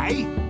G'day.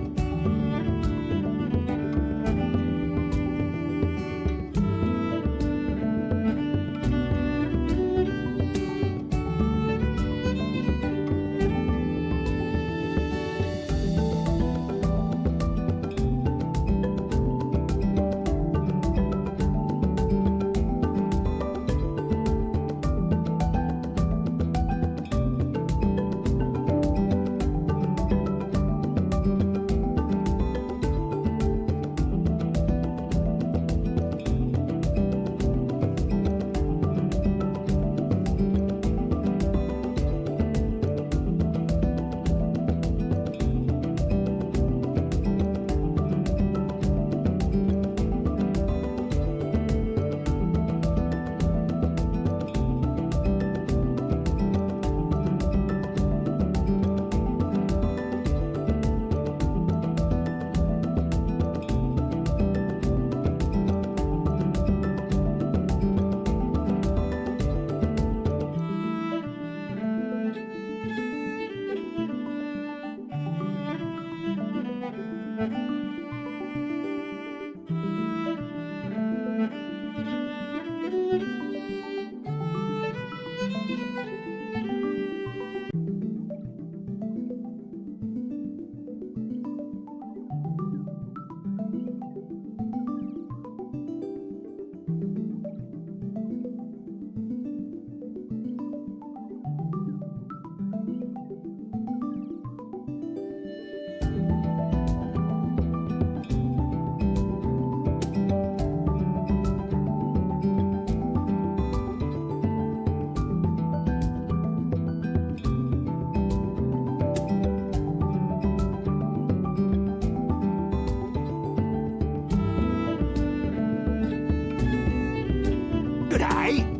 G'day.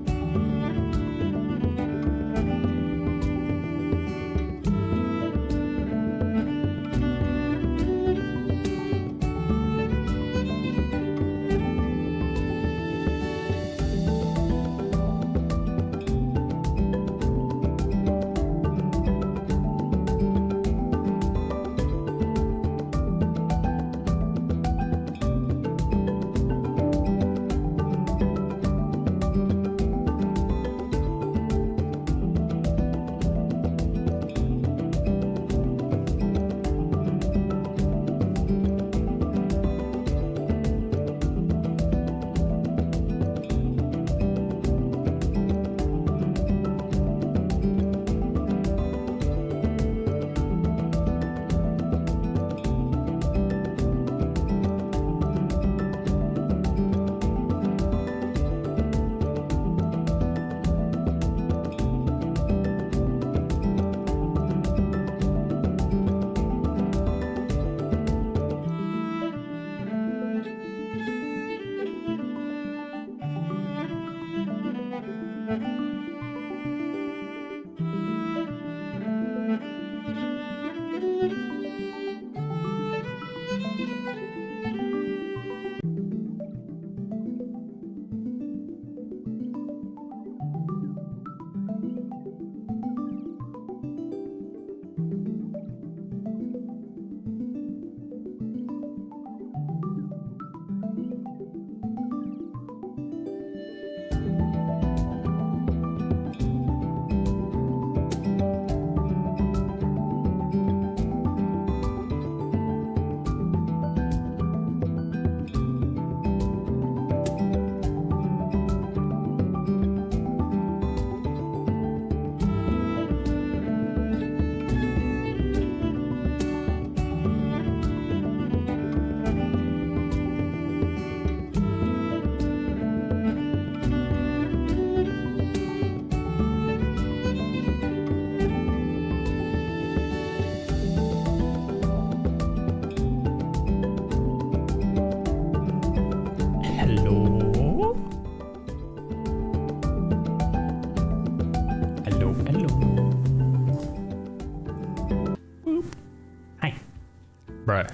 Bruh.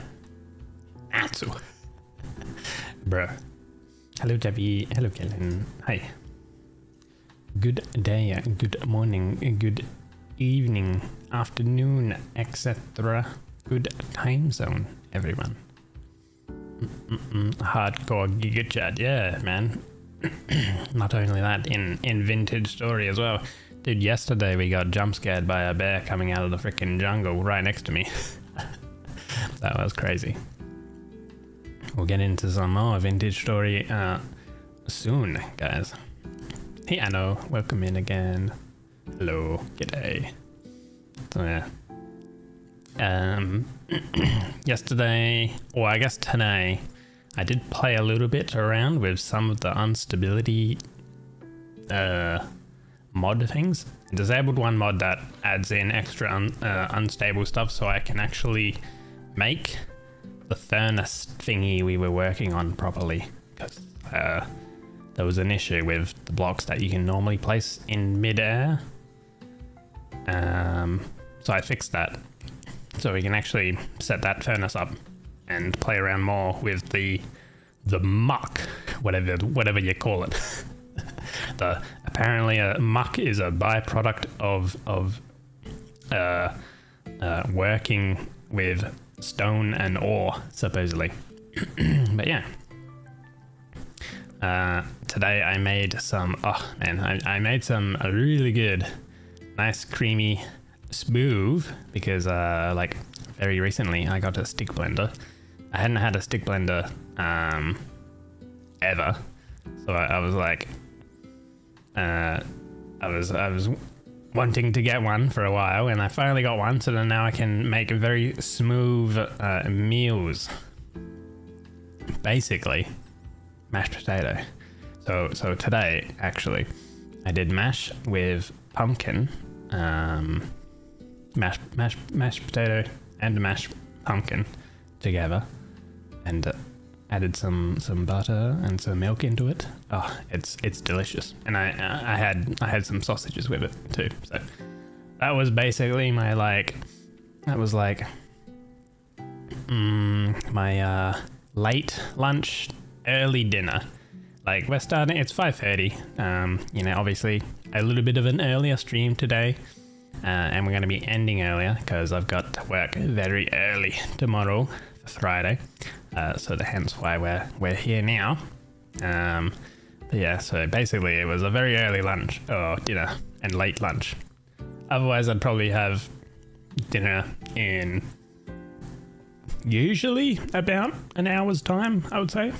Alltså. Bruh. Hello Debbie. Hello Kellen. Hi. Good day, good morning, good evening, afternoon, etc. Good time zone, everyone. Hardcore Giga Chat, yeah, man. Not only that, in Vintage Story as well. Dude, yesterday we got jump scared by a bear coming out of the freaking jungle right next to me. That was crazy. We'll get into some more Vintage Story soon, guys. Hey, Anno, welcome in again. Hello, g'day. So yeah. Yesterday, or I guess today, I did play a little bit around with some of the instability mod things. I disabled one mod that adds in extra unstable stuff so I can actually make the furnace thingy we were working on properly, because there was an issue with the blocks that you can normally place in mid-air. So I fixed that. So we can actually set that furnace up and play around more with the muck, whatever you call it. Apparently a muck is a byproduct of working with stone and ore, supposedly. But yeah. Today I made some, I made some really good, nice creamy smooth, because like very recently I got a stick blender. I hadn't had a stick blender ever, so I was like I was wanting to get one for a while, and I finally got one, so then now I can make very smooth meals, basically mashed potato. So today actually I did mash with pumpkin, mashed potato and mashed pumpkin together, and added some butter and some milk into it. Oh, it's delicious. And I had some sausages with it too. So that was basically my my late lunch, early dinner. Like, we're starting, it's 5:30. You know, obviously a little bit of an earlier stream today. And we're going to be ending earlier because I've got to work very early tomorrow for Friday. So hence why we're here now. But yeah, so basically it was a very early lunch, or dinner, and late lunch. Otherwise I'd probably have dinner in usually about an hour's time, I would say.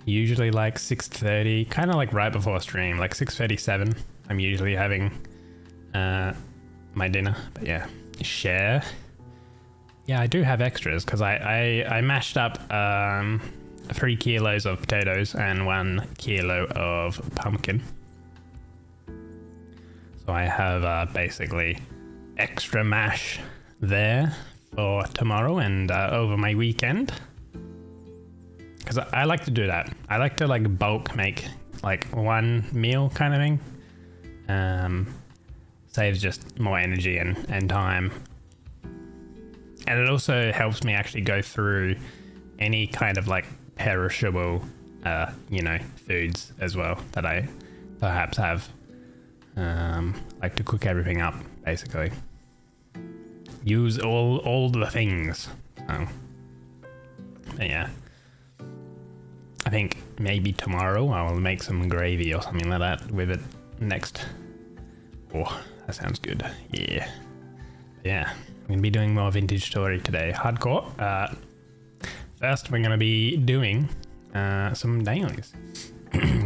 Usually like 6:30, kind of like right before stream, like 6:37. I'm usually having my dinner. But yeah, share. Yeah, I do have extras because I mashed up 3 kilos of potatoes and 1 kilo of pumpkin. So I have basically extra mash there for tomorrow and over my weekend. Because I like to do that. I like to like bulk make like one meal kind of thing. Saves just more energy and time. And it also helps me actually go through any kind of like perishable, foods as well that I perhaps have. Like to cook everything up, basically. Use all the things. So, but yeah. I think maybe tomorrow I will make some gravy or something like that with it next. Oh, that sounds good. Yeah. Yeah. I'm going to be doing more Vintage Story today. Hardcore. First, we're going to be doing some dailies.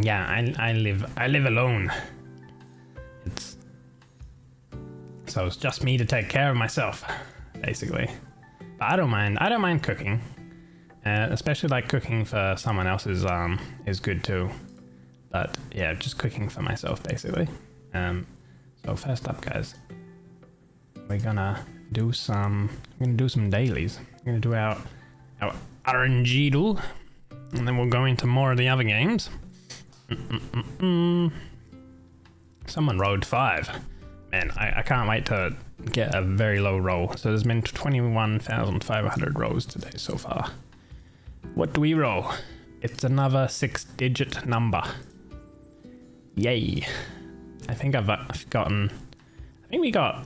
Yeah, I live alone. So it's just me to take care of myself, basically. But I don't mind cooking. Especially like cooking for someone else is good too. But yeah, just cooking for myself, basically. So first up, guys, we're gonna do some dailies. We're gonna do our RNG-doodle, and then we'll go into more of the other games. Someone rolled 5. Man, I can't wait to get a very low roll. So there's been 21,500 rolls today so far. What do we roll? It's another 6-digit number. Yay. I think we got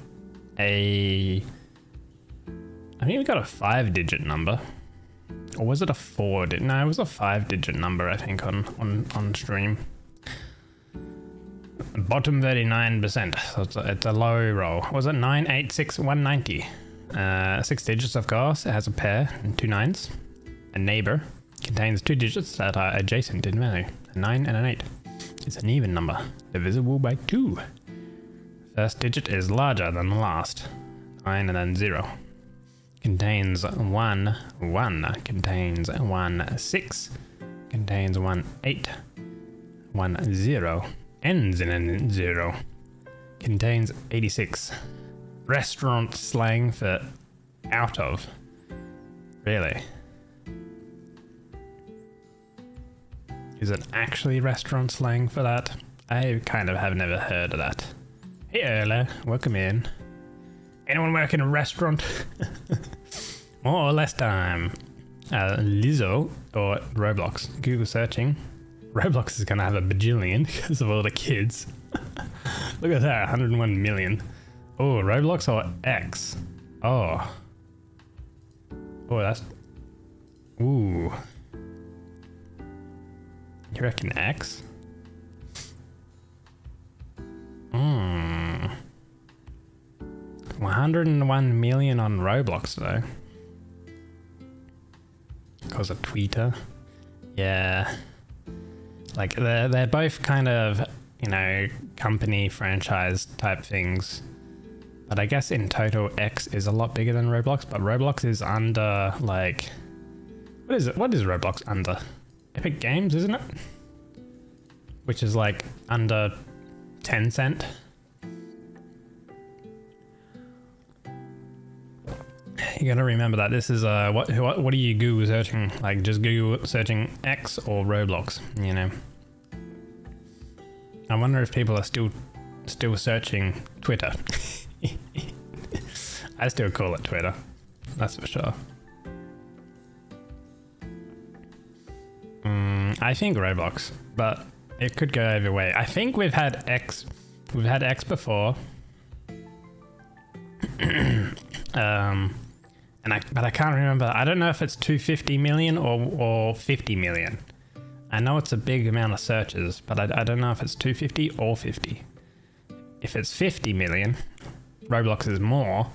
a I think we got a 5-digit number. Or was it a 4-digit? No, it was a 5-digit number, I think, on stream. Bottom 39%. So it's a low roll. Was it 986190? 6 digits, of course. It has a pair and 2 nines. A neighbor contains 2 digits that are adjacent in value. A 9 and an 8. It's an even number, divisible by 2. First digit is larger than the last. 9 and then 0. Contains 1, 1. Contains 1, 6. Contains 1, 8. 1, 0. Ends in a 0. Contains 86. Restaurant slang for out of. Really? Is it actually restaurant slang for that? I kind of have never heard of that. Hey Erla, welcome in. Anyone work in a restaurant? More or less time. Lizzo or Roblox. Google searching. Roblox is gonna have a bajillion because of all the kids. Look at that, 101 million. Oh, Roblox or X? Oh. Oh, that's... Ooh. You reckon X? 101 million on Roblox though. Because of Twitter. Yeah. Like they're both kind of, you know, company franchise type things. But I guess in total X is a lot bigger than Roblox, but Roblox is under like, what is it? What is Roblox under? Epic Games, isn't it? Which is like under 10 cent. You gotta remember that this is what are you Google searching? Like just Google searching X or Roblox, you know. I wonder if people are still searching Twitter. I still call it Twitter, that's for sure. I think Roblox, but it could go either way. I think we've had X before. But I can't remember. I don't know if it's 250 million or 50 million. I know it's a big amount of searches, but I don't know if it's 250 or 50. If it's 50 million, Roblox is more,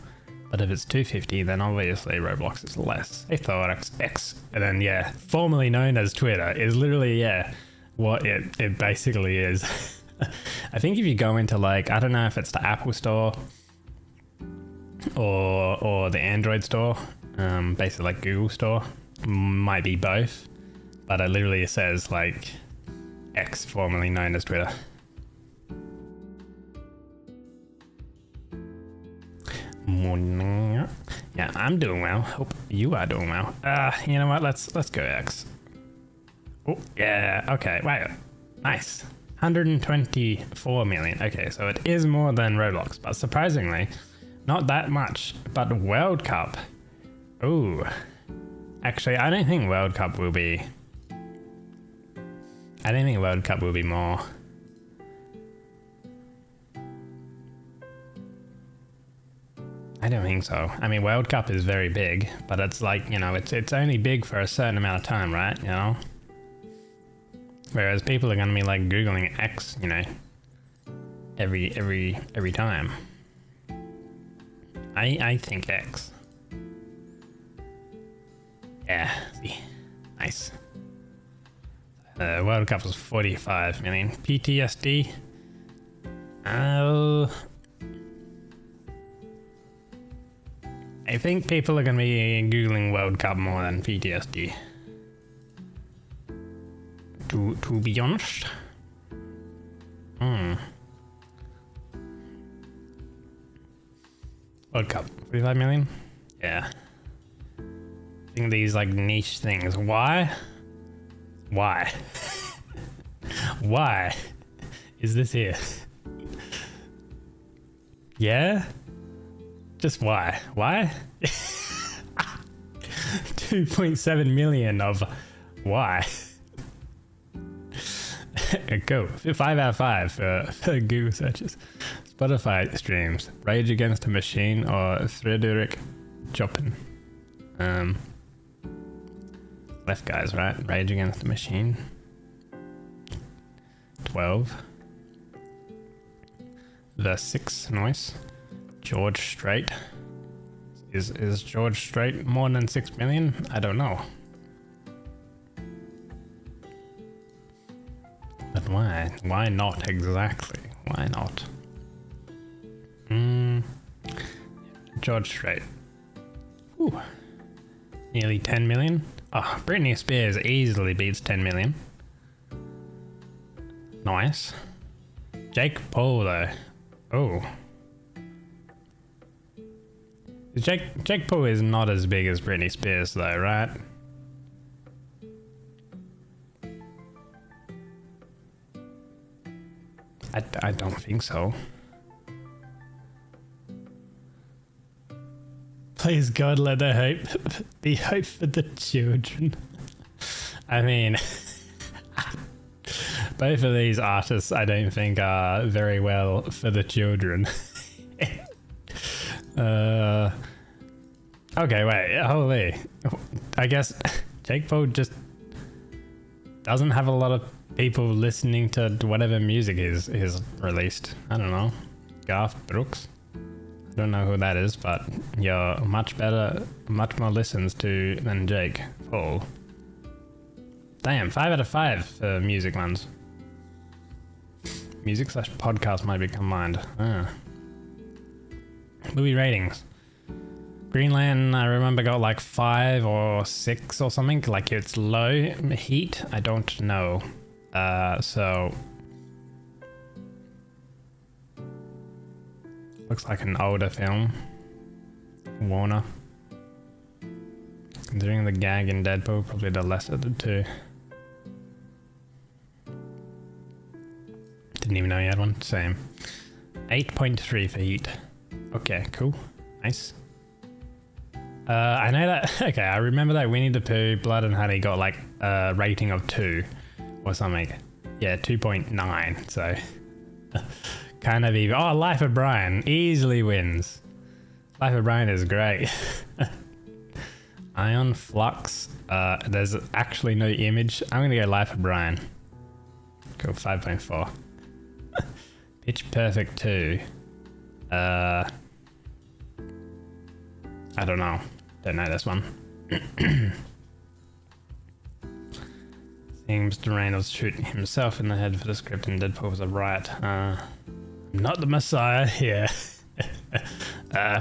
but if it's 250, then obviously Roblox is less. I thought X, and then yeah, formerly known as Twitter, is literally, yeah, what it basically is. I think if you go into like, I don't know if it's the Apple Store or the Android Store, basically like Google Store, might be both, but it literally says like X, formerly known as Twitter. Yeah, I'm doing well. Hope you are doing well. You know what? Let's go X. Oh yeah. Okay. Wow. Nice. 124 million. Okay, so it is more than Roblox, but surprisingly, not that much. But World Cup. Ooh. Actually, I don't think World Cup will be. I don't think World Cup will be more. I don't think so. I mean, World Cup is very big, but it's like, you know, it's only big for a certain amount of time, right? You know? Whereas people are going to be like Googling X, you know, every time. I think X. Yeah, see. Nice. World Cup was 45 million. PTSD. Oh. I think people are going to be Googling World Cup more than PTSD. To be honest. World Cup, 45 million? Yeah. I think these like niche things. Why? Why? Why is this here? Yeah? Just why? Why? 2.7 million of why? Go. 5 out of 5 for Google searches. Spotify streams. Rage Against the Machine or Frederick Chopin. Left guys, right? Rage Against the Machine. 12. The 6 noise. George Strait. Is George Strait more than 6 million? I don't know. But why? Why not exactly? Why not? George Strait. Ooh. Nearly 10 million. Oh, Britney Spears easily beats 10 million. Nice. Jake Paul though. Oh. Jake Paul is not as big as Britney Spears though, right? I don't think so. Please God, let there hope be hope for the children. I mean, both of these artists I don't think are very well for the children. Okay, wait, holy. I guess Jake Paul just doesn't have a lot of people listening to whatever music is released. I don't know. Garth Brooks? I don't know who that is, but you're much more listens to than Jake Paul. Damn, 5 out of 5 for music ones. Music / podcast might be combined. Movie ratings. Greenland, I remember, got like 5 or 6 or something. Like it's low. Heat, I don't know. So looks like an older film. Warner. Considering the gag in Deadpool, probably the lesser of the two. Didn't even know he had one. Same. 8.3 for Heat. Okay, cool. Nice. I know that. Okay, I remember that Winnie the Pooh, Blood and Honey got like a rating of 2 or something. Yeah, 2.9. So kind of even. Oh, Life of Brian easily wins. Life of Brian is great. Ion Flux. There's actually no image. I'm gonna go Life of Brian. Go 5.4. Pitch Perfect 2. I don't know. Don't know this one. Seems Mr. Reynolds shoot himself in the head for the script and Deadpool was a riot. Not the Messiah here.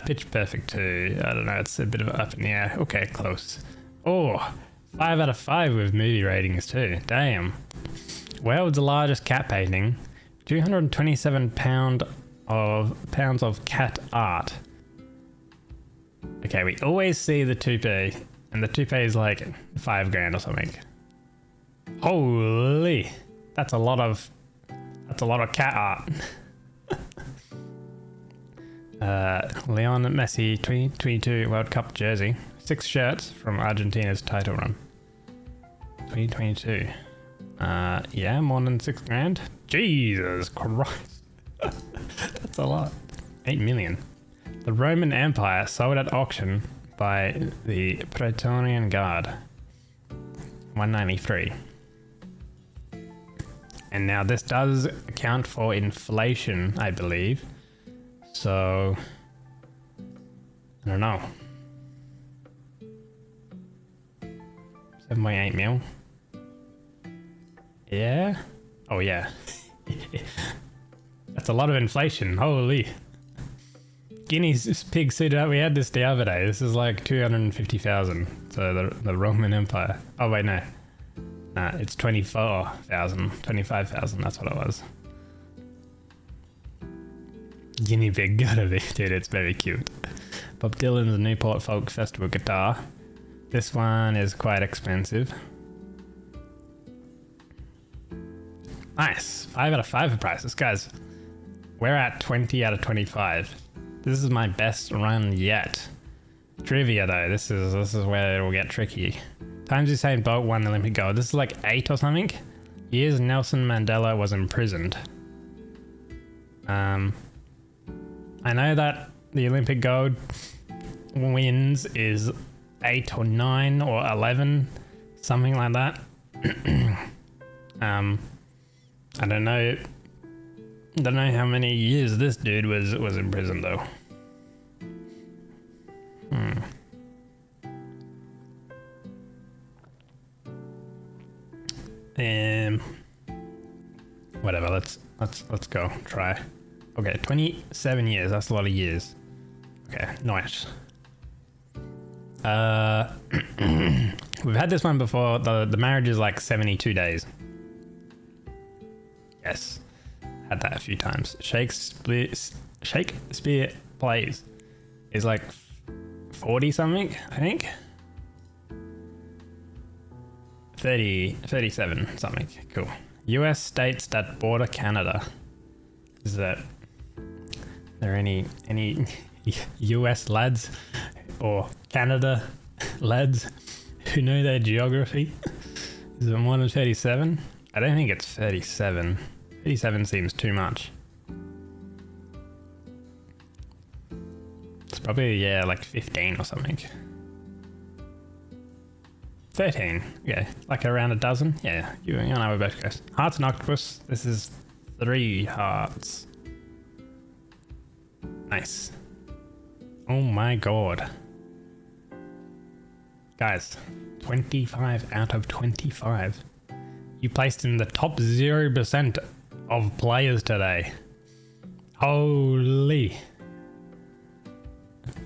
Pitch Perfect 2. I don't know. It's a bit of up in the air. Okay, close. Oh, 5 out of 5 with movie ratings too. Damn. World's largest cat painting. 227 pounds of cat art. Okay, we always see the toupee, and the toupee is like $5,000 or something. Holy, that's a lot of cat art. Leon Messi 2022 World Cup jersey, 6 shirts from Argentina's title run. 2022. Yeah, more than $6,000. Jesus Christ, that's a lot. 8 million. The Roman Empire sold at auction by the Praetorian Guard. 193. And now this does account for inflation, I believe. So I don't know. 7.8 mil. Yeah. Oh yeah. That's a lot of inflation. Holy. Guinea's pig suit up. We had this the other day. This is like 250,000. So the Roman Empire. Oh wait, no. Nah, it's 24,000, 25,000. That's what it was. Guinea pig, gotta be, dude. It's very cute. Bob Dylan's Newport Folk Festival guitar. This one is quite expensive. Nice. 5 out of 5 for prices, guys. We're at 20 out of 25. This is my best run yet. Trivia though, this is where it will get tricky. Times Usain Bolt won the Olympic gold. This is like 8 or something. Years Nelson Mandela was imprisoned. I know that the Olympic gold wins is 8 or 9 or 11, something like that. I don't know. Don't know how many years this dude was in prison though. Whatever. Let's go. Try. Okay, 27 years. That's a lot of years. Okay, nice. We've had this one before. The marriage is like 72 days. Yes, had that a few times. Shakespeare plays is like 40 something, I think. 37 something. Cool. US states that border Canada. Is there any US lads or Canada lads who know their geography? Is it more than 37? I don't think it's 37. 37 seems too much. It's probably, yeah, like 15 or something. 13, yeah, like around a dozen. Yeah, you know where both goes. Hearts and octopus. This is 3 hearts. Nice. Oh my god. Guys, 25 out of 25. You placed in the top 0% of players today. Holy.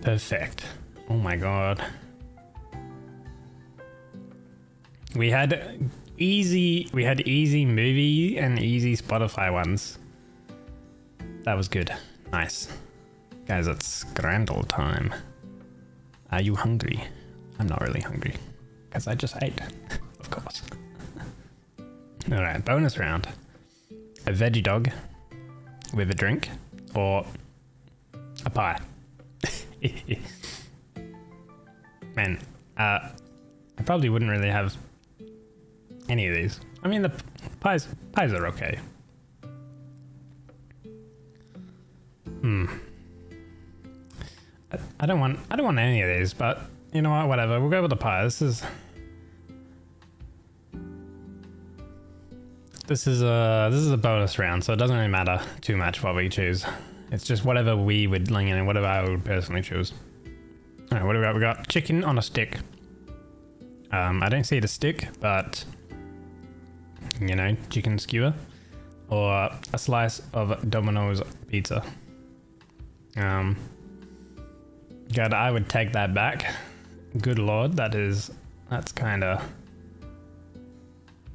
Perfect. Oh my god. We had easy movie and easy Spotify ones. That was good. Nice. Guys, it's Grandel time. Are you hungry? I'm not really hungry. Because I just ate. Of course. Alright, bonus round. A veggie dog with a drink or a pie. Man, I probably wouldn't really have any of these. I mean, the pies are okay. I don't want any of these, but you know what? Whatever. We'll go with the pie. This is a bonus round, so it doesn't really matter too much what we choose. It's just whatever we would, whatever I would personally choose. All right, what do we got? We got chicken on a stick. I don't see the stick, but you know, chicken skewer, or a slice of Domino's pizza. God, I would take that back. Good lord, that's kind of.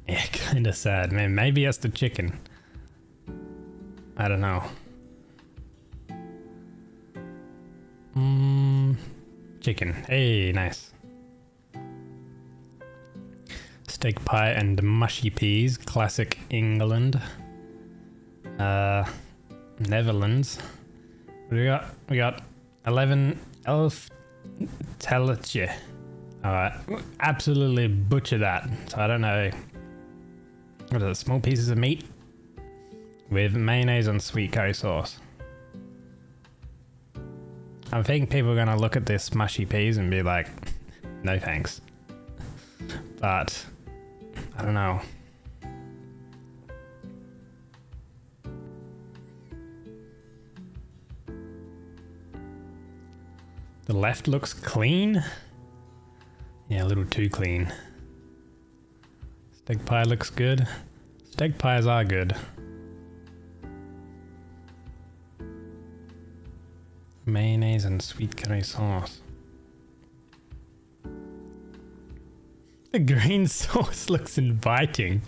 Yeah, kind of sad. Man, maybe it's the chicken. I don't know. Chicken. Hey, nice. Steak pie and mushy peas. Classic England. Netherlands. What do we got? We got 11 𝒟𝓃𝒗𝗃𝗃. Alright. Absolutely butcher that. So I don't know. What is it? Small pieces of meat with mayonnaise and sweet curry sauce. I'm thinking people are going to look at this mushy peas and be like, no thanks. But I don't know. The left looks clean. Yeah, a little too clean. Steak pie looks good. Steak pies are good. Mayonnaise and sweet curry sauce. The green sauce looks inviting.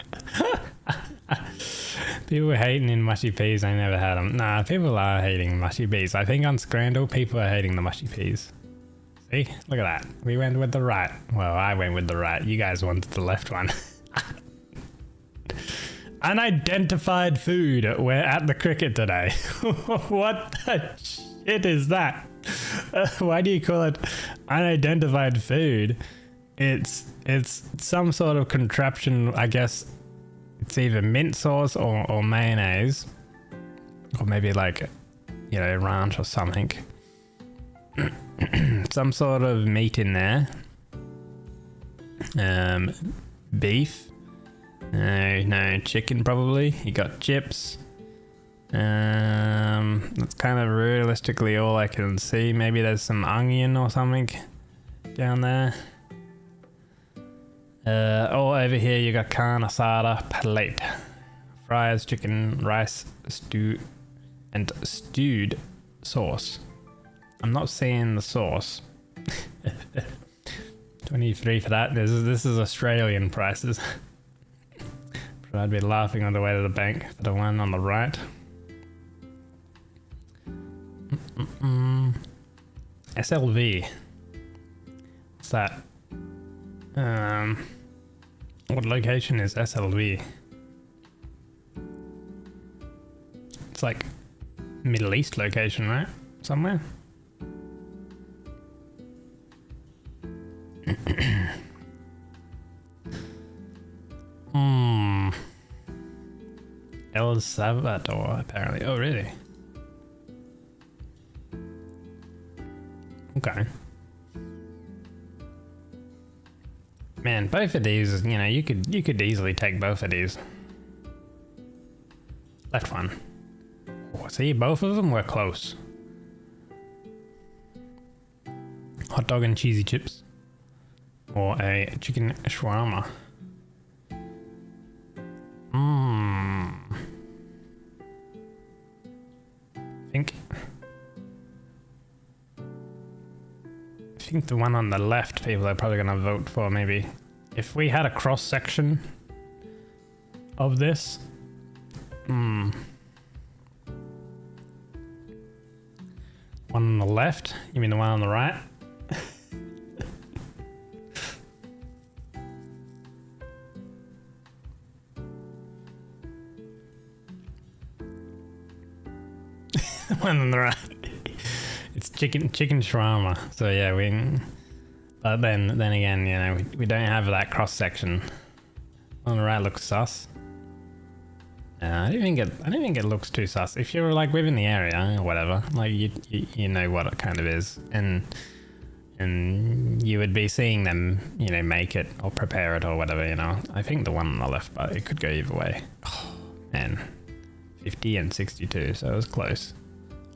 People are hating in mushy peas. I never had them. Nah, people are hating mushy peas. I think on Scrandle, people are hating the mushy peas. See? Look at that. We went with the right. Well, I went with the right. You guys wanted the left one. Unidentified food. We're at the cricket today. What the shit is that? Why do you call it unidentified food? It's some sort of contraption. I guess it's either mint sauce or mayonnaise, or maybe like, you know, ranch or something. Some sort of meat in there. Beef. No, chicken probably. You got chips. That's kind of realistically all I can see. Maybe there's some onion or something down there. Over here you got carne asada plate. Fries, chicken, rice, stew, and stewed sauce. I'm not seeing the sauce. 23 for that. This is Australian prices. But I'd be laughing on the way to the bank for the one on the right. SLV. What's that? What location is SLV? It's like Middle East location, right? Somewhere. El Salvador, apparently. Oh, really? Okay. Man, both of these, you know, you could easily take both of these. Left one. Oh, see, both of them were close. Hot dog and cheesy chips. Or a chicken shawarma. I think the one on the left people are probably gonna vote for. Maybe if we had a cross section of this. One on the left? You mean the one on the right? The one on the right. It's chicken shawarma. So yeah, but then again, you know, we don't have that cross section. On the right looks sus. I don't think it looks too sus. If you're like within the area or whatever, like you know what it kind of is, and you would be seeing them, you know, make it or prepare it or whatever, you know. I think the one on the left, but it could go either way. Oh man, 50 and 62, so it was close.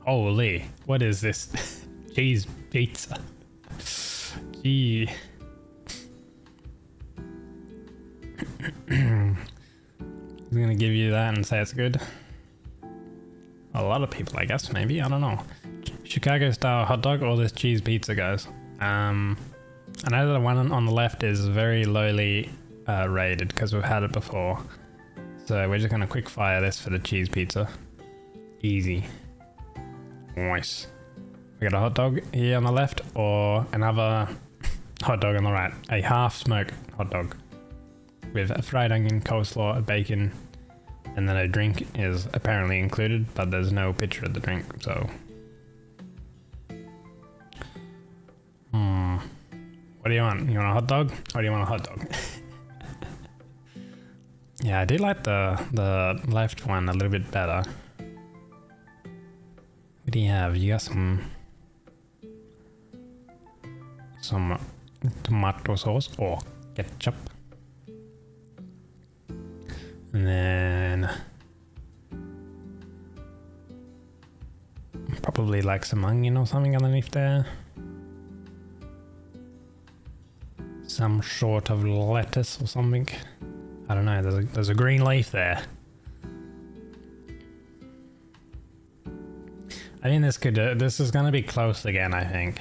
Holy, what is this? Cheese pizza. Gee. I'm gonna give you that and say it's good. A lot of people, I guess, maybe, I don't know. Chicago style hot dog or this cheese pizza, guys. I know that the one on the left is very lowly rated because we've had it before. So we're just gonna quick fire this for the cheese pizza. Easy. Nice. We got a hot dog here on the left or another hot dog on the right. A half smoked hot dog with a fried onion, coleslaw, a bacon, and then a drink is apparently included, but there's no picture of the drink, so. What do you want? You want a hot dog? Or do you want a hot dog? Yeah, I do like the left one a little bit better. What do you have? You got some tomato sauce or ketchup. And then probably like some onion or something underneath there. Some sort of lettuce or something. I don't know, there's a green leaf there. I think this is gonna be close again, I think.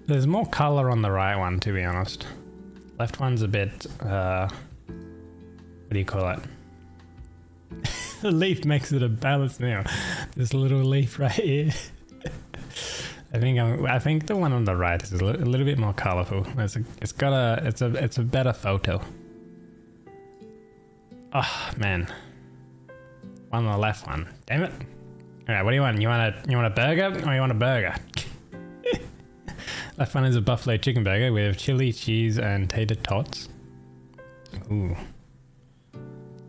There's more color on the right one, to be honest. Left one's a bit, what do you call it? The leaf makes it a balanced meal. This little leaf right here. I think the one on the right is a little bit more colorful. It's a better photo. Oh man, one on the left one. Damn it! All right, what do you want? You want a burger or you want a burger? Left one is a buffalo chicken burger with chili, cheese, and tater tots. Ooh.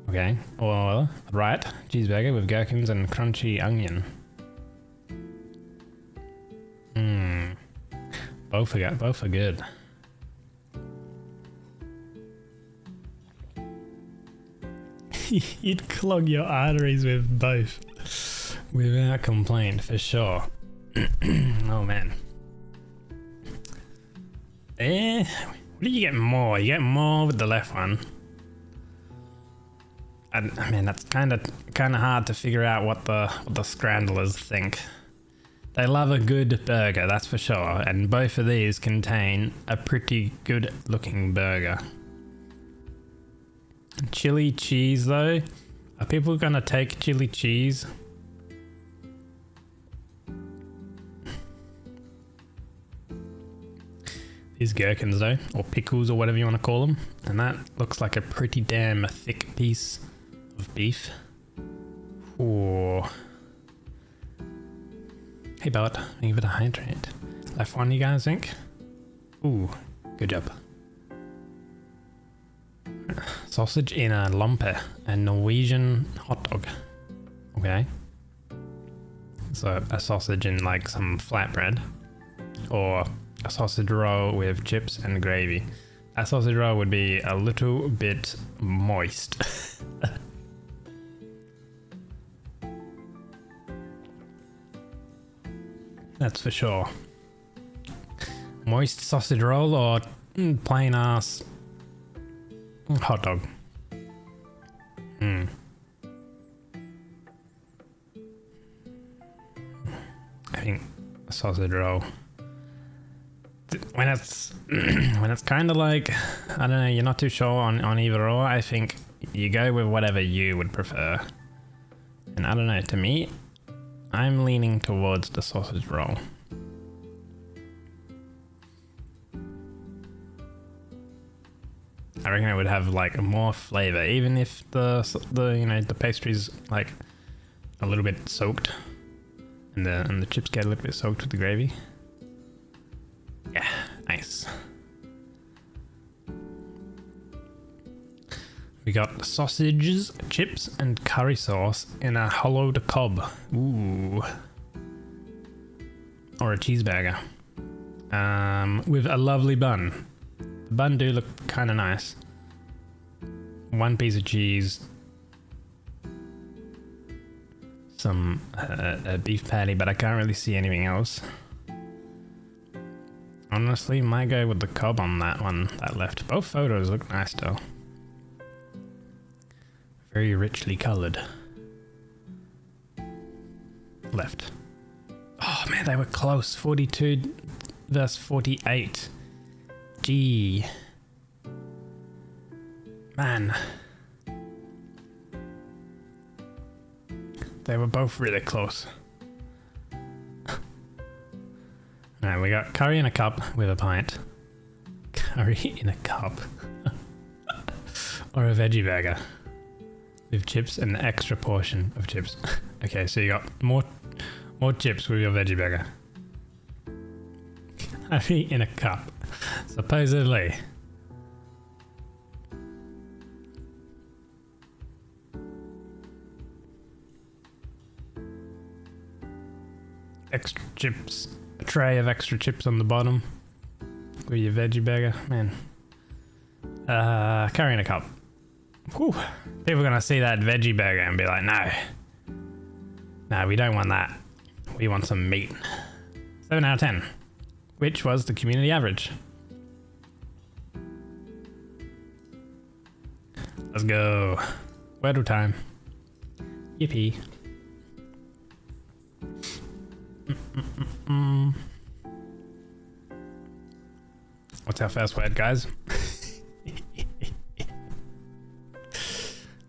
Okay. Or right, cheeseburger with gherkins and crunchy onion. Both are good. You'd clog your arteries with both. Without complaint, for sure. Oh man. What do you get more? You get more with the left one. I mean, that's kind of hard to figure out what the scramblers think. They love a good burger, that's for sure, and both of these contain a pretty good looking burger. Chili cheese though? Are people gonna take chili cheese? These gherkins though, or pickles or whatever you want to call them, and that looks like a pretty damn thick piece of beef. Ooh. Hey bud, leave it a hydrate. Left one, you guys think? Ooh, good job. Sausage in a lampe, a Norwegian hot dog. Okay. So a sausage in like some flatbread, or a sausage roll with chips and gravy. That sausage roll would be a little bit moist. That's for sure. Moist sausage roll or plain ass hot dog. I think a sausage roll. When it's kind of like, I don't know, you're not too sure on either or, I think you go with whatever you would prefer. And I don't know, to me, I'm leaning towards the sausage roll. I reckon it would have like more flavor, even if the you know, the pastry's like a little bit soaked, and the chips get a little bit soaked with the gravy. Yeah, nice. We got sausages, chips, and curry sauce in a hollowed cob. Ooh. Or a cheeseburger. With a lovely bun. The bun do look kind of nice. One piece of cheese. Some a beef patty, but I can't really see anything else. Honestly, might go with the cob on that one, that left. Both photos look nice though. Very richly colored. Left. Oh man, they were close. 42 versus 48. Gee. Man. They were both really close. Alright, we got curry in a cup with a pint. Curry in a cup. Or a veggie burger. With chips and an extra portion of chips. Okay, so you got more chips with your veggie burger. Curry in a cup. Supposedly. Extra chips. A tray of extra chips on the bottom. With your veggie burger. Man. Curry in a cup. Whew. People are gonna see that veggie burger and be like, no, we don't want that. We want some meat. 7 out of 10, which was the community average. Let's go. Wordle time. Yippee. What's our first word, guys?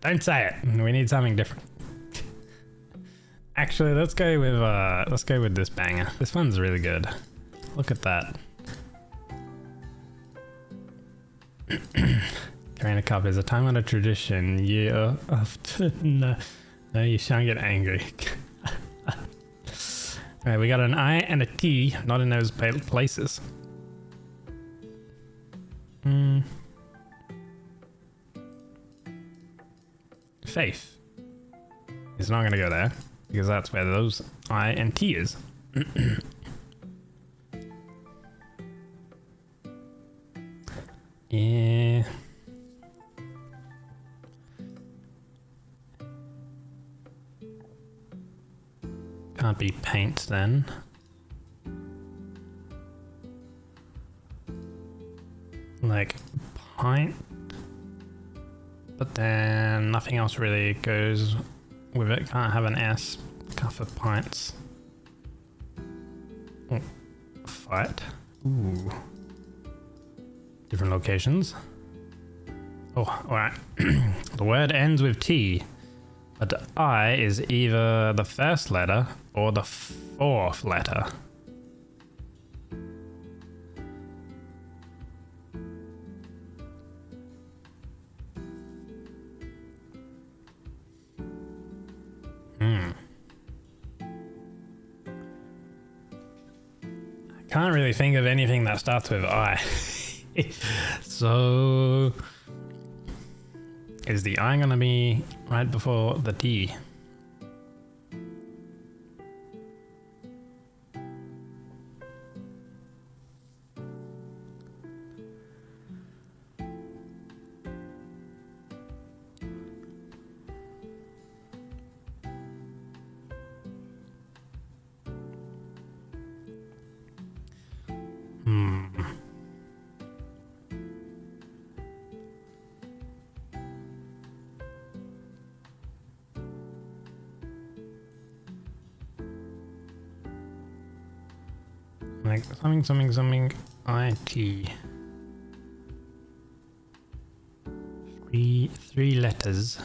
Don't say it. We need something different. Actually, let's go with this banger. This one's really good. Look at that. Carrying a cup is a time honored tradition. Yeah. No, you shan't get angry. Alright, we got an I and a T, not in those places. Faith is not going to go there because that's where those I and T is. Can't be paint then. Like pint. But then nothing else really goes with it. Can't have an S. Can't for pints. Oh, fight. Ooh. Different locations. Oh, alright. The word ends with T, but the I is either the first letter or the fourth letter. Can't really think of anything that starts with I. So is the I gonna be right before the T? Like something IT. Three letters.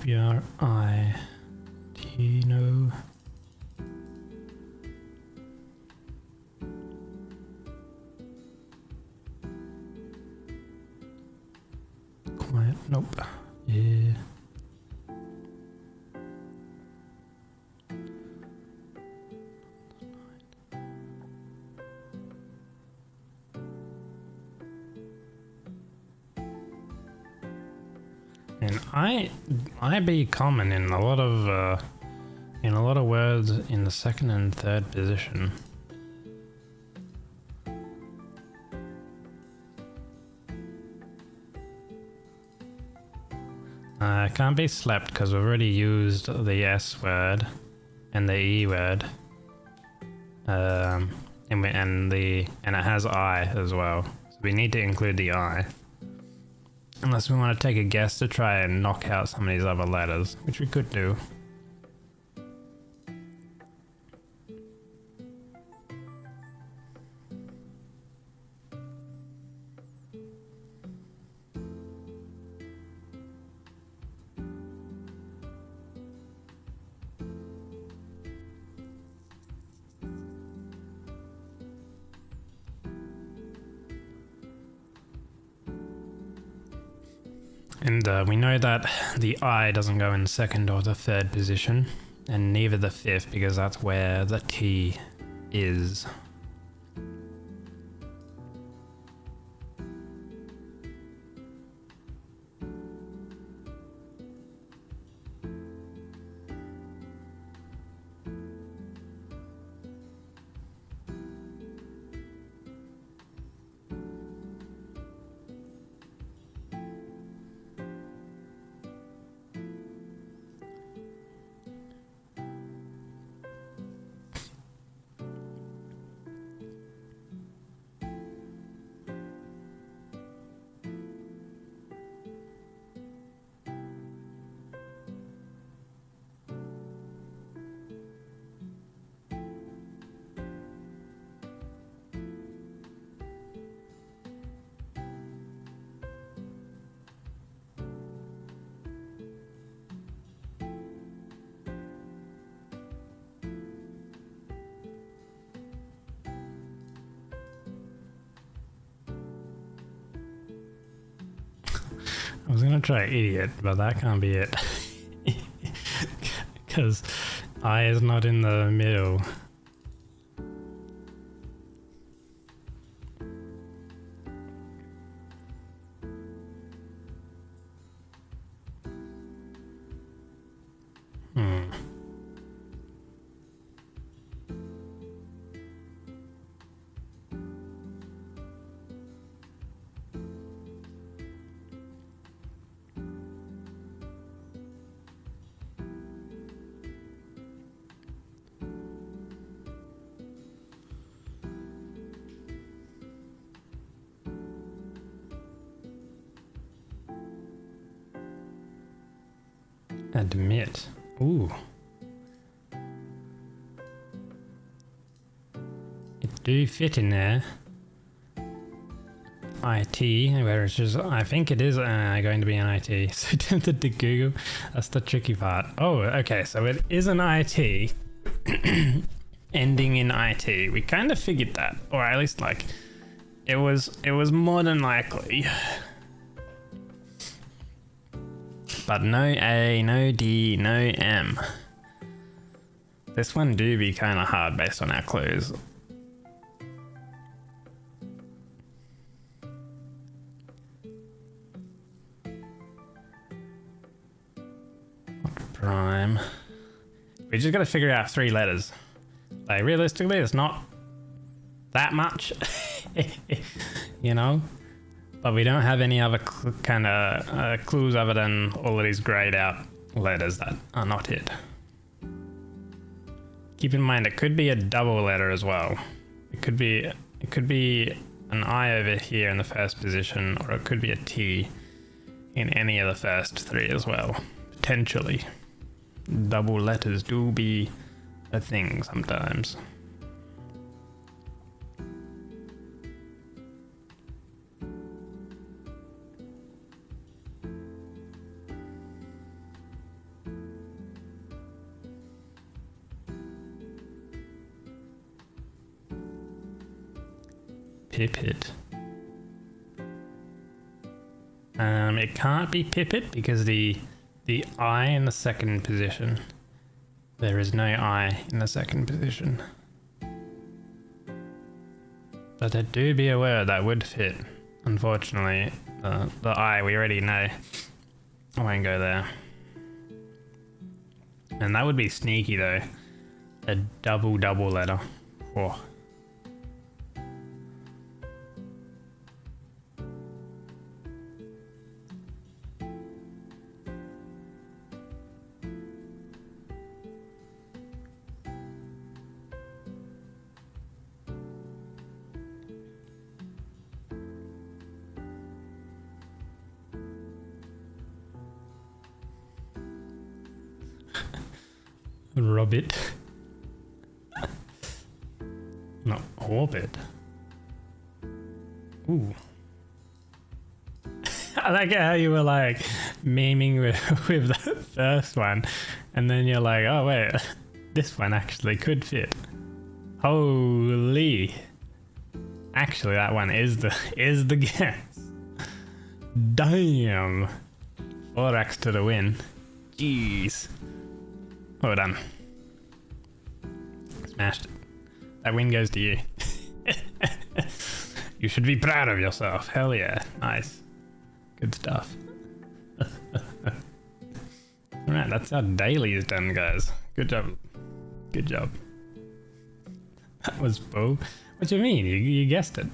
BRI. Do you know? Quiet. Nope. Yeah. And I be common in a lot of words in the second and third position. Can't be slept because we've already used the S word and the E word, and it has I as well. So we need to include the I. Unless we want to take a guess to try and knock out some of these other letters, which we could do. And we know that the I doesn't go in the second or the third position, and neither the fifth, because that's where the T is. I was gonna try idiot, but that can't be it. Because I is not in the middle. Admit. Ooh. It do fit in there. IT, whereas just, I think it is going to be an IT. So tempted to Google. That's the tricky part. Oh, okay. So it is an IT ending in IT. We kind of figured that, or at least like it was more than likely. But no A, no D, no M. This one do be kind of hard based on our clues. Prime. We just got to figure out 3 letters. Like realistically, it's not that much, you know. But we don't have any other kind of clues other than all of these grayed out letters that are not it. Keep in mind, it could be a double letter as well. It could be an I over here in the first position, or it could be a T in any of the first 3 as well, potentially. Double letters do be a thing sometimes. Pipit. It can't be Pipit because the I in the second position. There is no I in the second position. But there do be a word that would fit. Unfortunately, the I we already know. I won't go there. And that would be sneaky though. A double letter. Oh. Robbit. Not orbit. Ooh. I like how you were like memeing with the first one, and then you're like, oh wait, this one actually could fit. Holy. Actually, that one is the guess. Damn. 4x to the win. Jeez. Well done. Smashed it. That win goes to you. You should be proud of yourself. Hell yeah. Nice. Good stuff. Alright, that's how daily is done, guys. Good job. Good job. That was bull. What do you mean? You guessed it.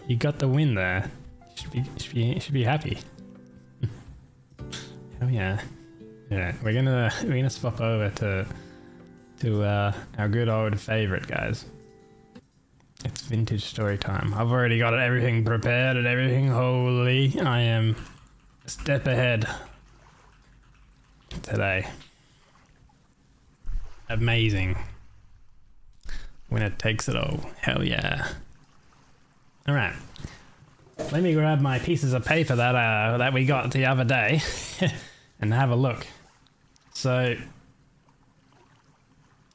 You got the win there. You should be happy. Hell yeah. Yeah, we're gonna swap over to our good old favorite, guys. It's vintage story time. I've already got everything prepared and everything. Holy, I am a step ahead today. Amazing. Winner takes it all. Hell yeah. All right. Let me grab my pieces of paper that we got the other day and have a look. So,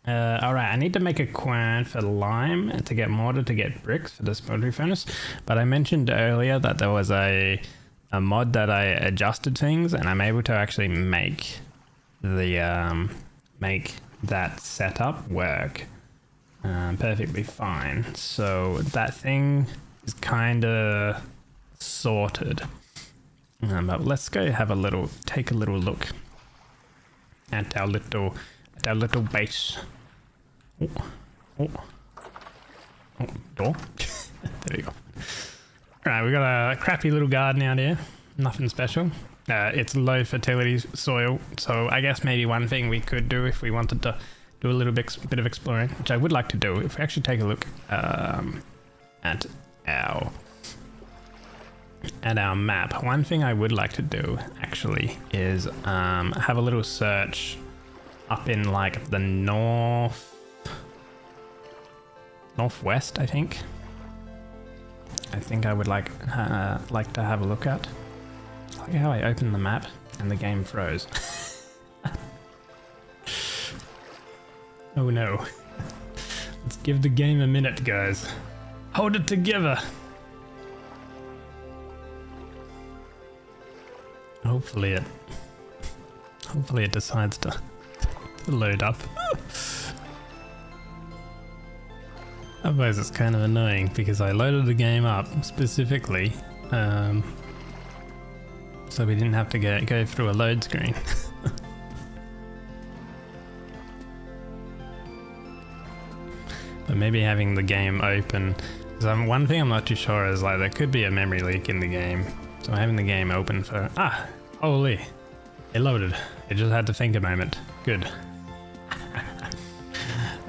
all right, I need to make a quern for lime to get mortar to get bricks for the smeltery furnace. But I mentioned earlier that there was a mod that I adjusted things, and I'm able to actually make the make that setup work perfectly fine. So that thing is kind of sorted. But let's go take a little look at our little base. Door. There you go. Alright, we got a crappy little garden out here. Nothing special. It's low fertility soil, so I guess maybe one thing we could do if we wanted to do a little bit of exploring, which I would like to do, if we actually take a look at our at our map, one thing I would like to do actually is have a little search up in like the northwest, I think. I would like to have a look at. Look how I open the map and the game froze. Oh no. Let's give the game a minute, guys. Hold it together. Hopefully it decides to load up. Otherwise it's kind of annoying because I loaded the game up specifically so we didn't have to go through a load screen. But maybe having the game open, because one thing I'm not too sure is like there could be a memory leak in the game. So having the game open for holy, it loaded. It just had to think a moment. Good.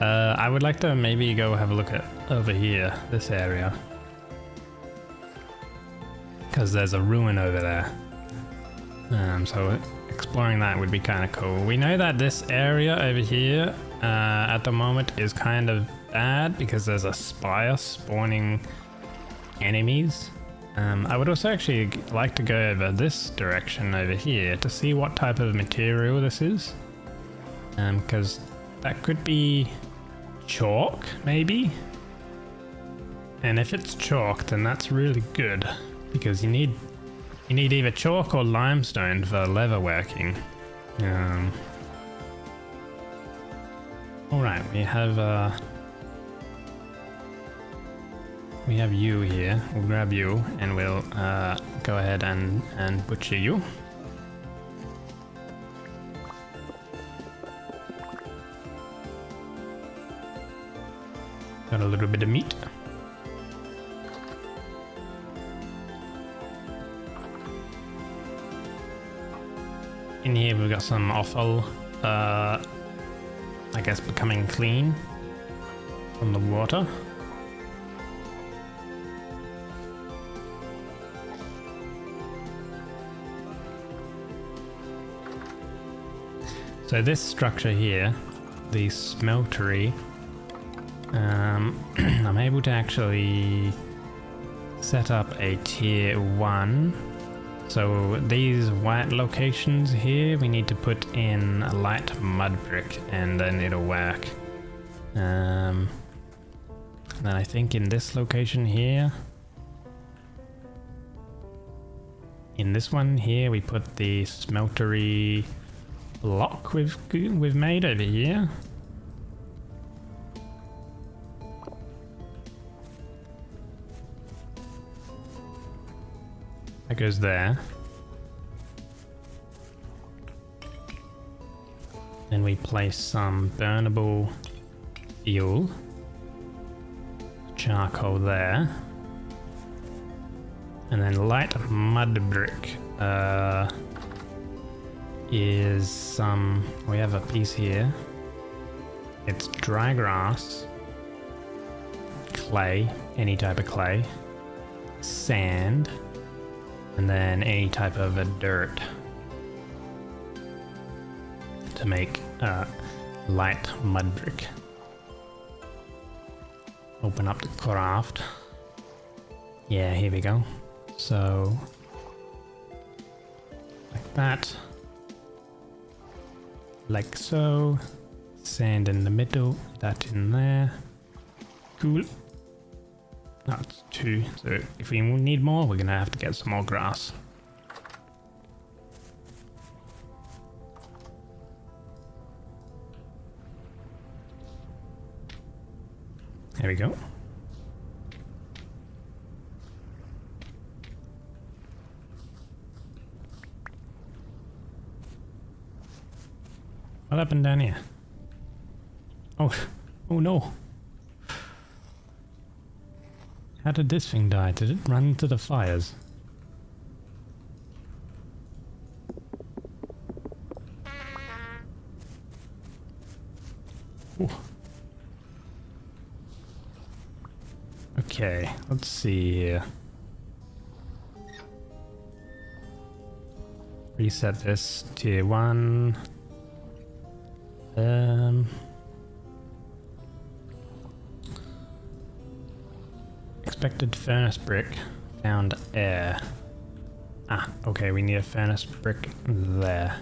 I would like to maybe go have a look at over here, this area, because there's a ruin over there. So exploring that would be kind of cool. We know that this area over here at the moment is kind of bad because there's a spire spawning enemies. I would also actually like to go over this direction over here to see what type of material this is, because that could be chalk maybe, and if it's chalk then that's really good because you need either chalk or limestone for leather working. Alright, we have you here. We'll grab you and we'll go ahead and butcher you. Got a little bit of meat. In here we've got some offal, I guess becoming clean from the water. So this structure here, the smeltery, I'm able to actually set up a tier 1. So these white locations here, we need to put in light mud brick and then it'll work. And then I think in this location here, in this one here, we put the smeltery block we've made over here. That goes there. Then we place some burnable fuel, charcoal there, and then light mud brick is some, we have a piece here. It's dry grass, clay, any type of clay, sand, and then any type of a dirt to make light mud brick. Open up the craft. Yeah, here we go. So like that, like so. Sand in the middle, that in there. Cool. That's 2. So if we need more, we're gonna have to get some more grass. There we go. What happened down here? Oh no. How did this thing die? Did it run into the fires? Ooh. Okay, let's see here. reset this tier 1. Expected furnace brick found air. Ah, okay, we need a furnace brick there.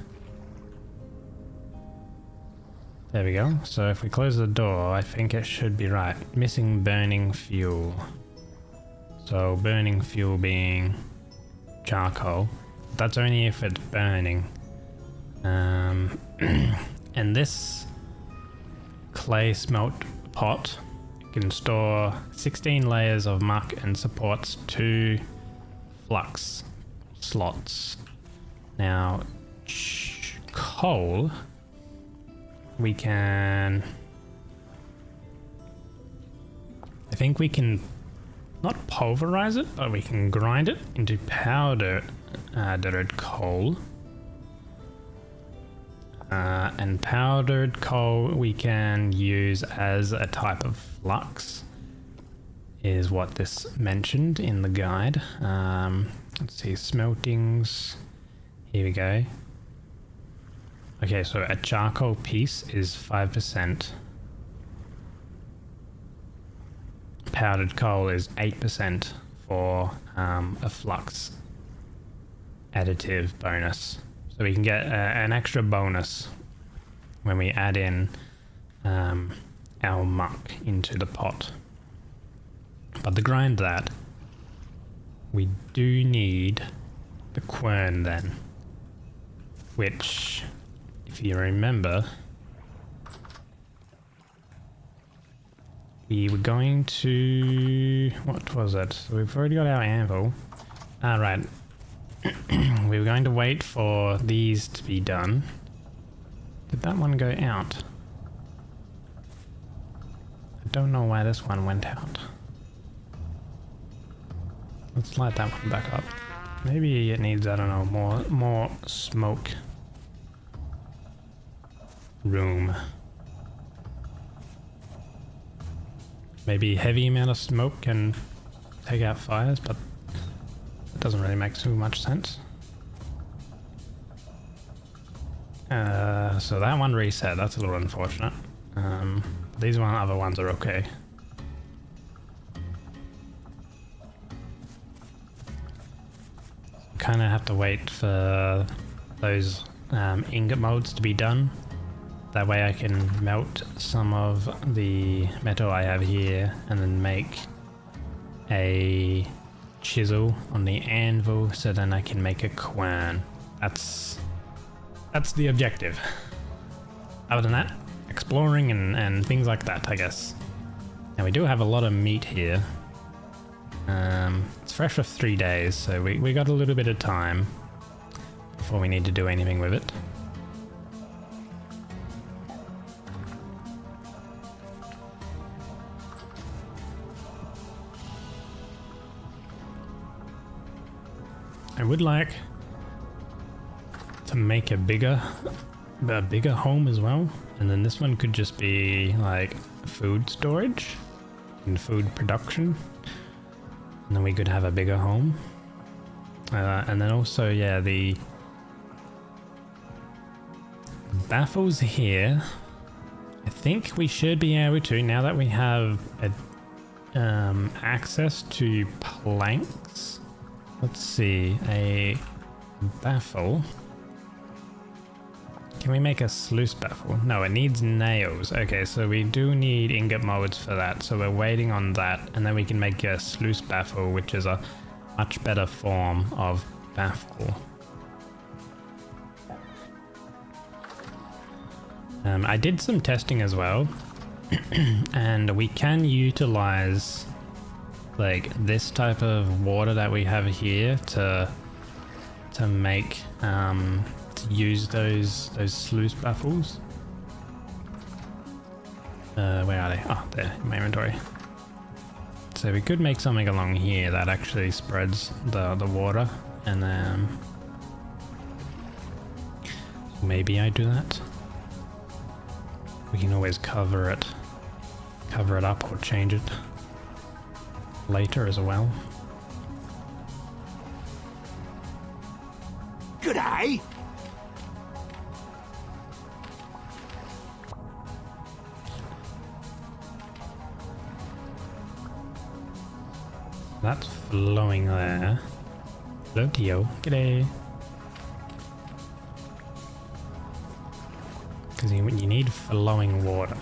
There we go. So if we close the door, I think it should be right. Missing burning fuel. So burning fuel being charcoal. That's only if it's burning. And this clay smelt pot can store 16 layers of muck and supports 2 flux slots. Now, coal, we can... I think we can not pulverize it, but we can grind it into powdered coal. And powdered coal we can use as a type of flux, is what this mentioned in the guide. Let's see, smeltings. Here we go. Okay, so a charcoal piece is 5%. Powdered coal is 8% for a flux additive bonus. So we can get an extra bonus when we add in our muck into the pot. But to grind that, we do need the quern then, which, if you remember, we were going to... what was it? So we've already got our anvil. Right. We were going to wait for these to be done. Did that one go out? I don't know why this one went out. Let's light that one back up. Maybe it needs, I don't know, more smoke room. Maybe heavy amount of smoke can take out fires, but it doesn't really make too much sense. So that one reset, that's a little unfortunate. These other ones are okay. Kind of have to wait for those ingot molds to be done. That way I can melt some of the metal I have here and then make a chisel on the anvil, so then I can make a quern. That's the objective. Other than that, exploring and things like that, I guess. Now we do have a lot of meat here. It's fresh for 3 days, so we got a little bit of time before we need to do anything with it. I would like to make a bigger home as well, and then this one could just be like food storage and food production, and then we could have a bigger home. And then also, yeah, the baffles here, I think we should be able to, now that we have access to planks. Let's see, a baffle. Can we make a sluice baffle? No, it needs nails. Okay, so we do need ingot molds for that, so we're waiting on that, and then we can make a sluice baffle, which is a much better form of baffle. I did some testing as well, and we can utilize like this type of water that we have here to make to use those sluice baffles. Where are they? Oh, there in my inventory. So we could make something along here that actually spreads the water, and maybe I do that. We can always cover it up or change it later as well. G'day! That's flowing there. Hello, Tio. G'day. Because you need flowing water.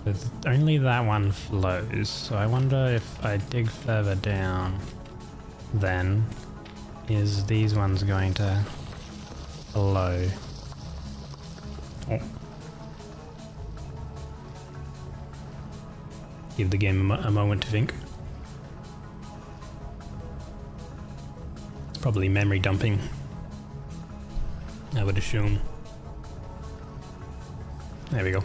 There's only that one flows, so I wonder if I dig further down, then is these ones going to flow? Oh. Give the game a moment to think. It's probably memory dumping, I would assume. There we go.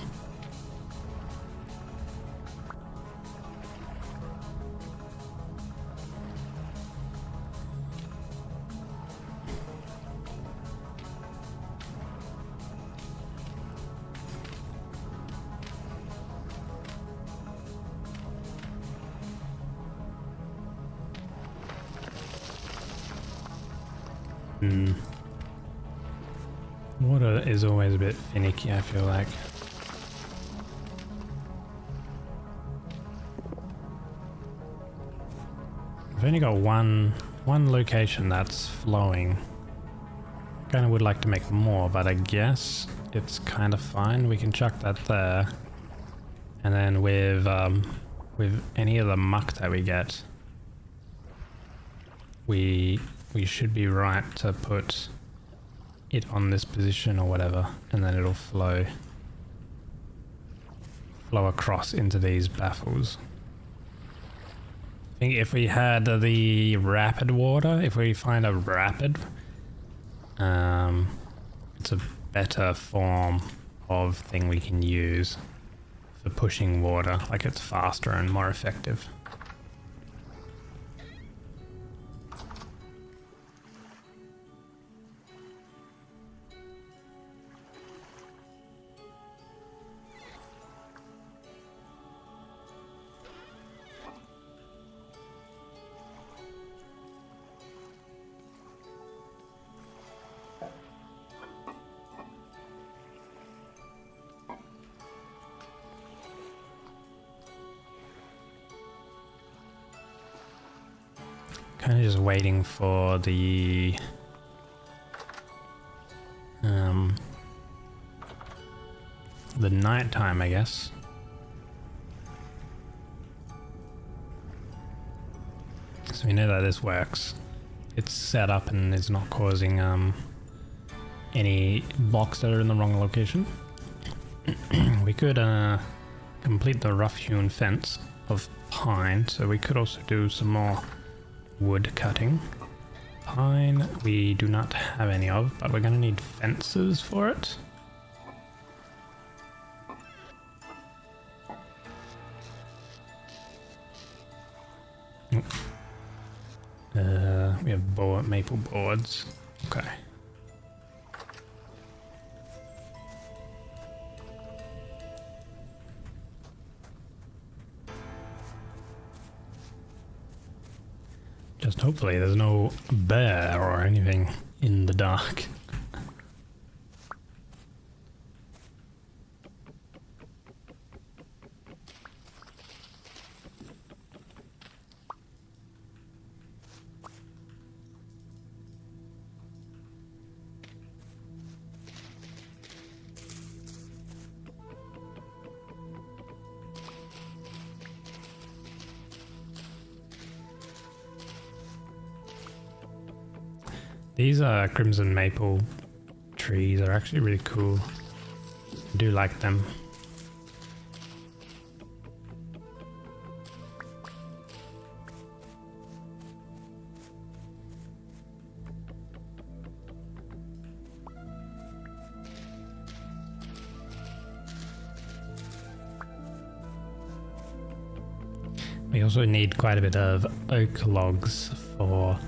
Water is always a bit finicky, I feel like. I've only got one location that's flowing. Kind of would like to make more, but I guess it's kind of fine. We can chuck that there, and then with any of the muck that we get, we should be right to put it on this position or whatever, and then it'll flow across into these baffles. I think if we had the rapid water, if we find a rapid, it's a better form of thing we can use for pushing water. Like, it's faster and more effective. Kind of just waiting for the night time, I guess. So we know that this works. It's set up and is not causing any blocks that are in the wrong location. We could complete the rough-hewn fence of pine, so we could also do some more wood cutting. Pine we do not have any of, but we're going to need fences for it. We have maple boards. Okay. Just hopefully there's no bear or anything in the dark. These crimson maple trees are actually really cool. I do like them. We also need quite a bit of oak logs for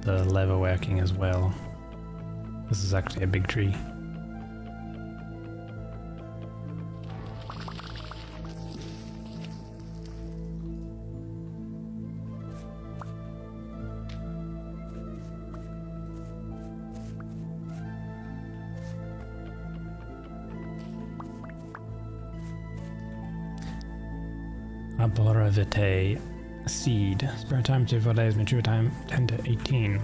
the leather working as well. This is actually a big tree. 𝒟𝑒𝓂𝑜𝓃 seed. Spare time to 4 days, mature time 10 to 18.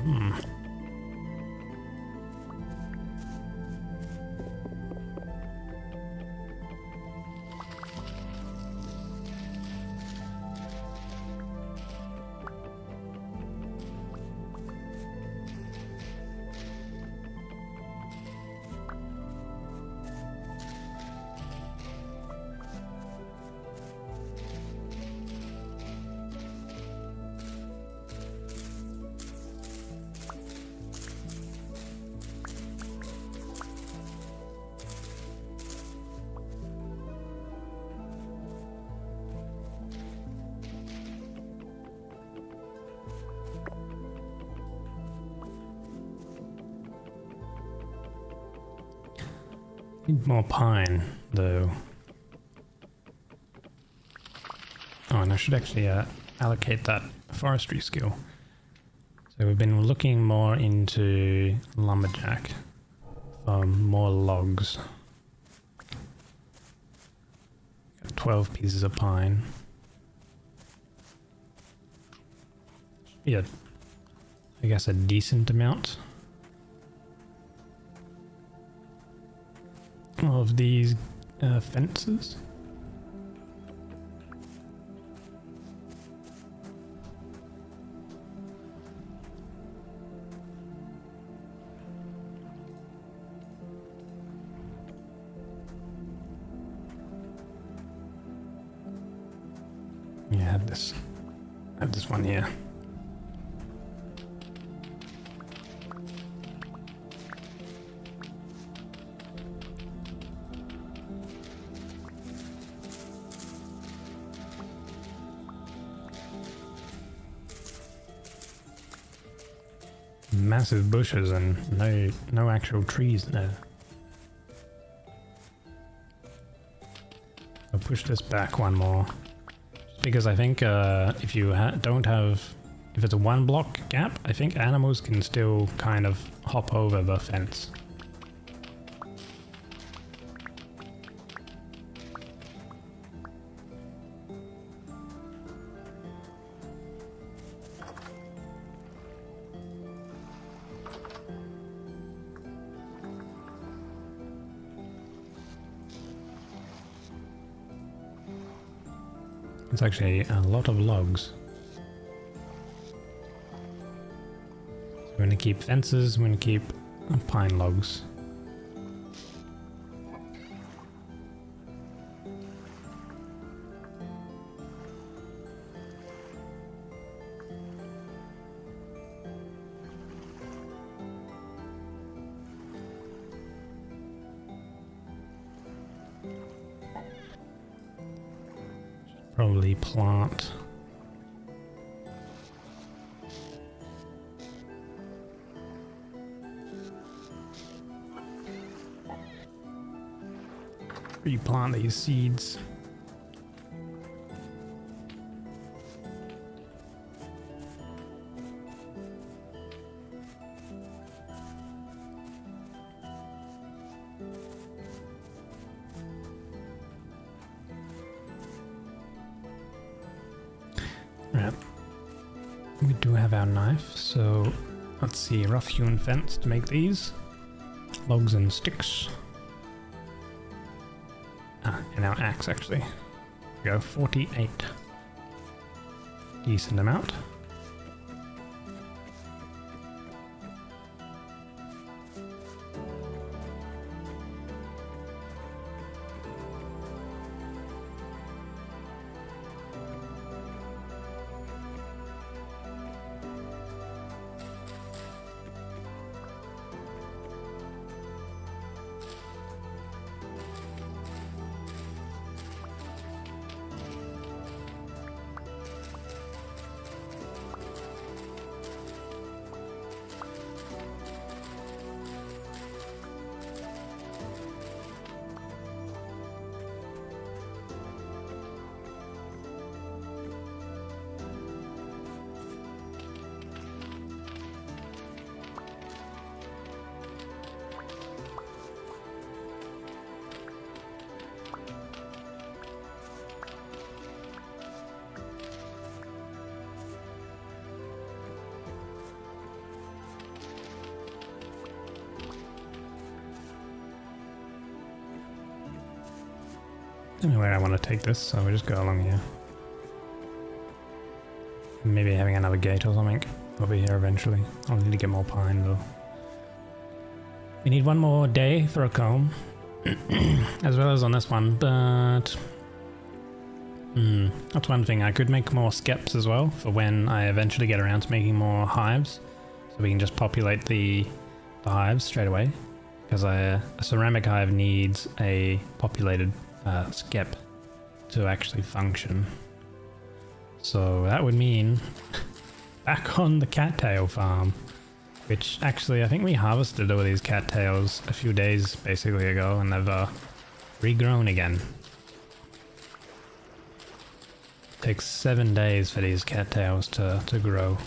Need more pine, though. Oh, and I should actually allocate that forestry skill. So we've been looking more into lumberjack for more logs. Got 12 pieces of pine. Yeah, I guess a decent amount of these fences. Yeah, I have this one here. Massive bushes and no actual trees there. I'll push this back one more, because I think if you if it's a 1 block gap, I think animals can still kind of hop over the fence. It's actually a lot of logs. So we're going to keep fences, we're going to keep pine logs. Probably plant replant these seeds. Right. We do have our knife, so let's see, rough hewn fence to make these. Logs and sticks. And our axe actually. We go 48. Decent amount. don't know where I want to take this, so we'll just go along here. Maybe having another gate or something over here eventually. I'll need to get more pine though. We need one more day for a comb, as well as on this one, but that's one thing. I could make more skeps as well for when I eventually get around to making more hives, so we can just populate the hives straight away, because a ceramic hive needs a populated skep to actually function. So that would mean back on the cattail farm, which actually I think we harvested all these cattails a few days basically ago, and they've regrown again. Takes 7 days for these cattails to grow.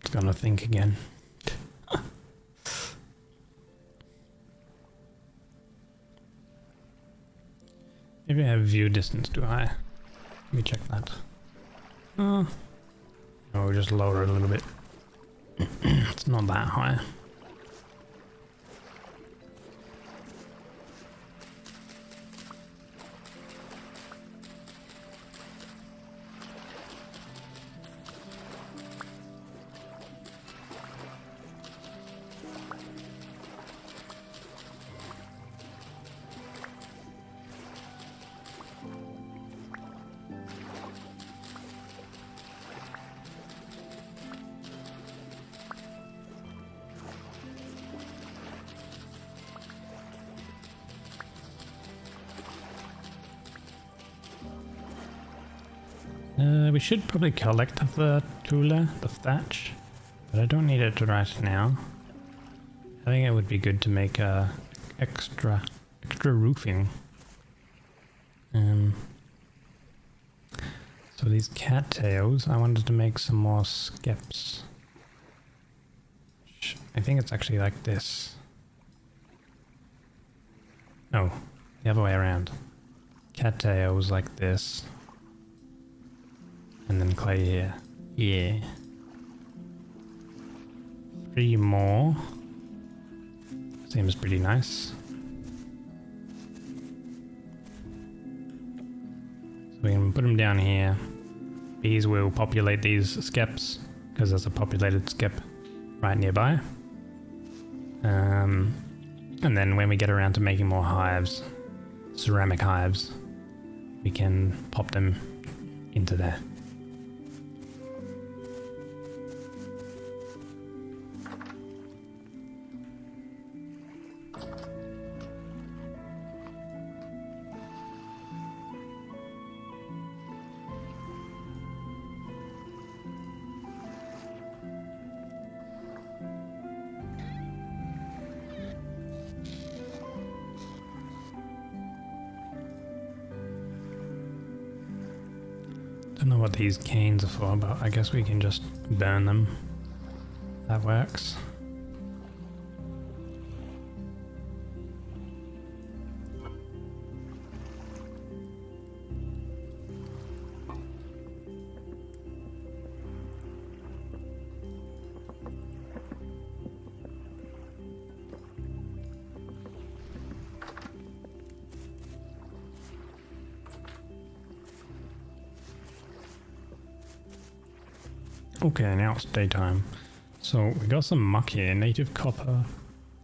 Gonna think again. Maybe I have view distance too high. Let me check that. Oh, we'll just lower it a little bit. It's not that high. We should probably collect the tulle, the thatch, but I don't need it right now. I think it would be good to make extra roofing. So these cattails, I wanted to make some more skeps. I think it's actually like this. No, the other way around. Cattails like this. And then clay here. Yeah. 3 more. Seems pretty nice. So we can put them down here. Bees will populate these skeps, because there's a populated skep right nearby. And then when we get around to making more hives, ceramic hives, we can pop them into there. Don't know what these canes are for, but I guess we can just burn them. That works. Okay, now it's daytime. So we got some muck here, native copper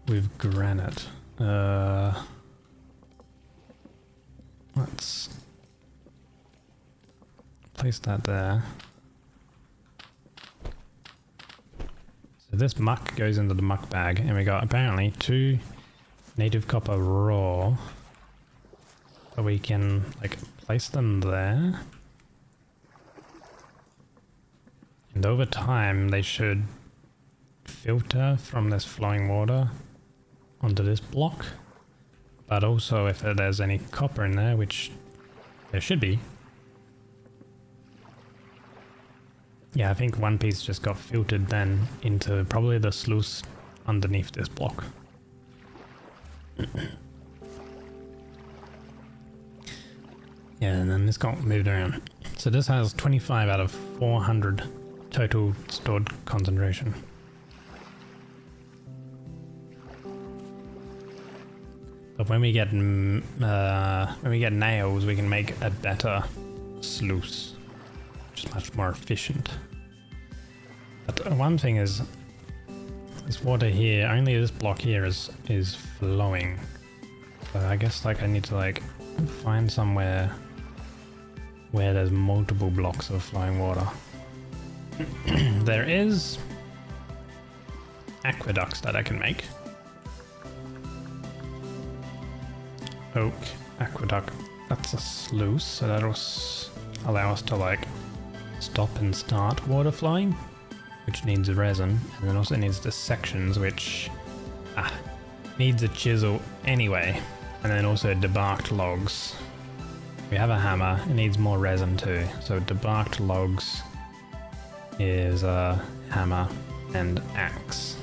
with granite. Let's place that there. So this muck goes into the muck bag, and we got apparently 2 native copper raw. So we can like place them there. And over time they should filter from this flowing water onto this block, but also if there's any copper in there, which there should be. Yeah, I think one piece just got filtered then into probably the sluice underneath this block. Yeah, and then this got moved around. So this has 25 out of 400 total stored concentration. But when we get nails, we can make a better sluice, which is much more efficient. But one thing is, this water here, only this block here is flowing. So I guess like I need to like find somewhere where there's multiple blocks of flowing water. There is aqueducts that I can make. Oak aqueduct, that's a sluice, so that'll allow us to like stop and start water flowing, which needs resin, and then also needs the sections, which needs a chisel anyway, and then also debarked logs. We have a hammer, it needs more resin too, so debarked logs is a hammer and axe.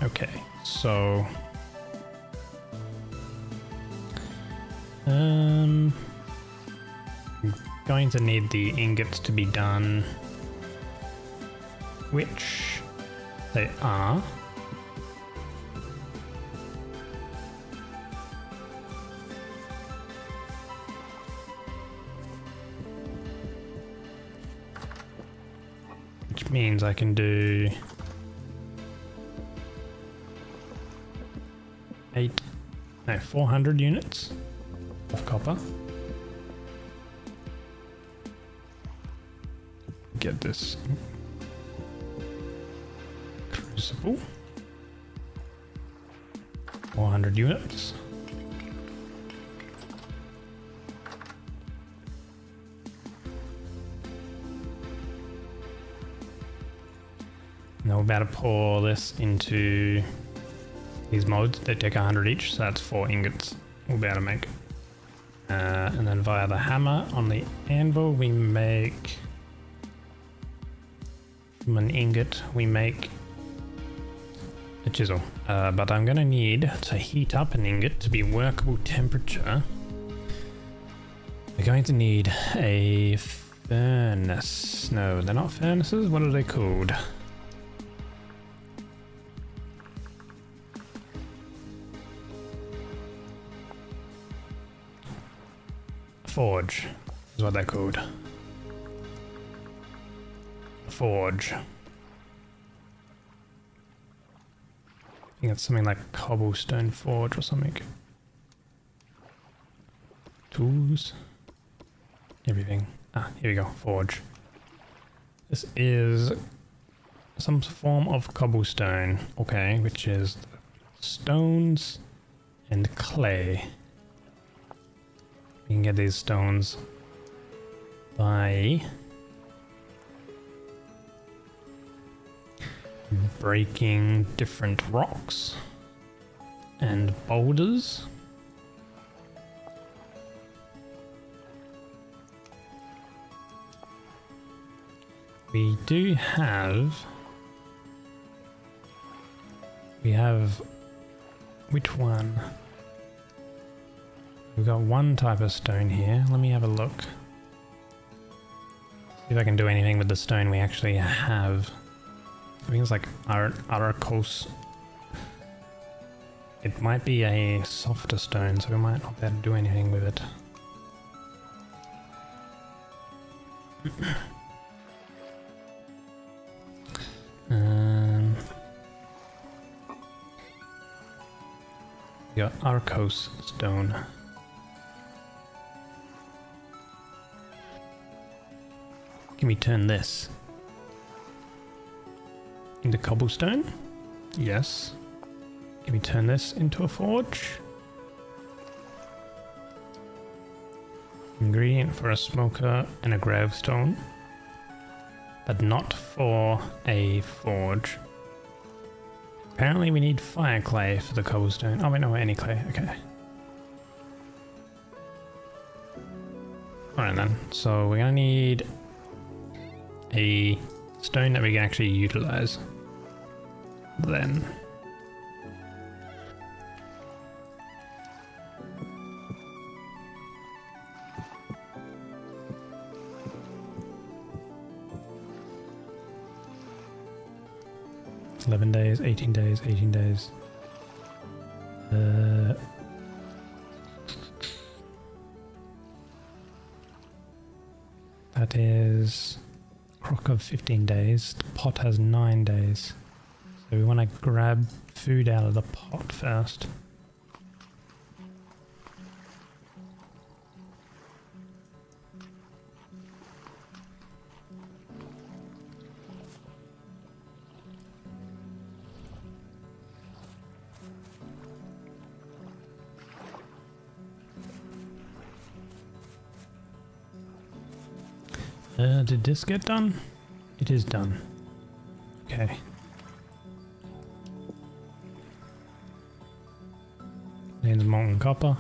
Okay, so I'm going to need the ingots to be done, which they are. Which means I can do 400 units of copper. Get this crucible. 400 units. Now we're about to pour this into these molds. They take 100 each, so that's 4 ingots we'll be able to make. And then via the hammer on the anvil, we make, from an ingot, we make a chisel. But I'm going to need to heat up an ingot to be workable temperature. We're going to need a furnace. No, they're not furnaces. What are they called? Forge is what they're called. Forge. I think it's something like cobblestone forge or something. Tools. Everything. Here we go. Forge. This is some form of cobblestone. Okay, which is stones and clay. We can get these stones by breaking different rocks and boulders. We have which one? We've got one type of stone here. Let me have a look. See if I can do anything with the stone we actually have. I think it's like 𝒟𝑒𝓃. It might be a softer stone, so we might not be able to do anything with it. We got 𝒟𝑒𝓃 stone. Can we turn this into cobblestone? Yes. Can we turn this into a forge? Ingredient for a smoker and a gravestone, but not for a forge. Apparently we need fire clay for the cobblestone. Oh wait, no, any clay. Okay. Alright then, so we're gonna need a stone that we can actually utilize. Then. It's 11 days, 18 days, 18 days. That is crock of 15 days. The pot has 9 days. So we want to grab food out of the pot first. Did this get done? It is done. Okay. Needs molten copper.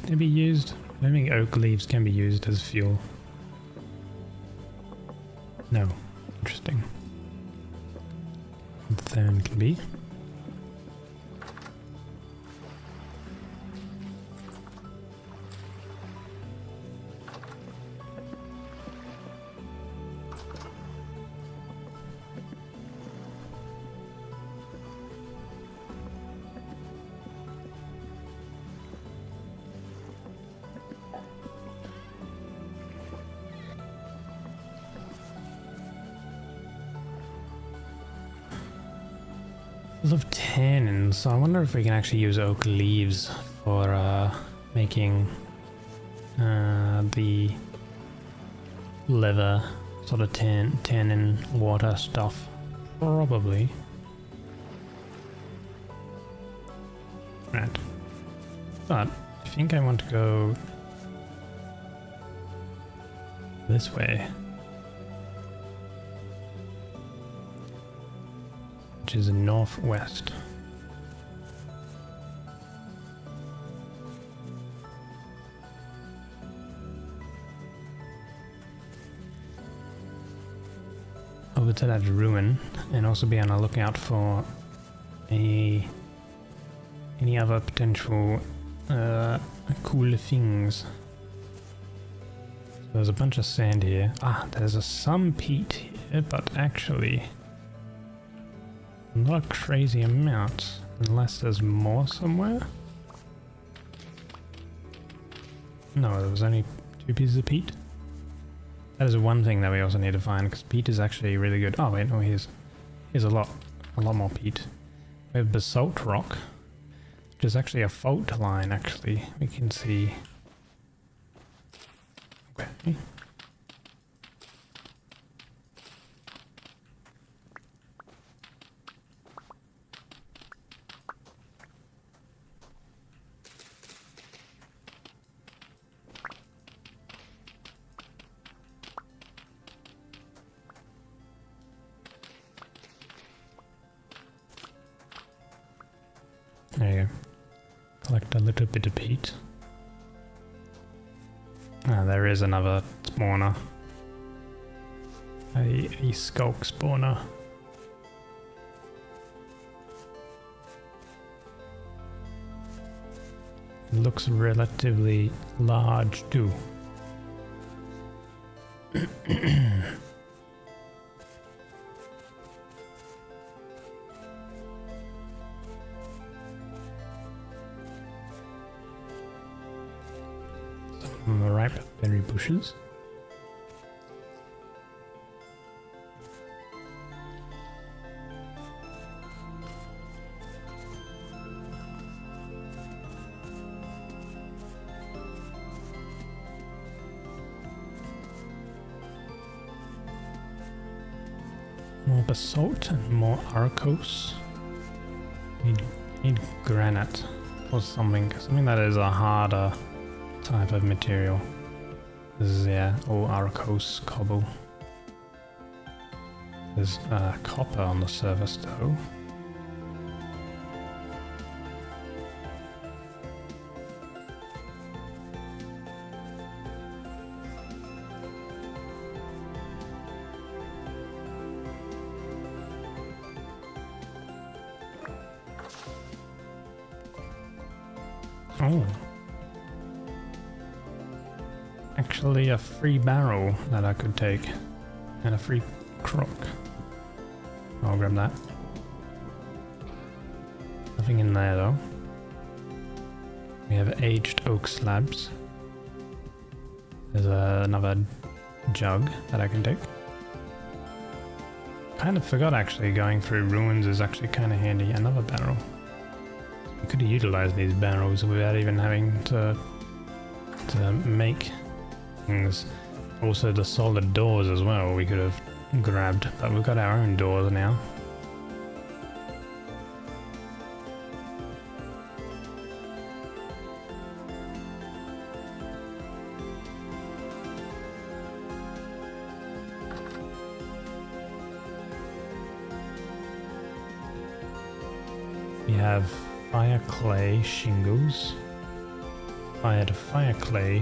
Can it be used? I don't think oak leaves can be used as fuel. No. Interesting. Then can be. Of tannin, so I wonder if we can actually use oak leaves for making the leather sort of tannin water stuff. Probably. Right. But I think I want to go this way. Which is northwest. Over to that ruin, and also be on the lookout for any other potential cool things. So there's a bunch of sand here. Ah, there's some peat here, but actually not a crazy amount, unless there's more somewhere. No, there was only 2 pieces of peat. That is one thing that we also need to find, because peat is actually really good. Oh wait, no, here's a lot more peat. We have basalt rock, which is actually a fault line. Actually, we can see. Okay. There you go. Collect a little bit of peat. Ah, there is another spawner. A skulk spawner. It looks relatively large too. Some ripe berry bushes. More basalt and more arkose. Need granite or something that is a harder type of material. This is, yeah, all arkose cobble. There's copper on the surface though. Oh. Actually a free barrel that I could take. And a free crock. I'll grab that. Nothing in there though. We have aged oak slabs. There's another jug that I can take. Kind of forgot actually, going through ruins is actually kind of handy. Another barrel. We could have utilized these barrels without even having to make things. Also the solid doors as well we could have grabbed, but we've got our own doors now. We have fire clay shingles, fired fire clay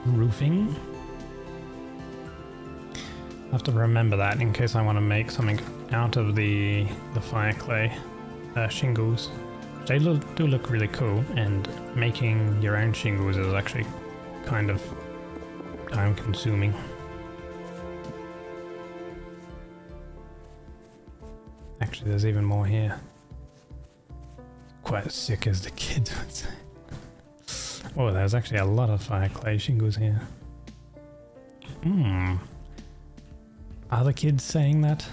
roofing. I have to remember that in case I want to make something out of the fire clay shingles. They do look really cool, and making your own shingles is actually kind of time consuming. Actually, there's even more here. Quite sick, as the kids would say. Oh, there's actually a lot of fire clay shingles here. Are the kids saying that?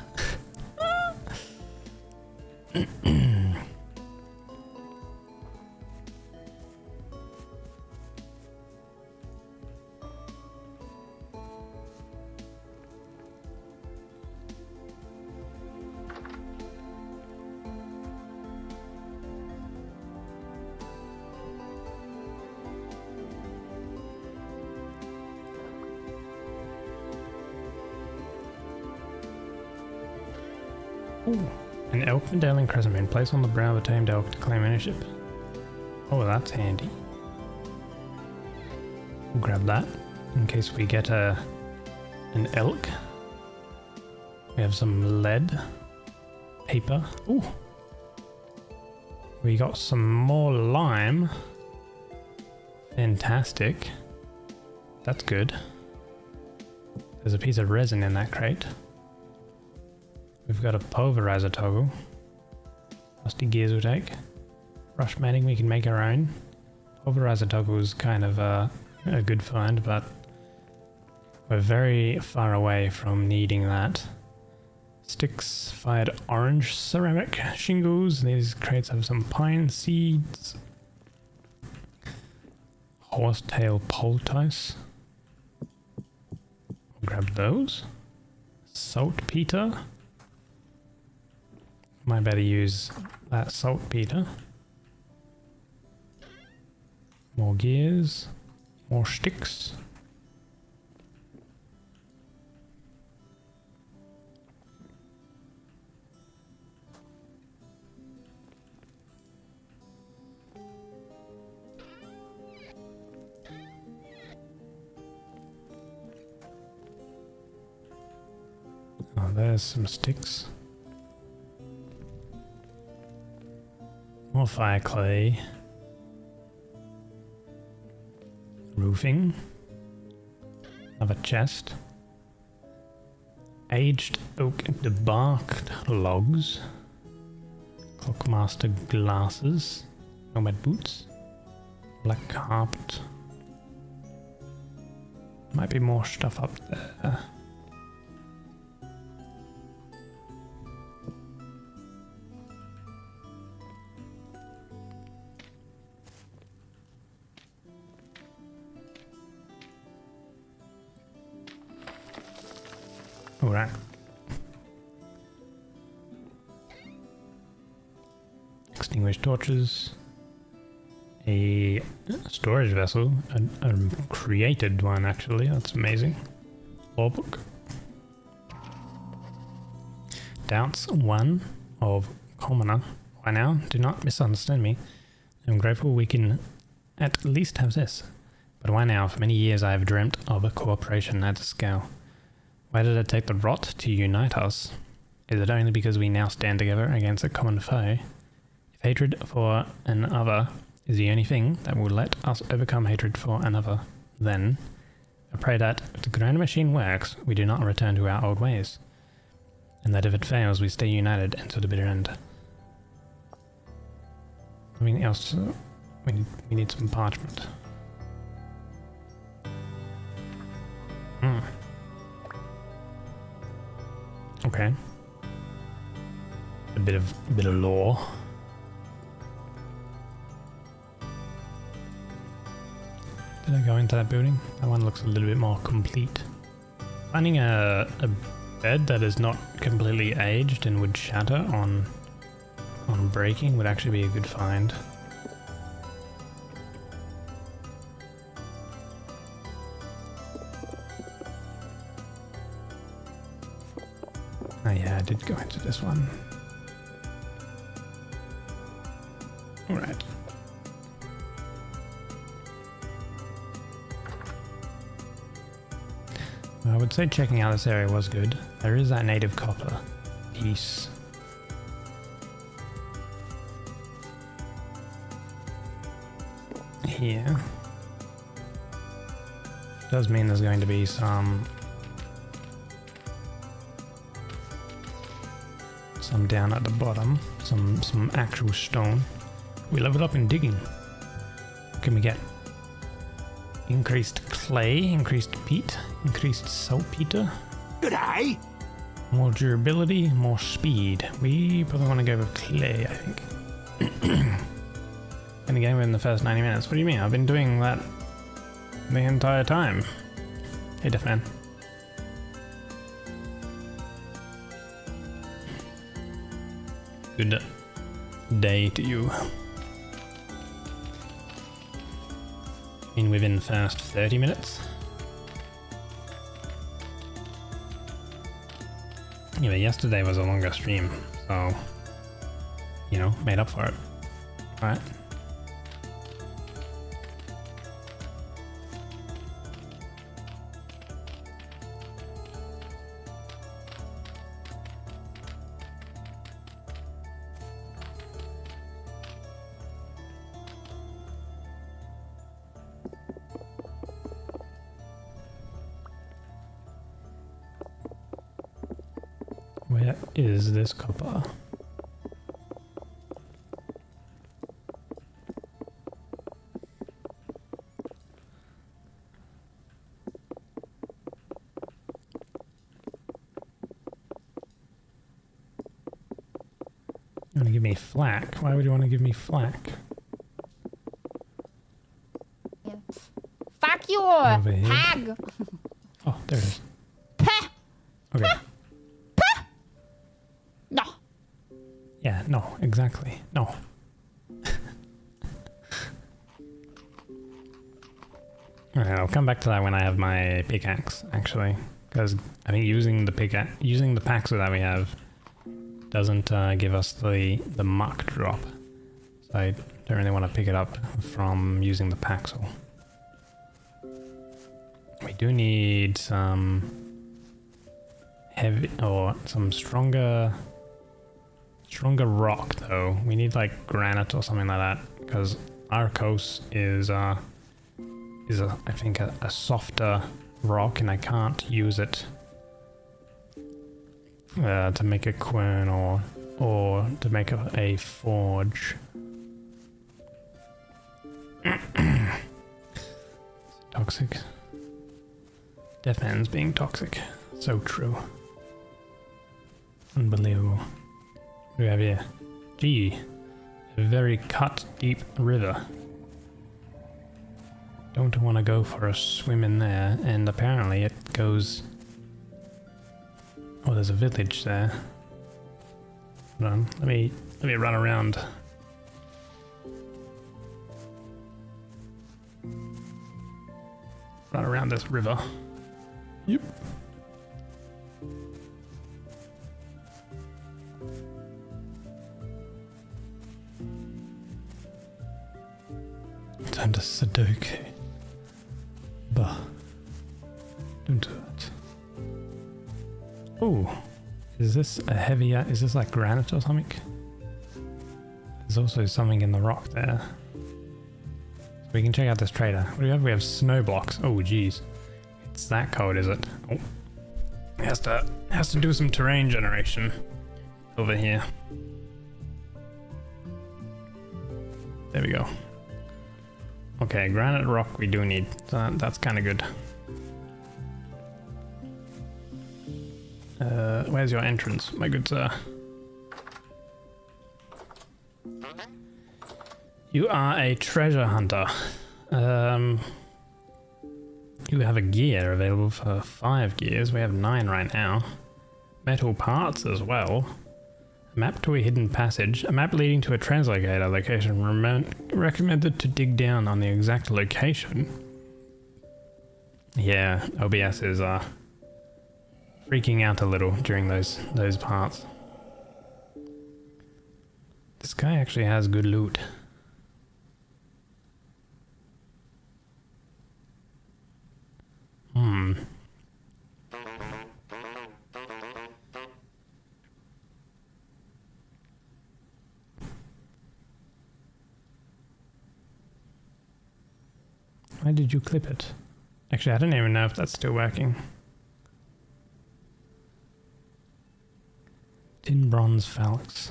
Ooh, an elk medallion crescent moon placed on the brow of a tamed elk to claim ownership. Oh, that's handy. We'll grab that in case we get an elk. We have some lead, paper. Ooh, we got some more lime. Fantastic. That's good. There's a piece of resin in that crate. We've got a pulverizer toggle. Rusty gears we'll take. Brush matting we can make our own. Pulverizer toggle is kind of a good find, but we're very far away from needing that. Sticks, fired orange ceramic shingles. These crates have some pine seeds. Horsetail poultice. Grab those. Saltpeter. Might better use that saltpeter. More gears. More sticks. Oh, there's some sticks. More fire clay. Roofing. Another chest. Aged oak debarked logs. Clockmaster glasses. Nomad boots. Black carpet. Might be more stuff up there. Alright. Extinguished torches. A storage vessel. A created one, actually. That's amazing. Law book. Doubts 1 of commoner. Why now? Do not misunderstand me. I'm grateful we can at least have this. But why now? For many years I have dreamt of a cooperation at a scale. Why did it take the rot to unite us? Is it only because we now stand together against a common foe? If hatred for another is the only thing that will let us overcome hatred for another, then I pray that if the grand machine works, we do not return to our old ways. And that if it fails, we stay united until the bitter end. Something else, we need some parchment. Okay. A bit of lore. Did I go into that building? That one looks a little bit more complete. Finding a bed that is not completely aged and would shatter on breaking would actually be a good find. Oh yeah, I did go into this one. Alright. I would say checking out this area was good. There is that native copper piece. Here. Does mean there's going to be some down at the bottom, some actual stone. We leveled up in digging. What can we get? Increased clay, increased peat, increased saltpeter. G'day! More durability, more speed. We probably want to go with clay, I think. Gonna game in the first 90 minutes. What do you mean? I've been doing that the entire time. Hey, Deathman. Good day to you. Within the first 30 minutes. Yeah, but yesterday was a longer stream, so, you know, made up for it. Alright. Where is this copper? You want to give me flak? Why would you want to give me flak? Fuck you, hag! Oh, there it is. Pah! Okay. No. Yeah, no, exactly. No. Alright, I'll come back to that when I have my pickaxe, actually. Because I think using the packs that we have doesn't give us the muck drop. So I don't really want to pick it up from using the paxel. We do need some heavy or some stronger rock though. We need like granite or something like that because Arkos is I think a softer rock and I can't use it to make a quern or to make a forge. Toxic. Deathman's being toxic. So true. Unbelievable. What do we have here? Gee, a very cut deep river. Don't want to go for a swim in there, and apparently it goes Oh, there's a village there. Hold on, let me run around. Run around this river. Yep. Time to Sudoku. Bah. Don't do it. Oh, is this a heavy? Is this like granite or something? There's also something in the rock there. So we can check out this trader. What do we have? We have snow blocks. Oh, geez, it's that cold, is it? Oh, it has to do some terrain generation over here. There we go. Okay, granite rock we do need. So that's kind of good. Where's your entrance, my good sir? You are a treasure hunter. You have a gear available for 5 gears. We have 9 right now. Metal parts as well. A map to a hidden passage. A map leading to a translocator location. Recommended to dig down on the exact location. Yeah, OBS is freaking out a little during those parts. This guy actually has good loot. Why did you clip it? Actually, I don't even know if that's still working. Tin bronze phalanx.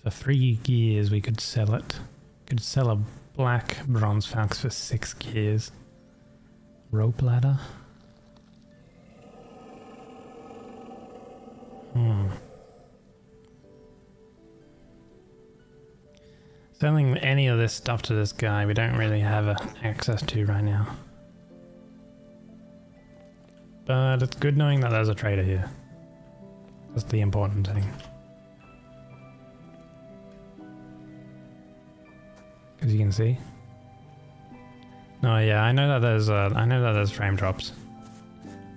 For 3 gears we could sell it. Could sell a black bronze phalanx for 6 gears. Rope ladder. Selling any of this stuff to this guy we don't really have access to right now. But it's good knowing that there's a trader here. That's the important thing. As you can see. No, yeah, I know that there's frame drops.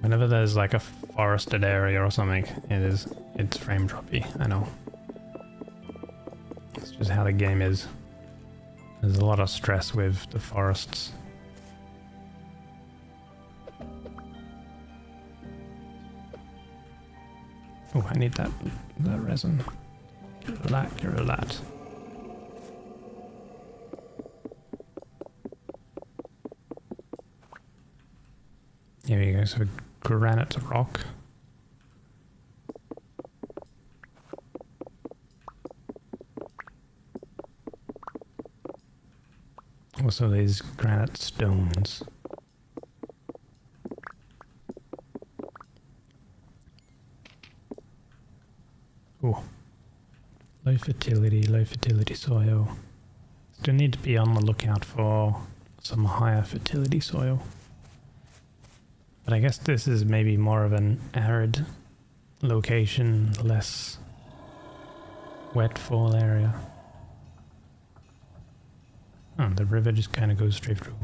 Whenever there's like a forested area or something, it's frame droppy. I know. It's just how the game is. There's a lot of stress with the forests. Oh, I need that resin. Get a lot. Here we go, so granite rock. Also these granite stones. Oh, low fertility soil. Still need to be on the lookout for some higher fertility soil. But I guess this is maybe more of an arid location, less wet fall area. Oh, the river just kind of goes straight through.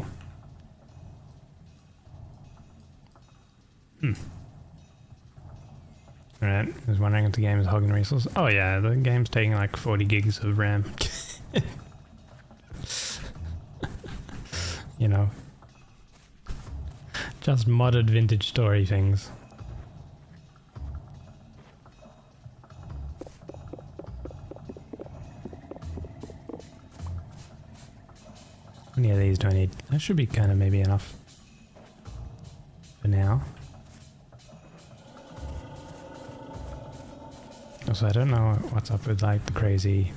Alright, I was wondering if the game is hogging resources. Oh yeah, the game's taking like 40 gigs of RAM. You know. Just modded vintage story things. How many of these do I need? That should be kind of maybe enough for now. Also, I don't know what's up with like the crazy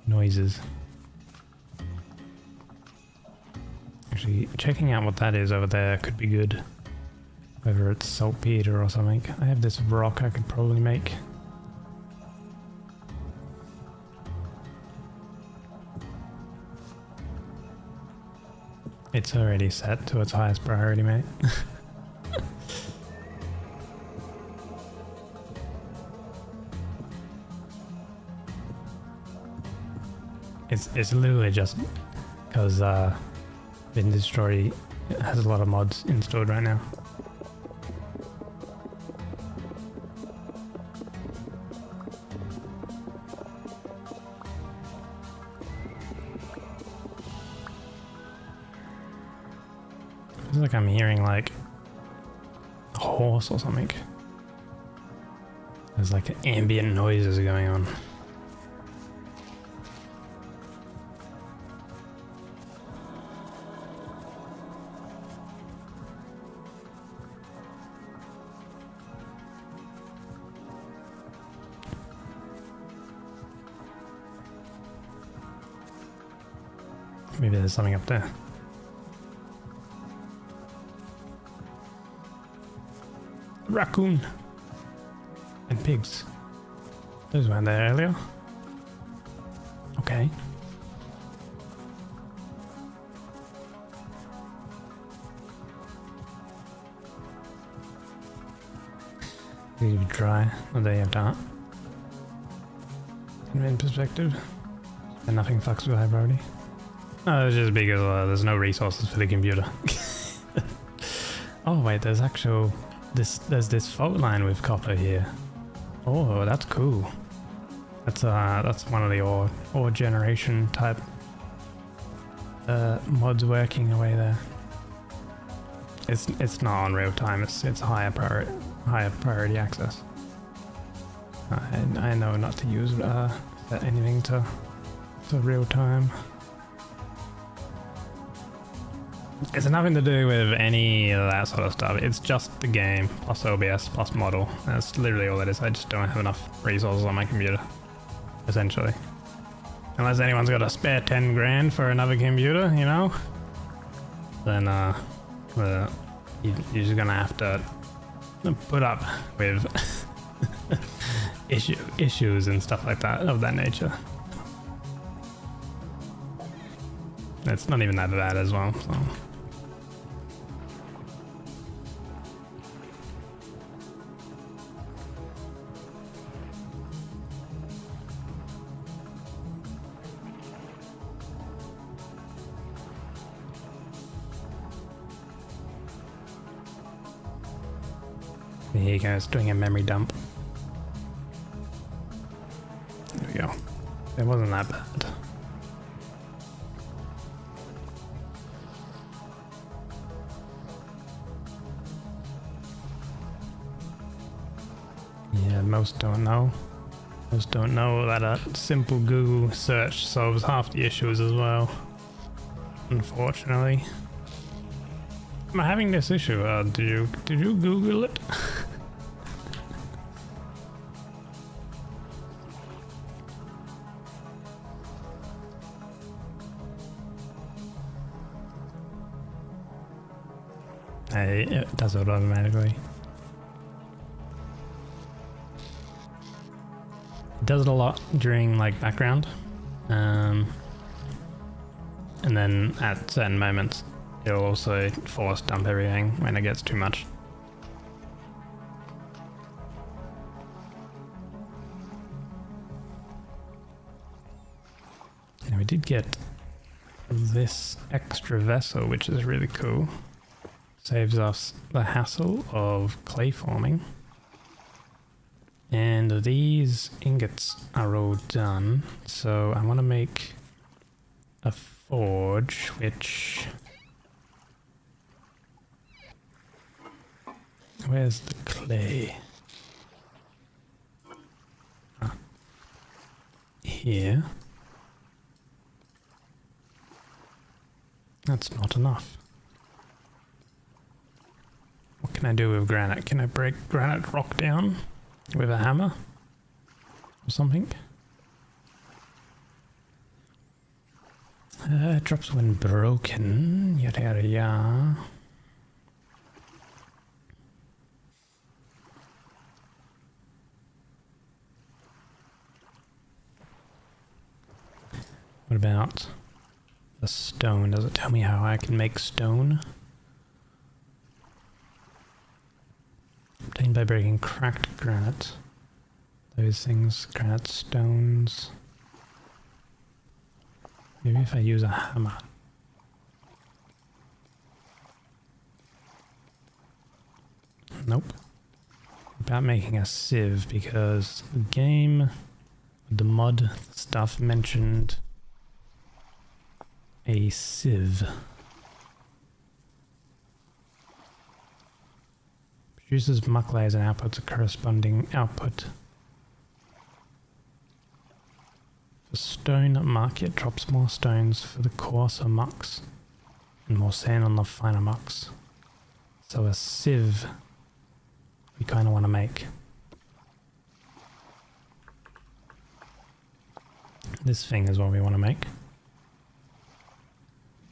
noises. Actually, checking out what that is over there could be good. Whether it's saltpeter or something. I have this rock I could probably make. It's already set to its highest priority, mate. It's literally just because pegndigital has a lot of mods installed right now. Feels like I'm hearing like a horse or something. There's like ambient noises going on. Maybe there's something up there. Raccoon and pigs. Those weren't there earlier. Okay. Leave dry. Oh, there you have that. In perspective, and nothing fucks with high priority. No, it's just because there's no resources for the computer. Oh wait, there's this fault line with copper here. Oh, that's cool. That's one of the ore generation type mods working away there. It's not on real time. It's higher priority access. I know not to use set anything to real time. It's nothing to do with any of that sort of stuff. It's just the game plus OBS plus model. That's literally all it is. I just don't have enough resources on my computer, essentially. Unless anyone's got a spare 10 grand for another computer, you know, then you're just gonna have to put up with issues and stuff like that of that nature. It's not even that bad as well. So. Here you go, it's doing a memory dump. There we go. It wasn't that bad. Yeah, most don't know. Most don't know that a simple Google search solves half the issues as well. Unfortunately. I'm having this issue. Did you Google it? Hey, it does it automatically. It does it a lot during like background, and then at certain moments it'll also force dump everything when it gets too much. And we did get this extra vessel, which is really cool. Saves us the hassle of clay forming. And these ingots are all done, so I want to make a forge, which... Where's the clay? Ah. Here. That's not enough. What can I do with granite? Can I break granite rock down with a hammer or something? Drops when broken, yada yada yada. What about the stone? Does it tell me how I can make stone? Obtained by breaking cracked granite. Those things, granite stones. Maybe if I use a hammer. Nope. About making a sieve because the game, the mod stuff mentioned a sieve. Produces muck layers and outputs a corresponding output. For stone muck, it drops more stones for the coarser mucks and more sand on the finer mucks. So a sieve we kind of want to make. This thing is what we want to make.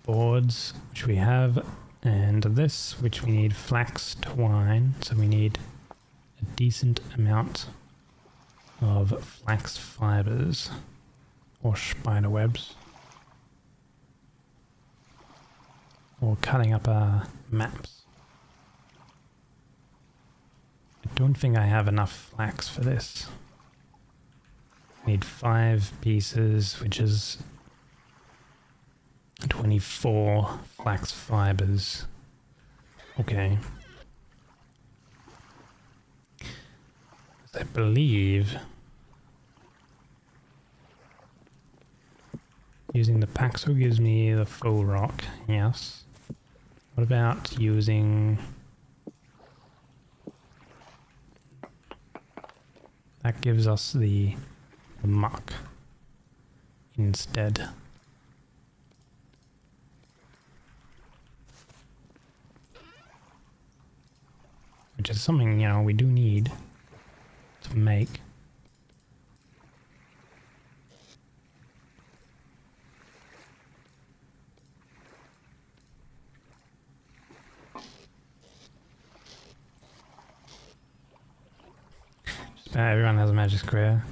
Boards, which we have, and this, which we need flax twine, so we need a decent amount of flax fibers or spider webs, or cutting up maps. I don't think I have enough flax for this. I need 5 pieces, which is 24 flax fibers. Okay. I believe using the Paxo gives me the full rock, yes. What about using... That gives us the muck instead. Which is something, you know, we do need to make. Just about everyone has a magic square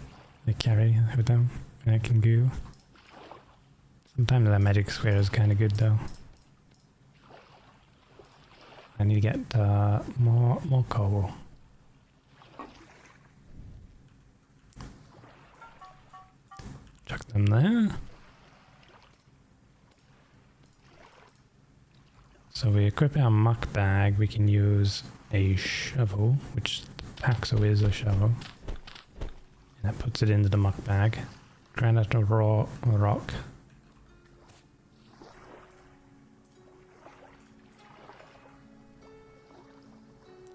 they carry with them and it can goo. Sometimes that magic square is kind of good though. I need to get more coal. Chuck them there. So we equip our muck bag. We can use a shovel, which Paxo is a shovel. And that puts it into the muck bag. Granite or raw rock.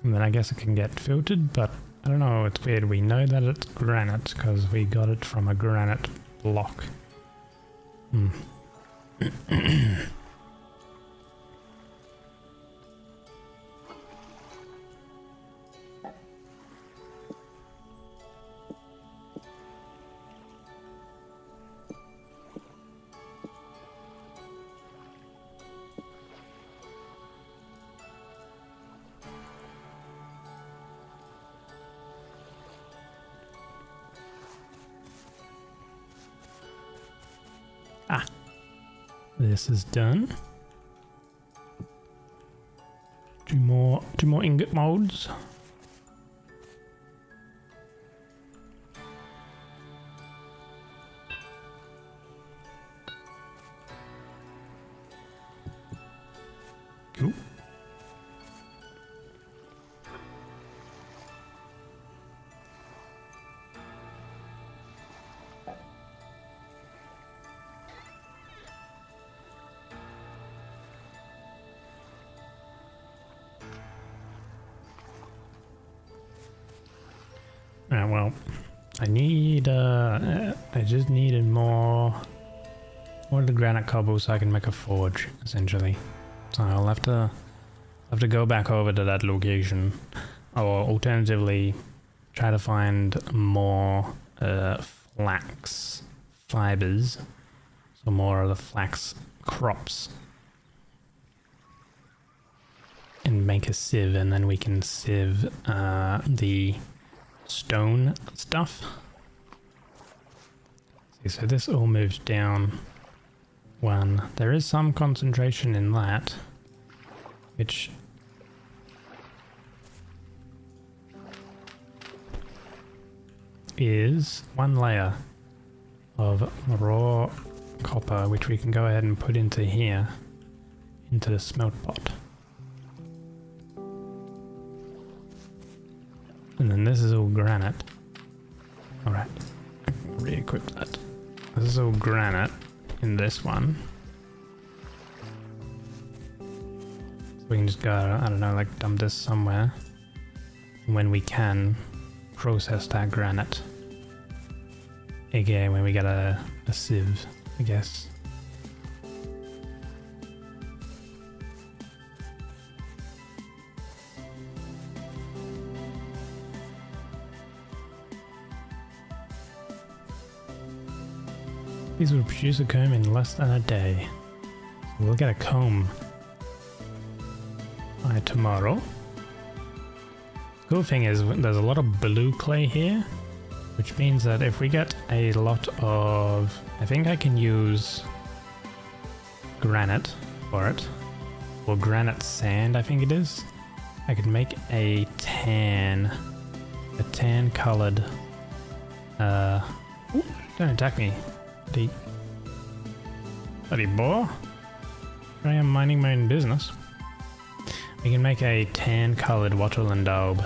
And then I guess it can get filtered, but I don't know, it's weird. We know that it's granite because we got it from a granite block. This is done. Two more ingot molds. Cool. Well, I need, I just needed more of the granite cobble so I can make a forge, essentially. So I'll have to go back over to that location, or alternatively, try to find more flax fibers, so more of the flax crops, and make a sieve, and then we can sieve the stone stuff. See, so this all moves down one. There is some concentration in that, which is one layer of raw copper, which we can go ahead and put into here, into the smelt pot. And then this is all granite. Alright, re-equip that. This is all granite in this one. So we can just go, I don't know, like dump this somewhere. And when we can, process that granite. AKA when we get a sieve, I guess. These will produce a comb in less than a day. So we'll get a comb by tomorrow. Cool thing is there's a lot of blue clay here, which means that if we get a lot of, I think I can use granite for it, or granite sand I think it is. I could make a tan colored, ooh, don't attack me, bloody boar. I am minding my own business. We can make a tan colored wattle and daub,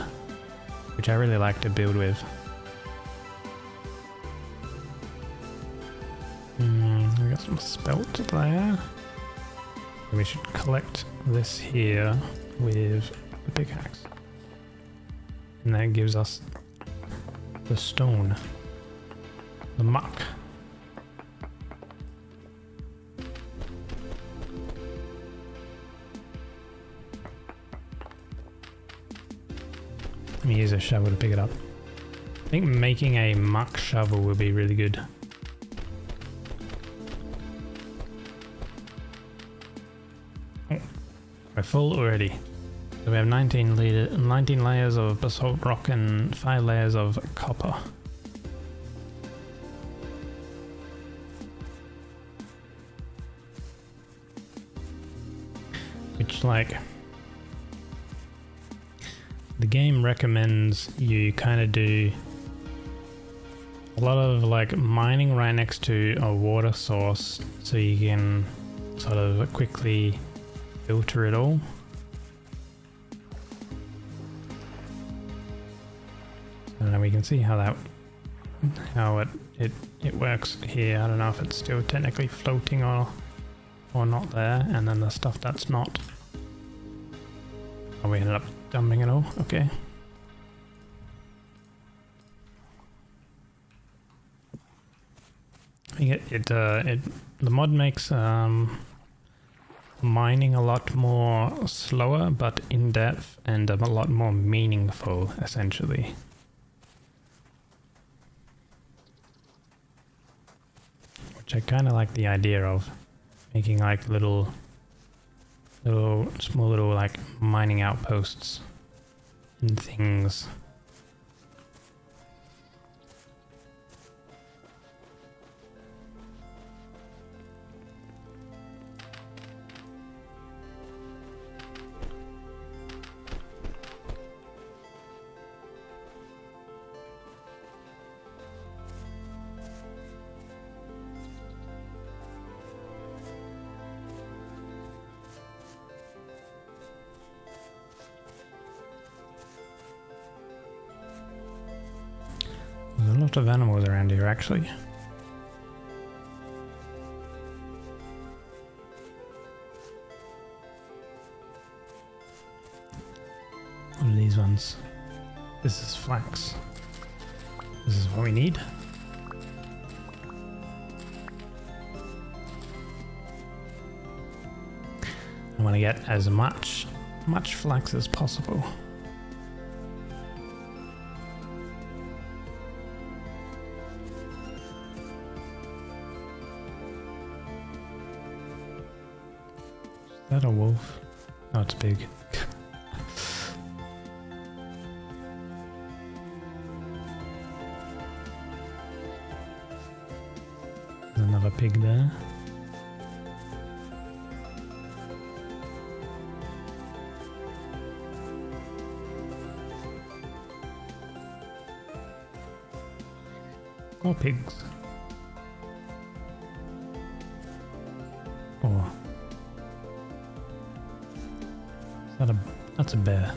which I really like to build with. We got some spelt there. We should collect this here with the pickaxe. And that gives us the stone, the muck. Let me use a shovel to pick it up. I think making a muck shovel will be really good. Oh, we're full already. So we have 19 layers of basalt rock and 5 layers of copper. Which, like, the game recommends you kind of do a lot of like mining right next to a water source so you can sort of quickly filter it all. And then we can see how it works here. I don't know if it's still technically floating or not there, and then the stuff that's not. Oh, we ended up dumping it all. Okay. The mod makes mining a lot more slower, but in depth, and a lot more meaningful, essentially. Which I kind of like the idea of, making like small little like mining outposts and things. There's a lot of animals around here, actually. What are these ones? This is flax. This is what we need. I want to get as much flax as possible. Is that a wolf? Oh, it's big. There's another pig there. More pigs. That's a bear.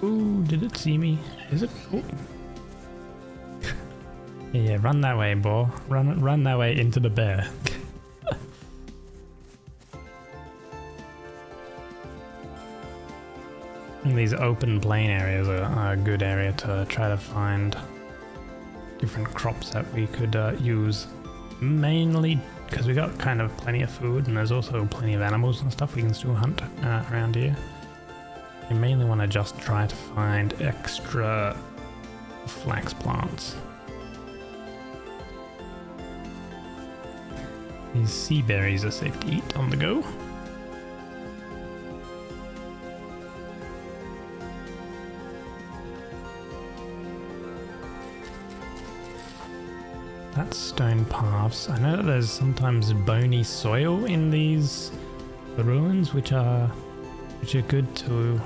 Ooh, did it see me? Is it? Ooh. Yeah, run that way, boy. Run that way into the bear. These open plain areas are a good area to try to find different crops that we could use. Mainly because we got kind of plenty of food, and there's also plenty of animals and stuff we can still hunt around here. You mainly want to just try to find extra flax plants. These sea berries are safe to eat on the go. That's stone paths. I know that there's sometimes bony soil in these ruins, which are good to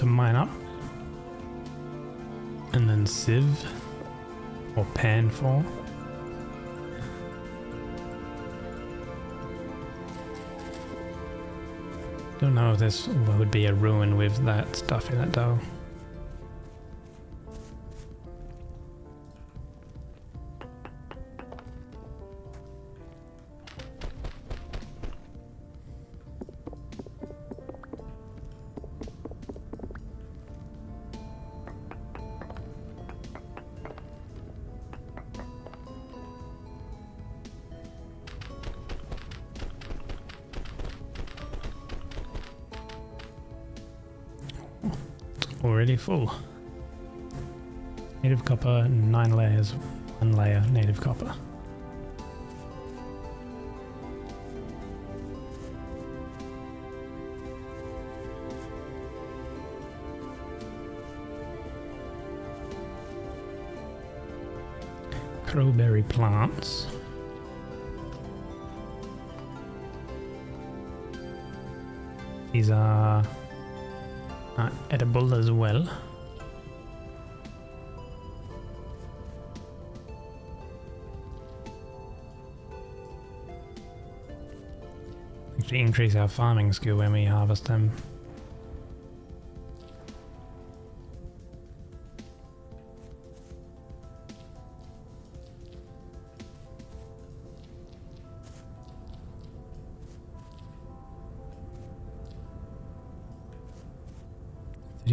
mine up, and then sieve or pan for. Don't know if this would be a ruin with that stuff in it though. Already full. Native copper, 9 layers, 1 layer native copper. Crowberry plants. These are edible as well. Actually increase our farming skill when we harvest them.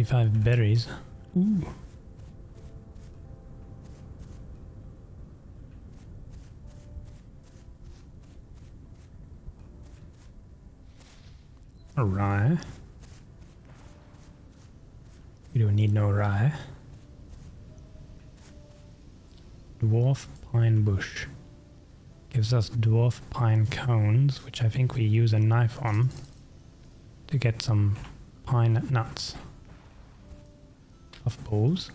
Five berries. Ooh. A rye. We don't need no rye. Dwarf pine bush. Gives us dwarf pine cones, which I think we use a knife on to get some pine nuts. Puff balls.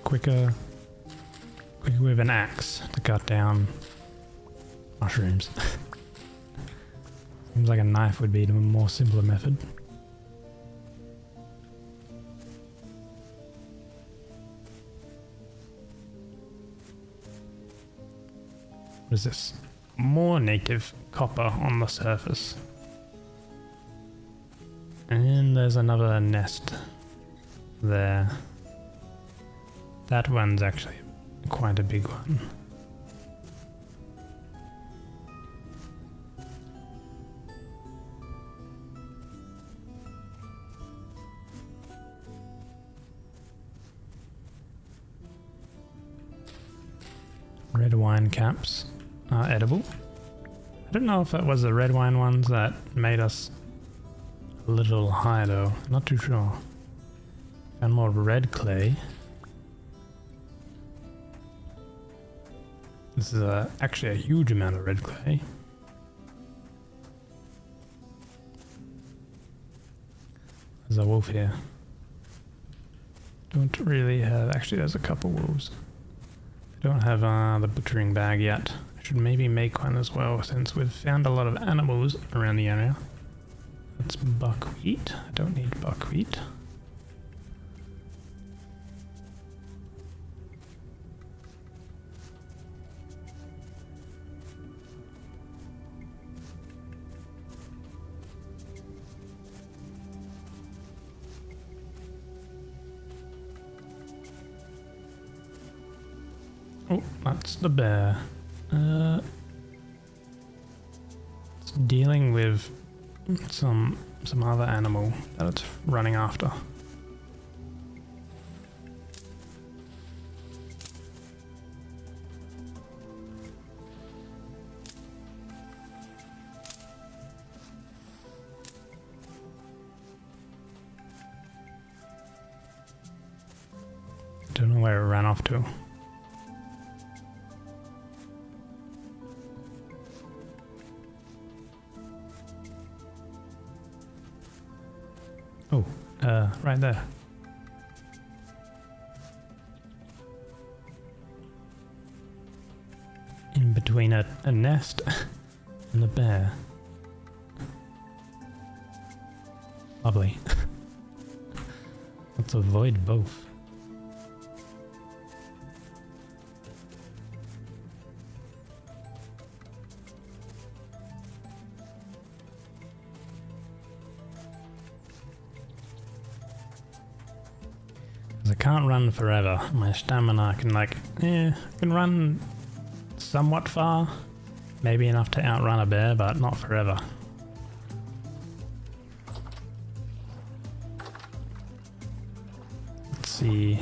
Quicker with an axe to cut down mushrooms. Seems like a knife would be the more simpler method. What is this? More native copper on the surface. And there's another nest there. That one's actually quite a big one. Red wine caps are edible. I don't know if it was the red wine ones that made us a little high though. Not too sure. Found more red clay. This is actually a huge amount of red clay. There's a wolf here. Don't really have... Actually, there's a couple wolves. I don't have the butchering bag yet. I should maybe make one as well, since we've found a lot of animals around the area. That's buckwheat. I don't need buckwheat. Oh, that's the bear. It's dealing with some other animal that it's running after. Don't know where it ran off to. Oh, right there. In between a nest and a bear. Lovely. Let's avoid both. I can't run forever. My stamina can I can run somewhat far. Maybe enough to outrun a bear, but not forever. Let's see.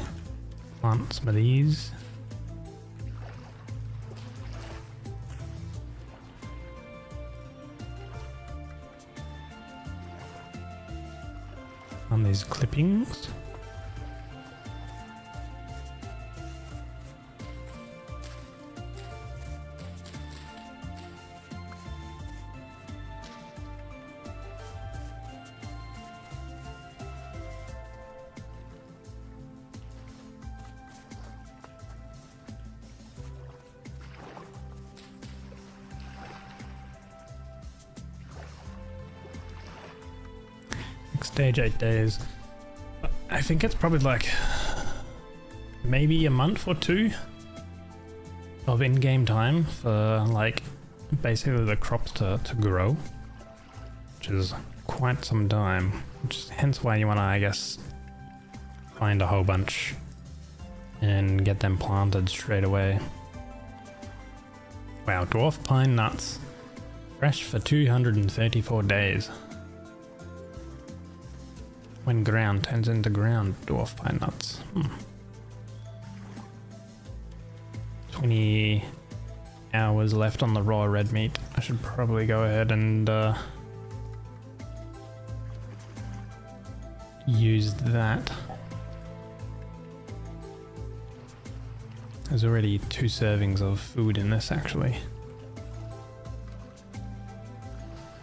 Plant some of these. On these clippings. Stage 8 days. I think it's probably like maybe a month or two of in-game time for like basically the crops to grow, which is quite some time, which is hence why you want to, I guess, find a whole bunch and get them planted straight away. Wow, dwarf pine nuts fresh for 234 days. When ground turns into ground dwarf pine nuts. 20 hours left on the raw red meat. I should probably go ahead and use that. There's already 2 servings of food in this actually.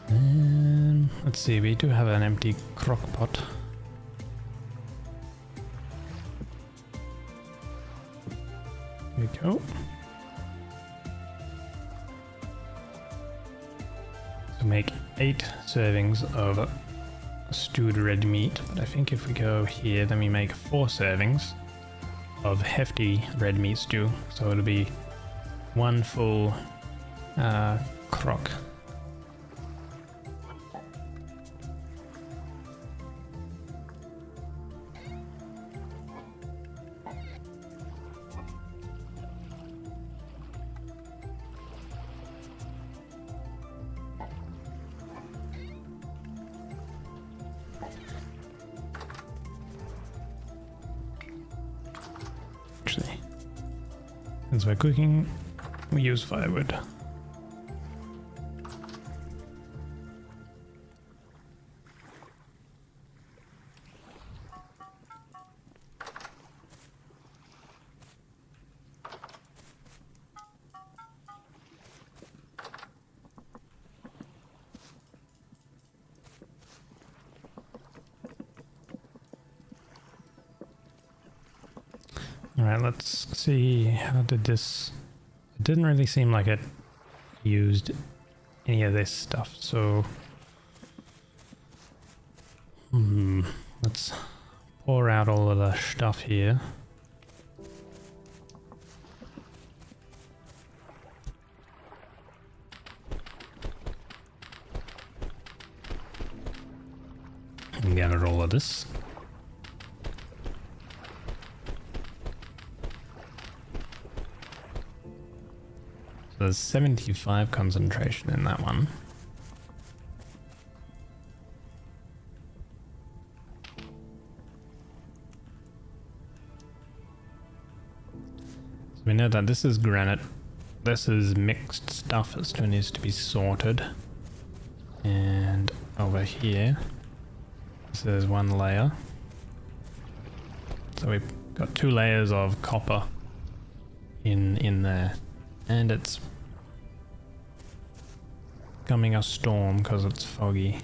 And let's see, we do have an empty crock pot. Here we go. So make 8 servings of stewed red meat, but I think if we go here then we make 4 servings of hefty red meat stew, so it'll be 1 full crock. Since we're cooking, we use firewood. Alright, let's see, how did this... It didn't really seem like it used any of this stuff, so... Let's pour out all of the stuff here. And gather all of this. So there's 75 concentration in that one. So we know that this is granite. This is mixed stuff. It still needs to be sorted. And over here, this is one layer. So we've got 2 layers of copper in there. And it's coming a storm because it's foggy.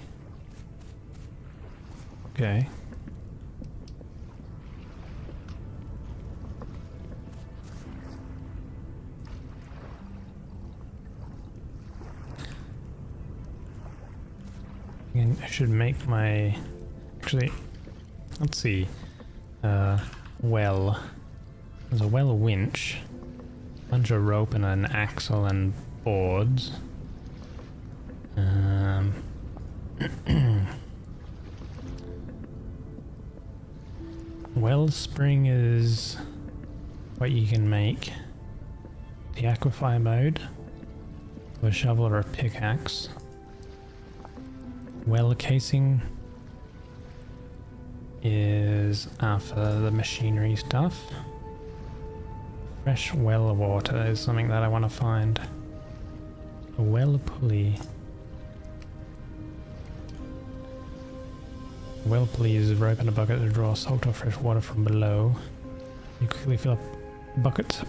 Okay. Again, I should make my... Actually, let's see. Well. There's a well winch. Bunch of rope and an axle and boards. Wellspring is what you can make. The aquifer mode. A shovel or a pickaxe. Well casing is for the machinery stuff. Fresh well water is something that I want to find. A well pulley. Well pulley is rope and a bucket to draw salt or fresh water from below. You quickly fill up buckets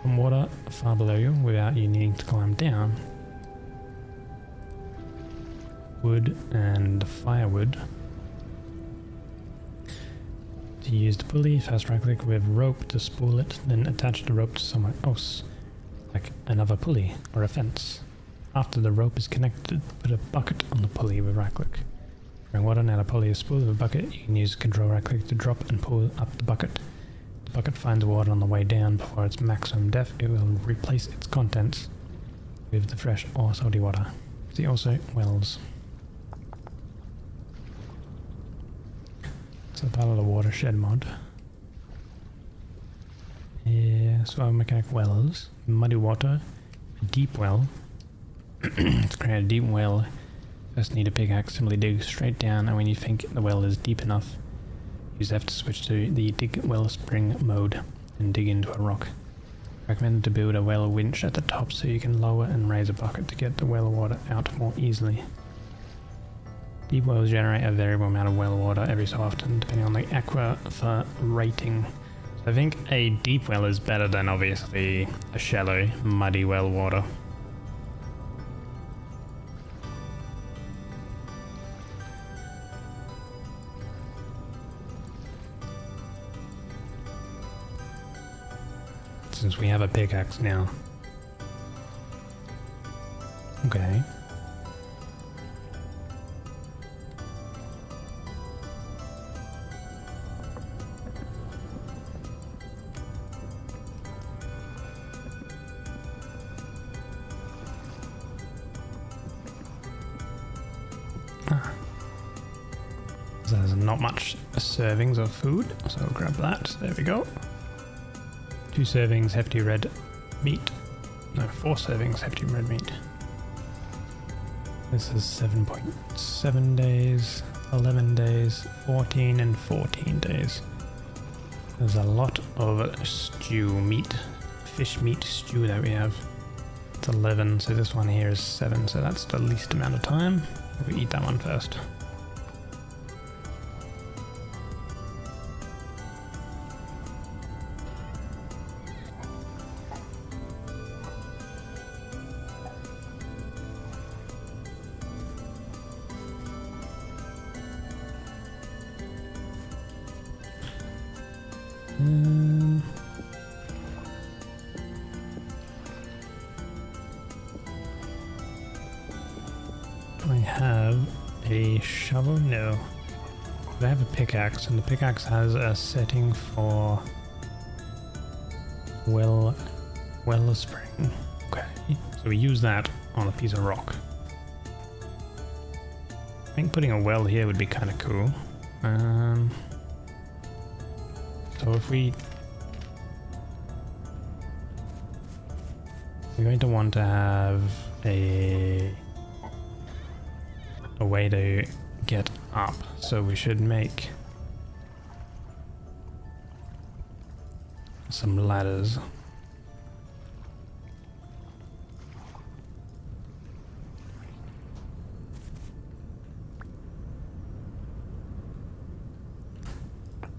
from water far below you without you needing to climb down. Wood and firewood. To use the pulley, first right click with rope to spool it, then attach the rope to somewhere else, like another pulley or a fence. After the rope is connected, put a bucket on the pulley with right click. Bring water, now the pulley is spooled with a bucket. You can use control right click to drop and pull up the bucket. The bucket finds water on the way down before its maximum depth. It will replace its contents with the fresh or salty water. See also wells. So part of the watershed mod. Yeah, so mechanic wells. Muddy water. A deep well. To create a deep well, first need a pickaxe. Simply dig straight down, and when you think the well is deep enough, use F to switch to the dig wellspring mode and dig into a rock. Recommended to build a well winch at the top so you can lower and raise a bucket to get the well water out more easily. Deep wells generate a variable amount of well water every so often, depending on the aquifer rating. So I think a deep well is better than obviously a shallow, muddy well water. Since we have a pickaxe now. Okay. There's not much servings of food, so I'll grab that. There we go. 2 servings hefty red meat. No, 4 servings hefty red meat. This is 7.7 days, 11 days, 14 and 14 days. There's a lot of fish meat stew that we have. It's 11, so this one here is 7, so that's the least amount of time. We eat that one first. Do I have a shovel? No. But I have a pickaxe, and the pickaxe has a setting for wellspring. Okay, so we use that on a piece of rock. I think putting a well here would be kind of cool. So if we we're going to want to have a way to get up, so we should make some ladders.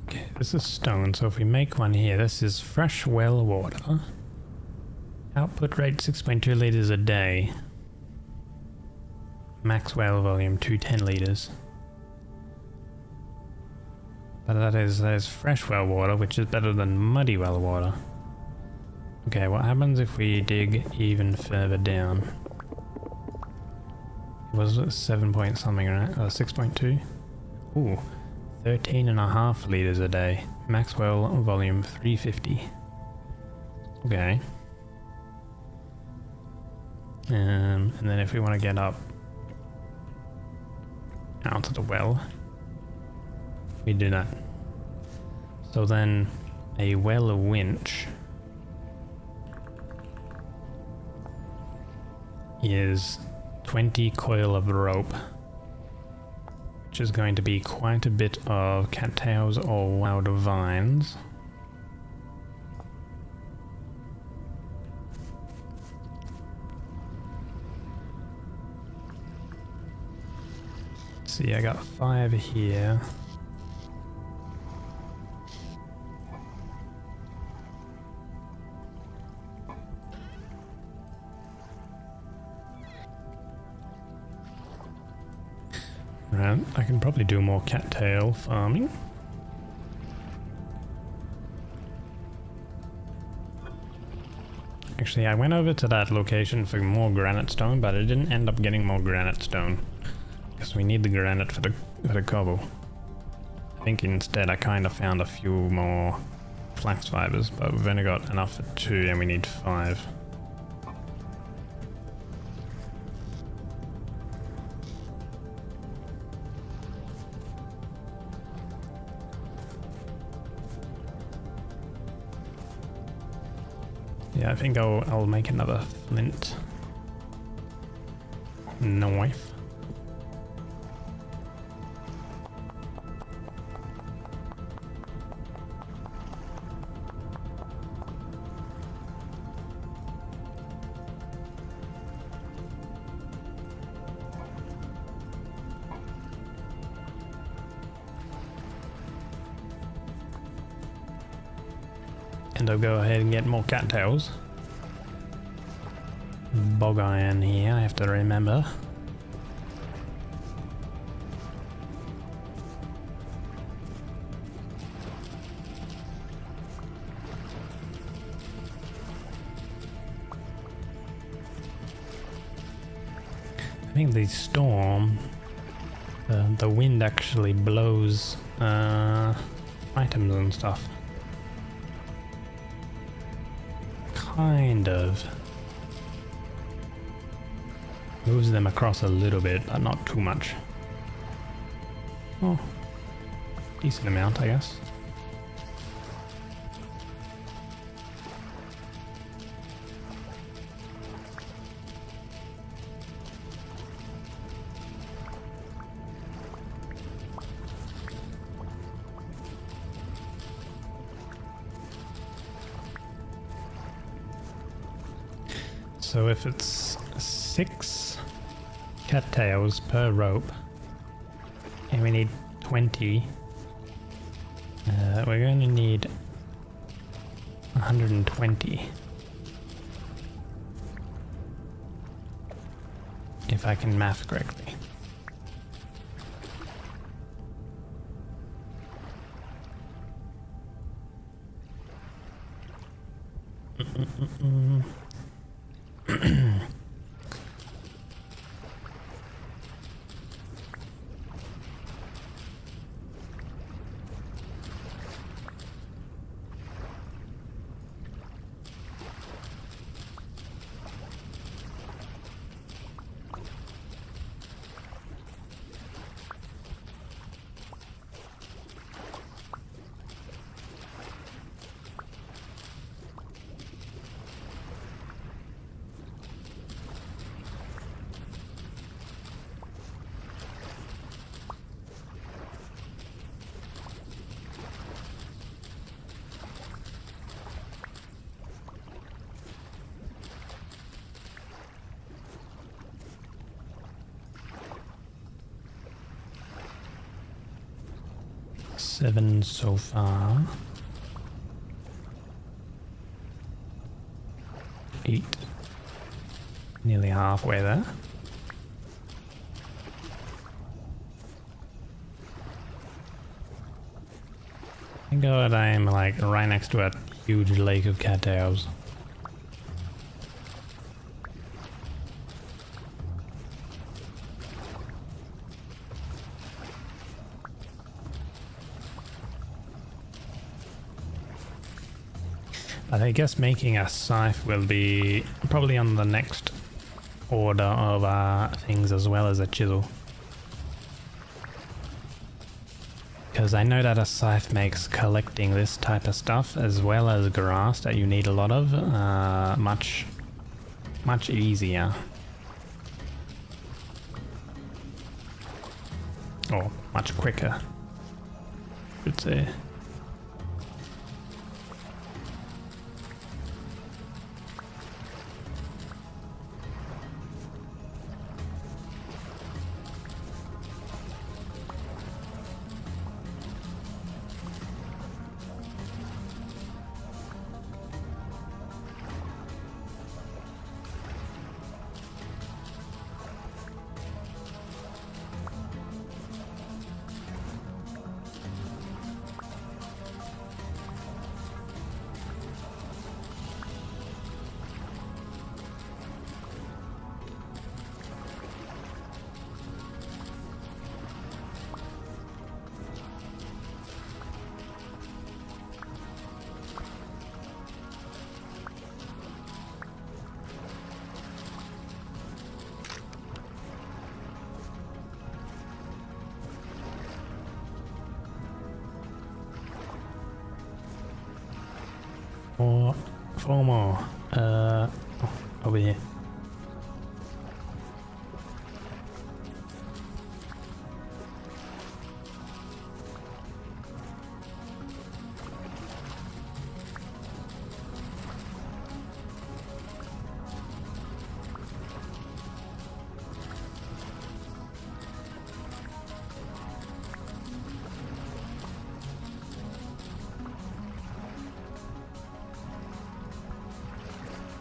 Okay, this is stone, so if we make one here, this is fresh well water. Output rate 6.2 liters a day. Max well volume 210 liters. But that is fresh well water, which is better than muddy well water. Okay, what happens if we dig even further down? Was it 7 point something, right? 6.2? Ooh, 13.5 liters a day. Max well volume 350. Okay. And then if we want to get up out to the well, we do that. So then a well winch is 20 coil of rope, which is going to be quite a bit of cattails or wild vines. See, I got 5 here. Right, I can probably do more cattail farming. Actually, I went over to that location for more granite stone, but I didn't end up getting more granite stone. Because we need the granite for the cobble. I think instead I kind of found a few more flax fibers, but we've only got enough for 2 and we need 5. Yeah, I think I'll make another flint knife. And I'll go ahead and get more cattails. Bog iron here, I have to remember. I think the storm, the wind actually blows items and stuff. Kind of moves them across a little bit, but not too much. Oh, decent amount, I guess. So if it's 6 cattails per rope, and we need 20, we're going to need 120. If I can math correctly. 7 so far. 8. Nearly halfway there. Thank God I'm like right next to a huge lake of cattails. But I guess making a scythe will be probably on the next order of things, as well as a chisel. Because I know that a scythe makes collecting this type of stuff, as well as grass that you need a lot of, much easier. Or much quicker, I should say. Four more. Over here.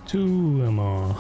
Two more.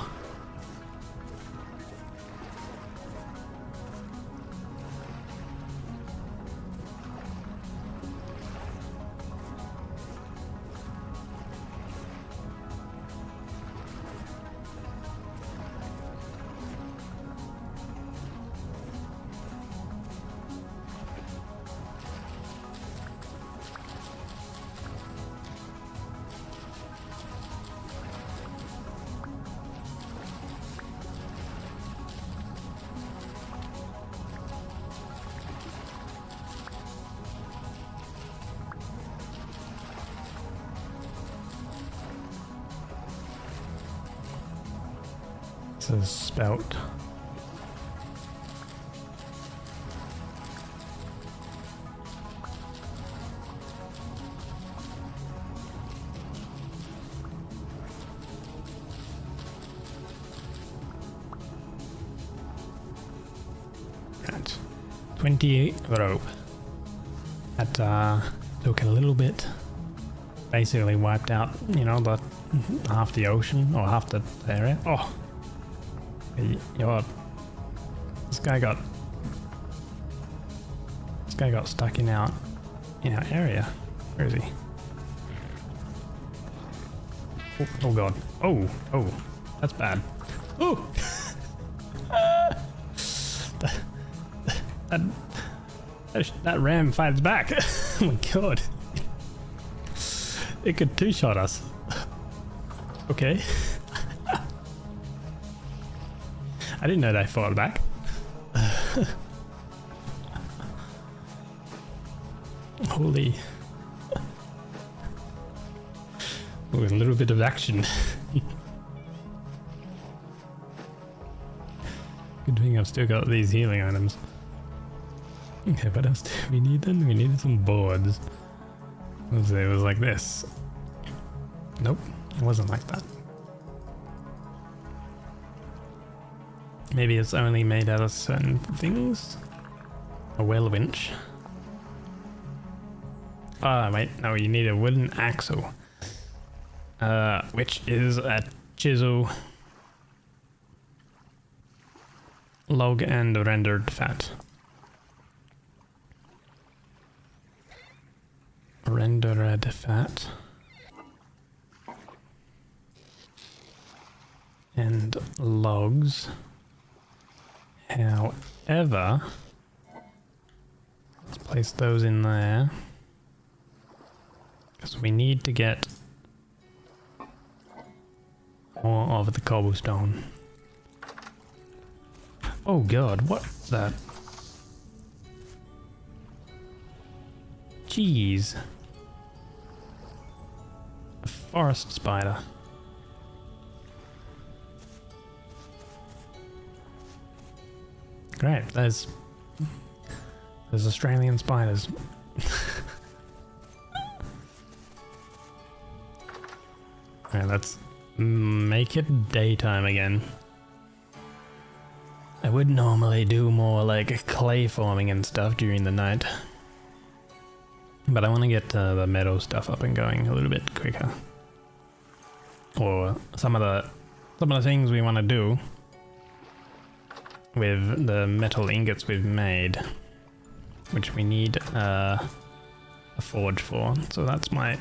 This is spelt. Right. 28 rope. That took a little bit. Basically wiped out, you know, the half the ocean or half the area. Oh. Yo, this guy got stuck in our area. Where is he? Oh god. Oh, that's bad. Oh, that ram fights back. Oh my god, it could two-shot us. Okay. I didn't know they fought back. Holy. Oh, a little bit of action. Good thing I've still got these healing items. Okay, what else do we need then? We needed some boards. Let's say it was like this. Nope, it wasn't like that. Maybe it's only made out of certain things. A whale winch. Oh, wait, no, you need a wooden axle. Which is a chisel, log, and rendered fat. Rendered fat. And logs. However, let's place those in there. Because we need to get more of the cobblestone. Oh god, what the... Jeez. A forest spider. Great, there's Australian spiders. Alright, let's make it daytime again. I would normally do more like clay forming and stuff during the night. But I want to get the metal stuff up and going a little bit quicker. Or some of the things we want to do with the metal ingots we've made, which we need a forge for. So that's my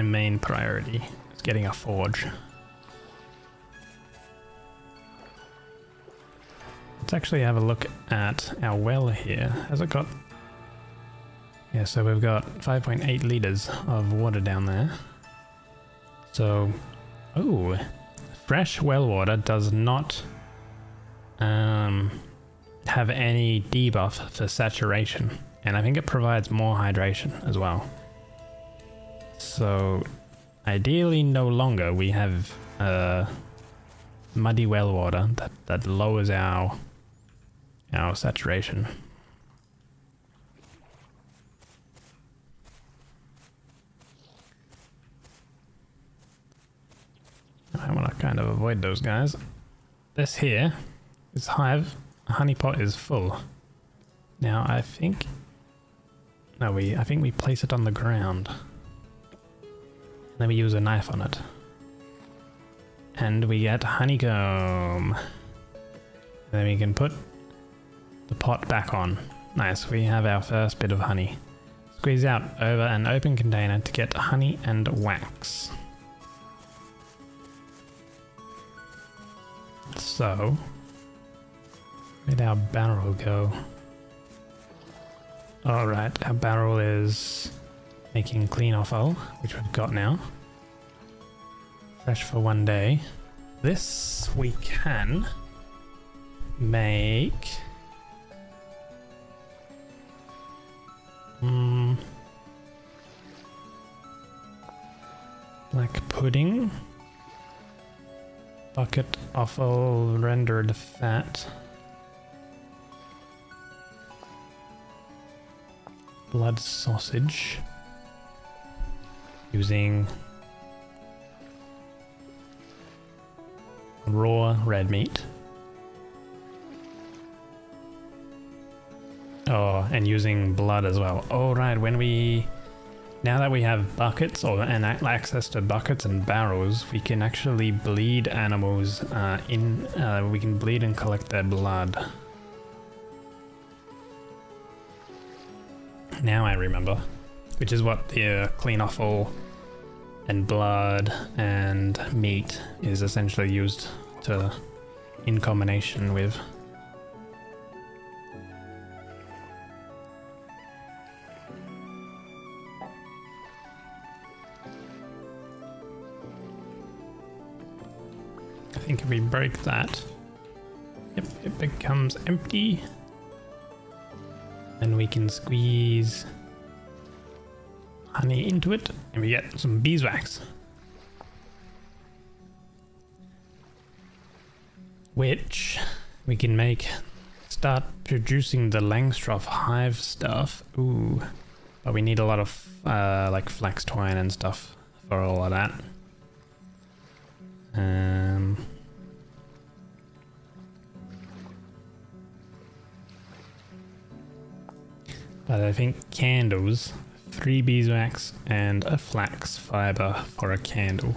main priority, is getting a forge. Let's actually have a look at our well here. Has it got... Yeah, so we've got 5.8 liters of water down there. So, oh, fresh well water does not have any debuff for saturation, and I think it provides more hydration as well. So, ideally, no longer we have muddy well water that lowers our saturation. I want to kind of avoid those guys. This here, this hive, honeypot is full. Now I think, no, I think we place it on the ground. And then we use a knife on it. And we get honeycomb. And then we can put the pot back on. Nice, we have our first bit of honey. Squeeze out over an open container to get honey and wax. So, where'd our barrel go? Alright, our barrel is making clean offal, which we've got now. Fresh for one day. This we can make... black pudding. Bucket offal rendered fat. Blood sausage. Using raw red meat. Oh, and using blood as well. Oh, right, now that we have buckets and access to buckets and barrels, we can actually bleed animals we can bleed and collect their blood. Now I remember, which is what the clean offal and blood and meat is essentially used to, in combination with. I think if we break that, yep, it becomes empty. Then we can squeeze honey into it and we get some beeswax. Which we can start producing the Langstroth hive stuff. Ooh, but we need a lot of like flax twine and stuff for all of that. But I think candles 3 beeswax and a flax fiber for a candle.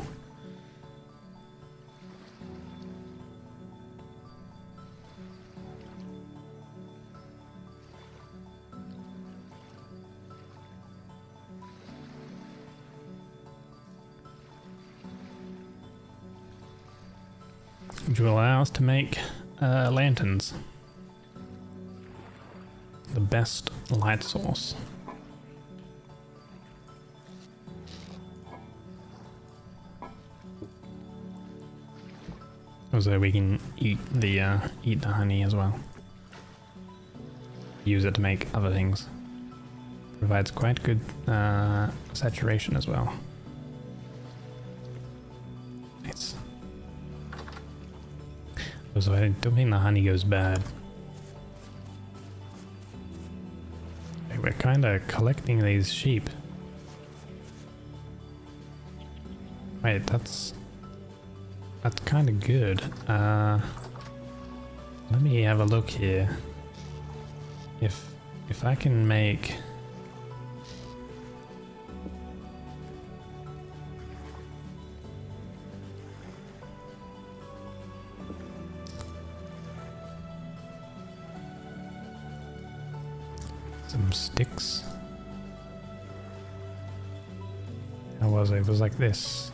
Which will allow us to make lanterns. The best light source. Also, we can eat the honey as well. Use it to make other things. Provides quite good saturation as well. Nice. Also, I don't think the honey goes bad. Okay, we're kind of collecting these sheep. Wait, that's kind of good. Let me have a look here. If I can make some sticks. How was it? It was like this.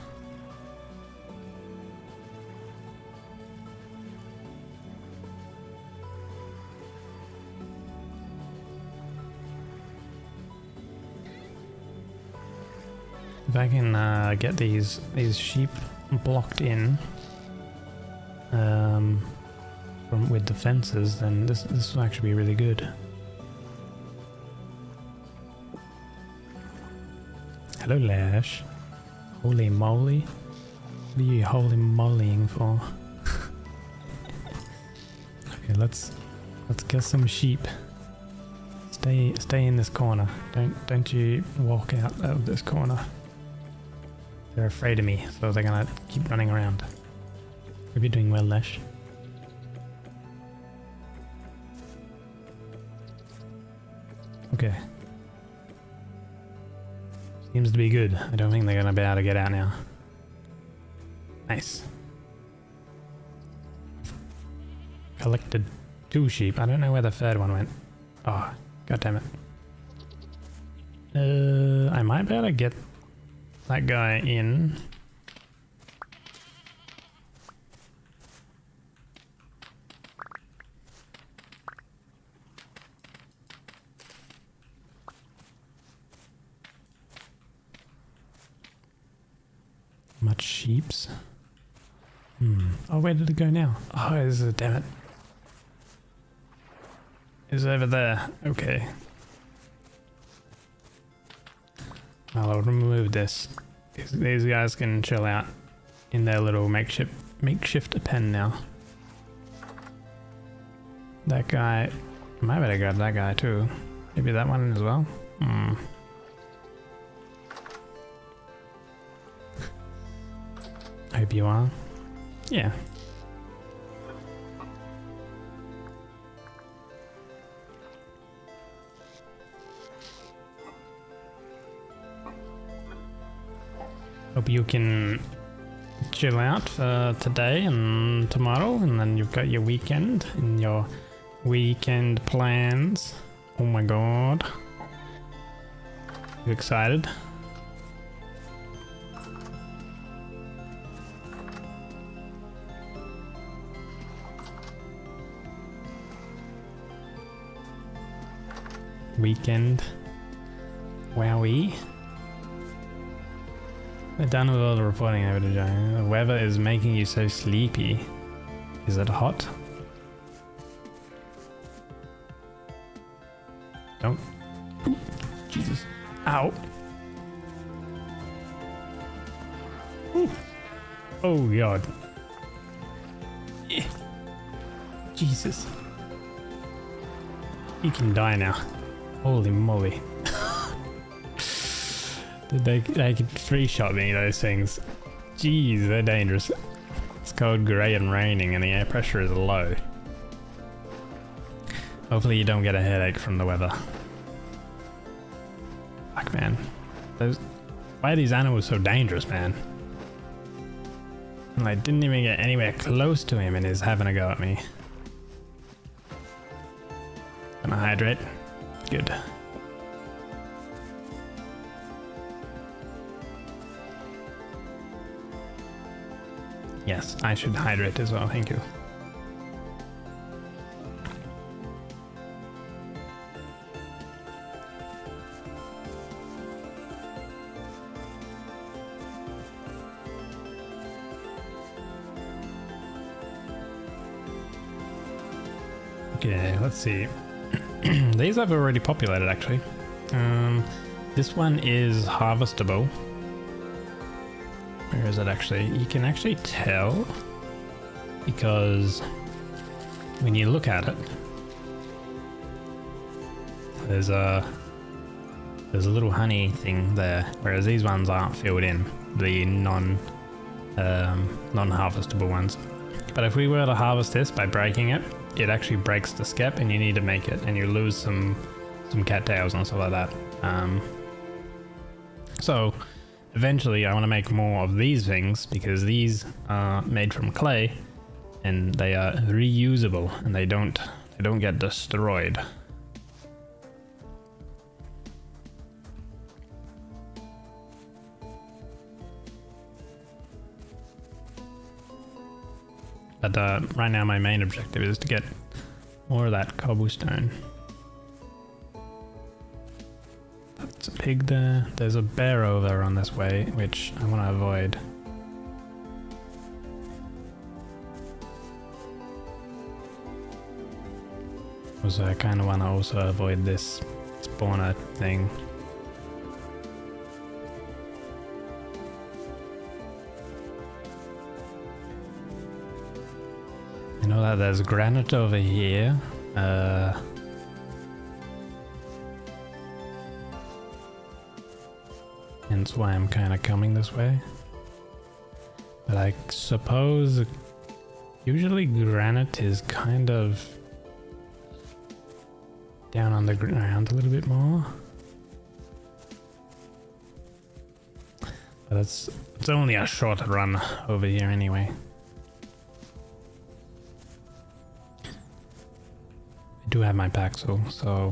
If I can get these sheep blocked in with the fences, then this will actually be really good. Hello, Lash. Holy moly! What are you holy molying for? Okay, let's get some sheep. Stay in this corner. Don't you walk out of this corner. They're afraid of me, so they're gonna keep running around. Hope you're doing well, Lesh. Okay. Seems to be good. I don't think they're gonna be able to get out now. Nice. Collected 2 sheep. I don't know where the third one went. Oh, god damn it. I might be able to get that guy in. Much sheeps. Oh, where did it go now? Oh, damn it. It's over there. Okay. I'll remove this. These guys can chill out in their little makeshift pen now. That guy, I might better grab that guy too. Maybe that one as well. Hope you are. Yeah. Hope you can chill out for today and tomorrow, and then you've got your weekend and your weekend plans. Oh my god. You excited? Weekend. Wowie. We're done with all the reporting over to Joe. The weather is making you so sleepy. Is it hot? Don't. Ooh, Jesus. Ow. Ooh. Oh god. Yeah. Jesus. You can die now. Holy moly. They could 3-shot me, those things. Jeez, they're dangerous. It's cold, grey and raining and the air pressure is low. Hopefully you don't get a headache from the weather. Fuck, man. Why are these animals so dangerous, man? And I didn't even get anywhere close to him and he's having a go at me. Gonna hydrate. Good. Yes, I should hydrate as well, thank you. Okay, let's see. These I've already populated actually. This one is harvestable. Where is it actually? You can actually tell because when you look at it, there's a little honey thing there, whereas these ones aren't filled in, the non-harvestable ones. But if we were to harvest this by breaking it, it actually breaks the skep and you need to make it, and you lose some cattails and stuff like that. So eventually I want to make more of these things because these are made from clay and they are reusable and they don't get destroyed. But right now my main objective is to get more of that cobblestone. That's a pig there. There's a bear over on this way, which I want to avoid. Also, I kind of want to also avoid this spawner thing. I know that there's granite over here. Hence why I'm kind of coming this way. But I suppose usually granite is kind of down on the ground a little bit more. But it's only a short run over here anyway. I do have my paxel, so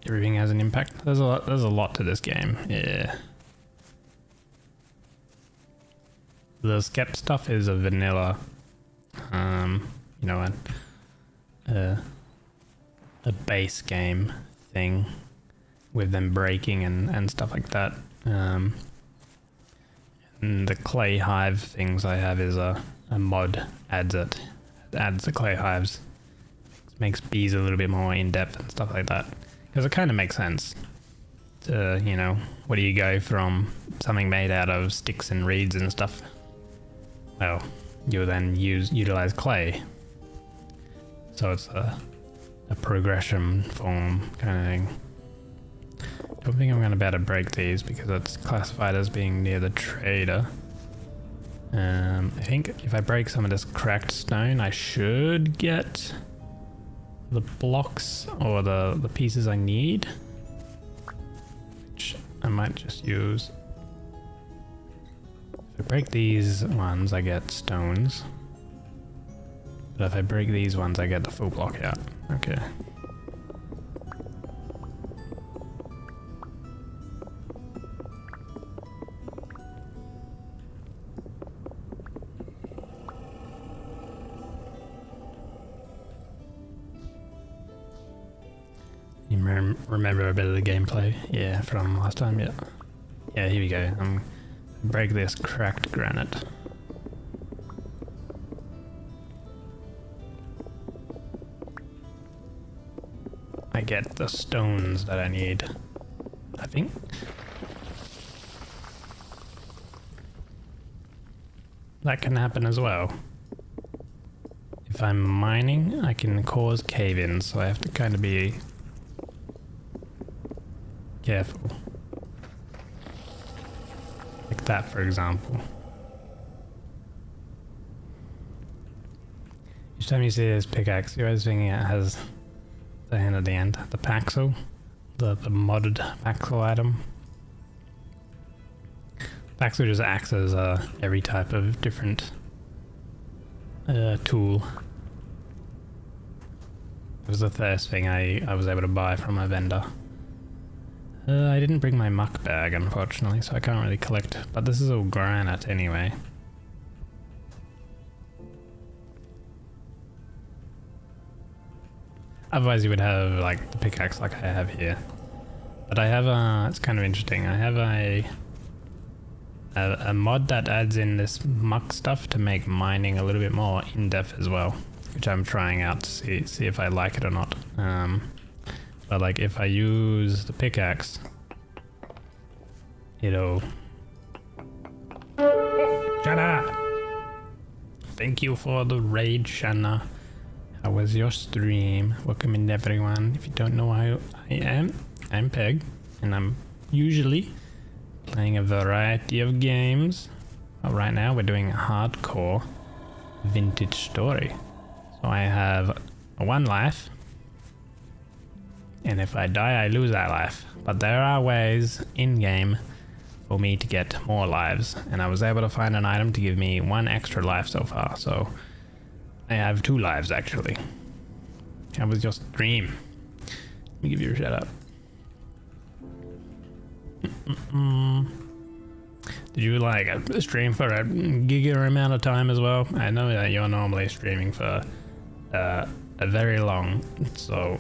everything has an impact. There's a lot to this game. Yeah. The skep stuff is a vanilla, you know, a base game thing with them breaking and stuff like that. And the clay hive things I have is a mod adds the clay hives, makes bees a little bit more in depth and stuff like that. Because it kind of makes sense. You know, where do you go from something made out of sticks and reeds and stuff? Well, you then utilize clay. So it's a progression form kind of thing. Don't think I'm going to be able to break these because it's classified as being near the trader. I think if I break some of this cracked stone, I should get the blocks or the pieces I need, which I might just use. If I break these ones, I get stones. But if I break these ones, I get the full block out. Okay. You remember a bit of the gameplay? Yeah, from last time, yeah. Yeah, here we go. Break this cracked granite. I get the stones that I need, I think. That can happen as well. If I'm mining, I can cause cave-ins, so I have to kind of be careful. Like that, for example. Each time you see this pickaxe, you're always thinking it has the hand at the end. The Paxo, the modded Paxo item. Paxo just acts as every type of different tool. It was the first thing I was able to buy from a vendor. I didn't bring my muck bag, unfortunately, so I can't really collect, but this is all granite anyway. Otherwise you would have like the pickaxe like I have here. But I have it's kind of interesting, I have a mod that adds in this muck stuff to make mining a little bit more in-depth as well, which I'm trying out to see if I like it or not. But like if I use the pickaxe, it'll... Shanna! Thank you for the raid, Shanna. How was your stream? Welcome in everyone. If you don't know who I am, I'm Peg, and I'm usually playing a variety of games. Well, right now we're doing a hardcore vintage story. So I have 1 life. And if I die, I lose that life. But there are ways in-game for me to get more lives. And I was able to find an item to give me 1 extra life so far. So I have 2 lives, actually. How was your stream? Let me give you a shout out. Did you like stream for a giga amount of time as well? I know that you're normally streaming for a very long, so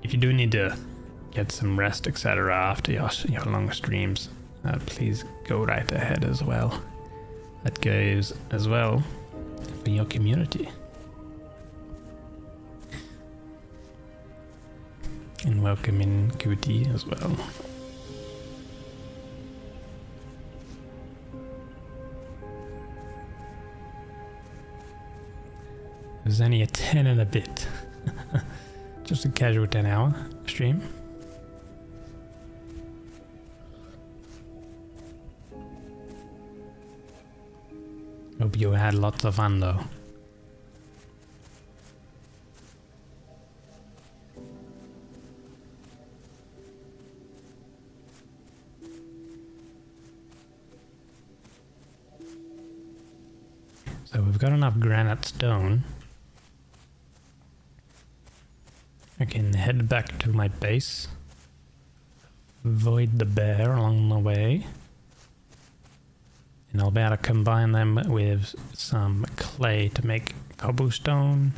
if you do need to get some rest, etc. after your long streams, please go right ahead as well. That goes as well for your community. And welcome in Kuti as well. It was only a 10 and a bit. Just a casual 10-hour stream. Hope you had lots of fun though. So we've got enough granite stone. I can head back to my base, avoid the bear along the way, and I'll be able to combine them with some clay to make cobblestone,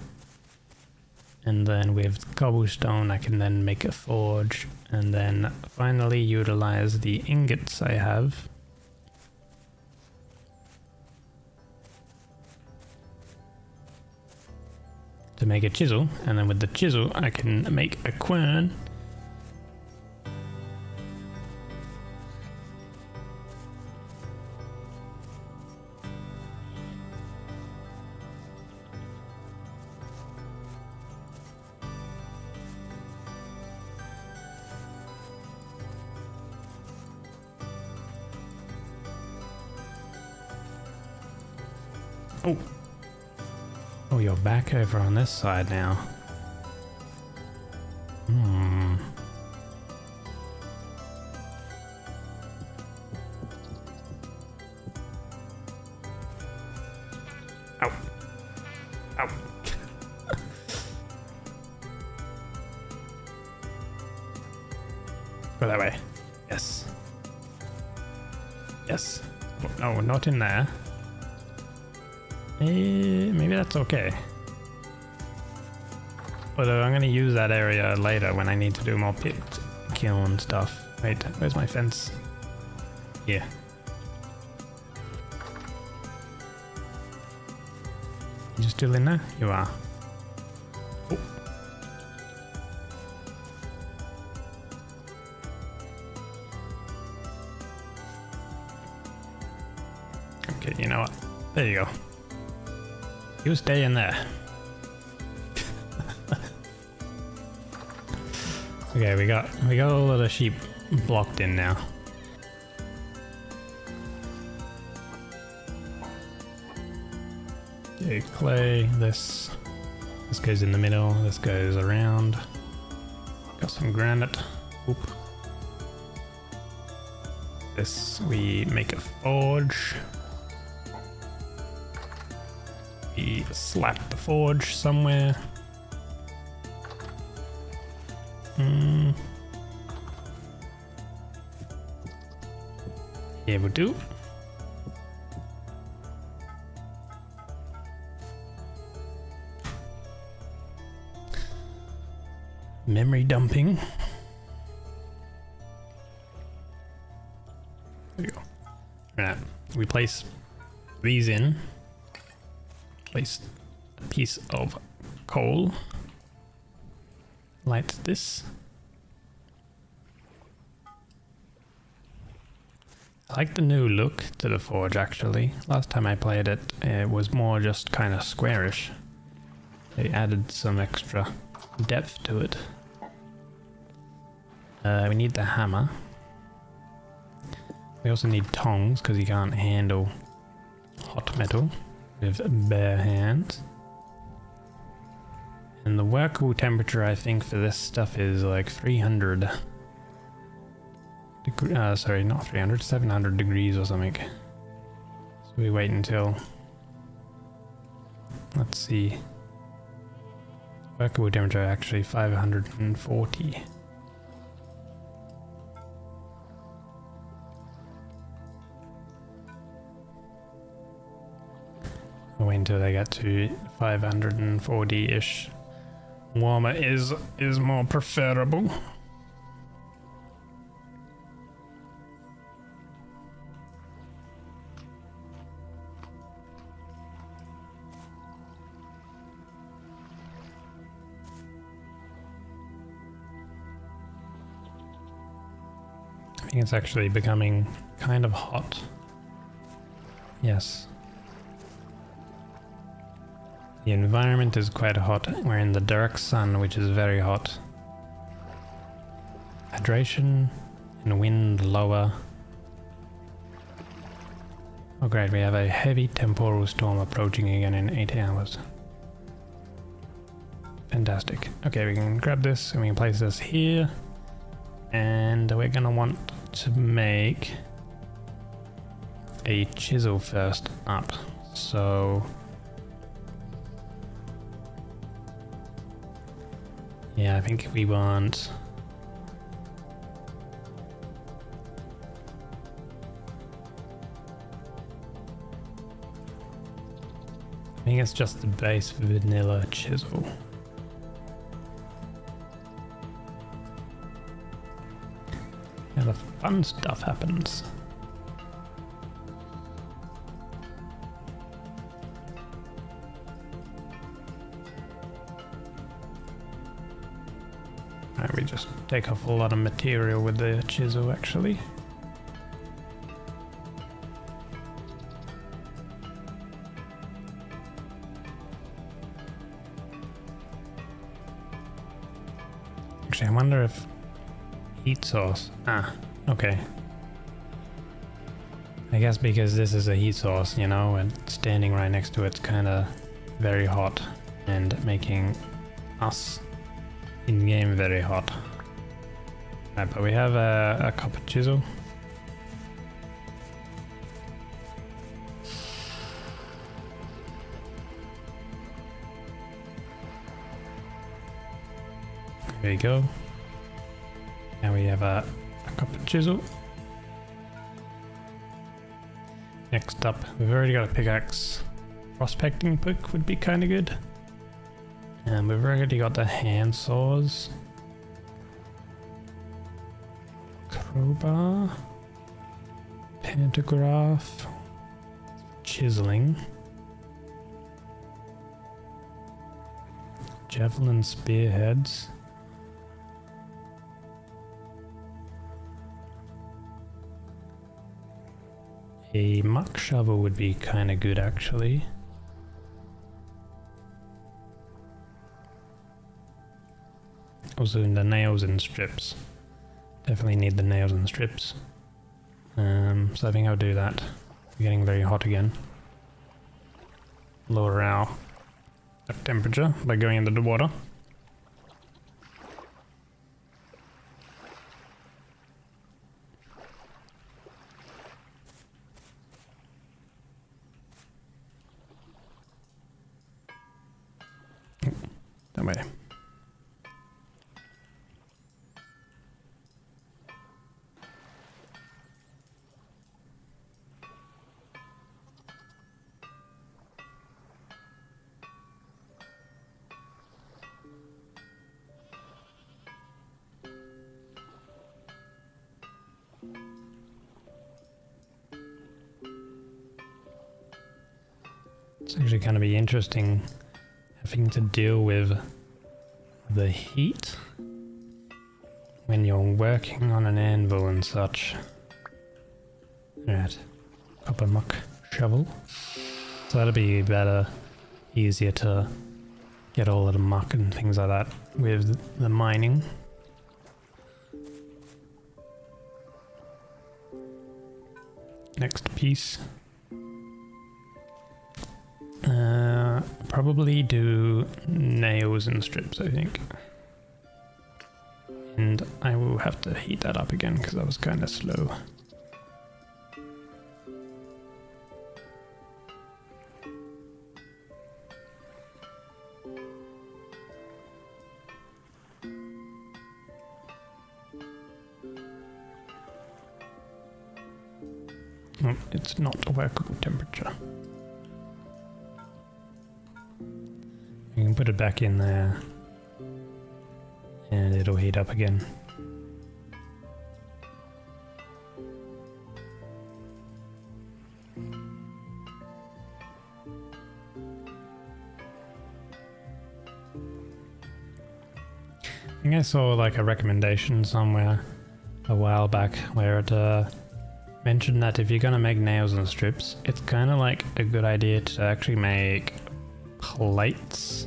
and then with cobblestone I can then make a forge, and then finally utilize the ingots I have to make a chisel, and then with the chisel I can make a quern. Oh. Oh, you're back over on this side now. Ow. Ow. Go that way. Yes. Yes. No, not in there. Maybe that's okay. Although I'm gonna use that area later when I need to do more pit kiln stuff. Wait, where's my fence? Here. You still in there? You are. Oh. Okay, you know what? There you go. You stay in there. Okay, we got all of the sheep blocked in now. Okay, clay. This goes in the middle. This goes around. Got some granite. Oop. This, we make a forge. We slap the forge somewhere. Yeah, we do. Memory dumping. There we go. Right, we place these in. Place a piece of coal. Light this. I like the new look to the forge actually. Last time I played it, it was more just kind of squarish. They added some extra depth to it. We need the hammer. We also need tongs because you can't handle hot metal with bare hands. And the workable temperature I think for this stuff is like 300. Sorry, not 300, 700 degrees or something. So we wait until, let's see, workable temperature actually 540. We'll wait until they get to 540-ish. Warmer is more preferable. I think it's actually becoming kind of hot. Yes. The environment is quite hot. We're in the dark sun, which is very hot. Hydration and wind lower. Oh great, we have a heavy temporal storm approaching again in 8 hours. Fantastic. Okay, we can grab this and we can place this here. And we're gonna want to make a chisel first up. So yeah, I think we want I think it's just the base vanilla chisel. And the fun stuff happens. Alright, we just take off a lot of material with the chisel actually. Actually, I wonder if heat source. Ah, okay. I guess because this is a heat source, you know, and standing right next to it's kind of very hot and making us in game very hot. Right, but we have a copper chisel. There you go. Now we have a copper chisel. Next up, we've already got a pickaxe. Prospecting book would be kind of good. And we've already got the hand saws. Crowbar. Pantograph. Chiseling. Javelin spearheads. A muck shovel would be kind of good actually. Also in the nails and strips. Definitely need the nails and strips. So I think I'll do that. We're getting very hot again. Lower our temperature by going into the water. away. It's actually going to be interesting having to deal with the heat when you're working on an anvil and such. Alright, copper muck shovel. So that'll be better, easier to get all of the muck and things like that with the mining. Next piece. Probably do nails and strips, I think. And I will have to heat that up again because that was kind of slow. Oh, it's not a workable temperature. You can put it back in there and it'll heat up again. I think I saw like a recommendation somewhere a while back where it mentioned that if you're gonna make nails and strips, it's kind of like a good idea to actually make plates,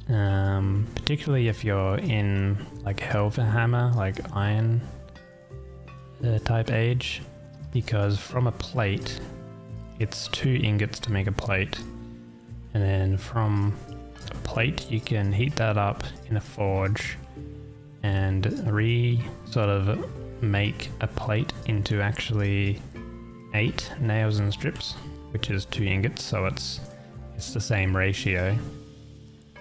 particularly if you're in like Hellhammer, like iron type age, because from a plate it's 2 ingots to make a plate, and then from a plate you can heat that up in a forge and sort of make a plate into actually 8 nails and strips, which is 2 ingots, so it's the same ratio,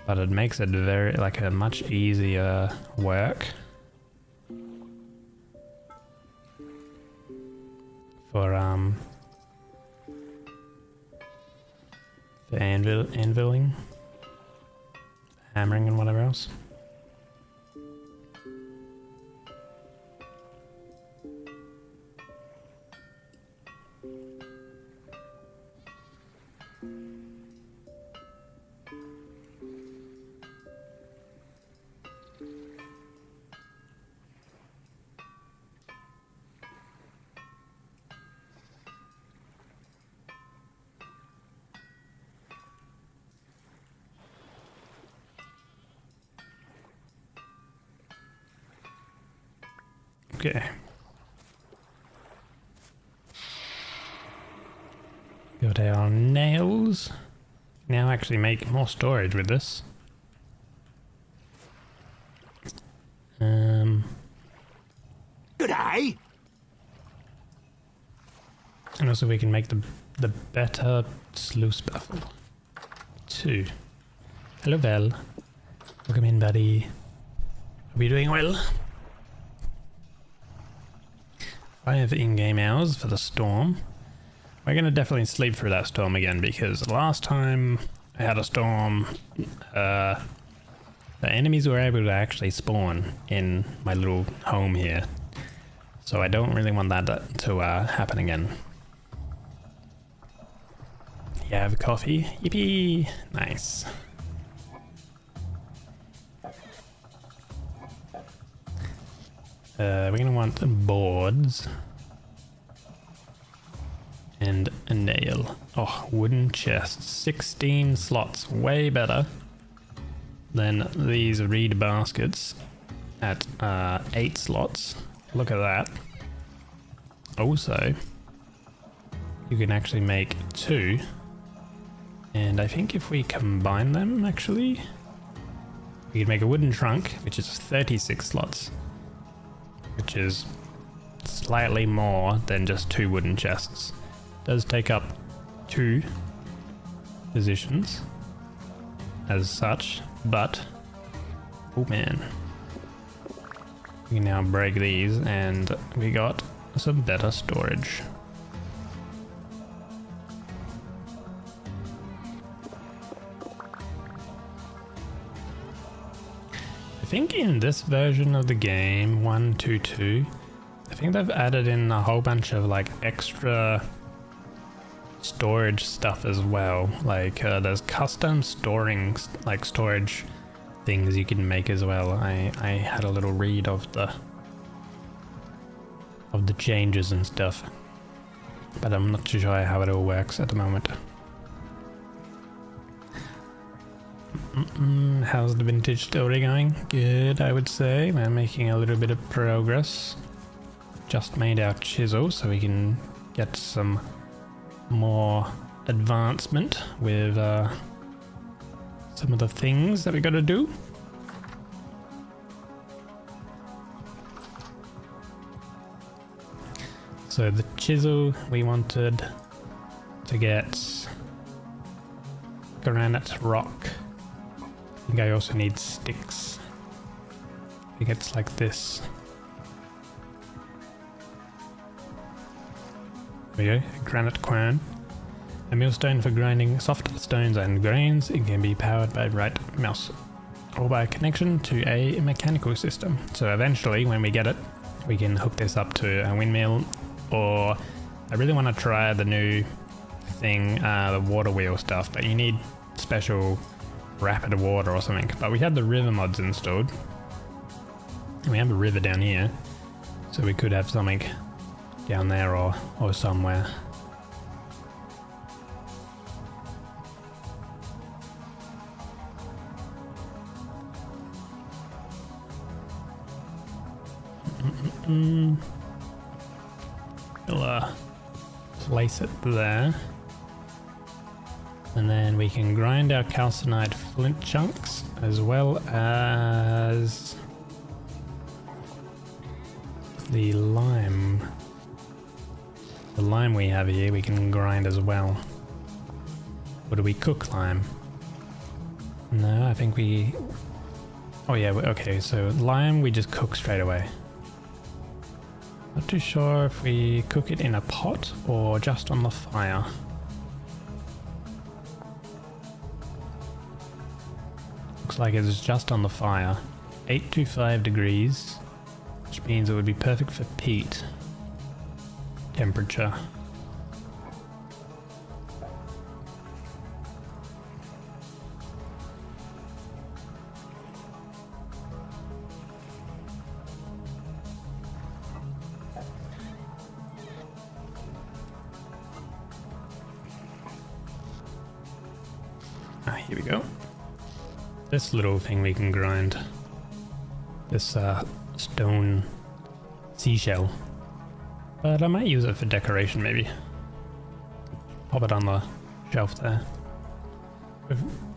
but it makes it very like a much easier work for anviling, hammering and whatever else. Okay. Got our nails. Now actually make more storage with this. G'day. And also we can make the better sluice baffle. 2. Hello, Vel. Welcome in, buddy. Are we doing well? 5 in-game hours for the storm. We're gonna definitely sleep through that storm again, because last time I had a storm, the enemies were able to actually spawn in my little home here. So I don't really want that to happen again. You have coffee? Yippee! Nice. We're gonna want boards and a nail. Oh, wooden chest. 16 slots. Way better than these reed baskets at 8 slots. Look at that. Also, you can actually make 2. And I think if we combine them, actually, we can make a wooden trunk, which is 36 slots. Which is slightly more than just 2 wooden chests. Does take up 2 positions. as such, but oh man, we can now break these and we got some better storage. I think in this version of the game, 1.2.2, I think they've added in a whole bunch of like extra storage stuff as well. Like there's custom storage things you can make as well. I had a little read of the changes and stuff, but I'm not too sure how it all works at the moment. How's the vintage story going? Good, I would say. We're making a little bit of progress. Just made our chisel so we can get some more advancement with some of the things that we gotta do. So the chisel, we wanted to get granite rock. I think I also need sticks. I think it's like this. There we go, a granite quern. A millstone for grinding soft stones and grains. It can be powered by right mouse or by a connection to a mechanical system. So eventually when we get it, we can hook this up to a windmill, or I really want to try the new thing, the water wheel stuff, but you need special rapid water or something. But we had the river mods installed. And we have a river down here, so we could have something down there or somewhere. We'll place it there. And then we can grind our calcinite flint chunks, as well as the lime. The lime we have here we can grind as well. Or do we cook lime? No, I think we... Oh yeah, okay, so lime we just cook straight away. Not too sure if we cook it in a pot or just on the fire. Looks like it's just on the fire. 825 degrees, which means it would be perfect for peat temperature. Here we go. This little thing we can grind. This stone seashell. But I might use it for decoration maybe. Pop it on the shelf there.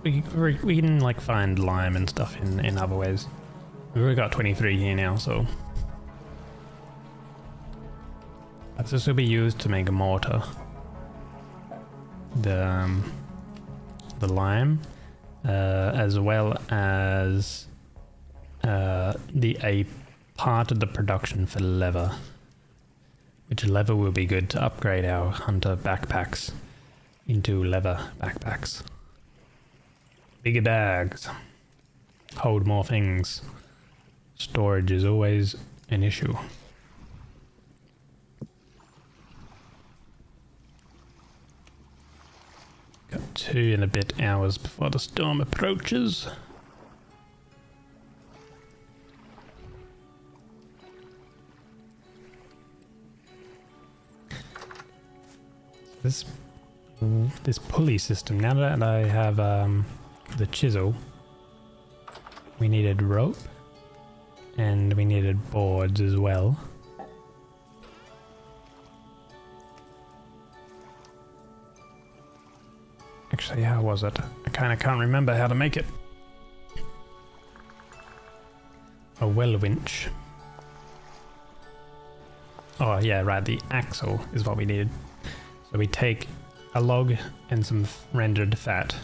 We can like find lime and stuff in other ways. We've already got 23 here now, so. But this will be used to make a mortar. The lime, as well as a part of the production for leather, which leather will be good to upgrade our hunter backpacks into leather backpacks. Bigger bags, hold more things. Storage is always an issue. Got 2 and a bit hours before the storm approaches. This pulley system, now that I have the chisel, we needed rope and we needed boards as well. Actually, how was it? I kind of can't remember how to make it. A well winch. Oh yeah, right, the axle is what we needed. So we take a log and some rendered fat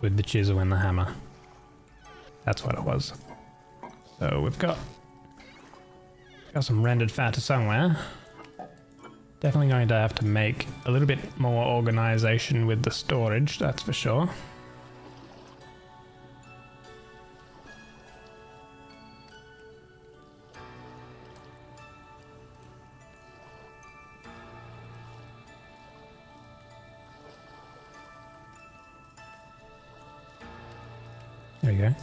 with the chisel and the hammer. That's what it was. So we've got some rendered fat somewhere. Definitely going to have to make a little bit more organization with the storage, that's for sure. There we go.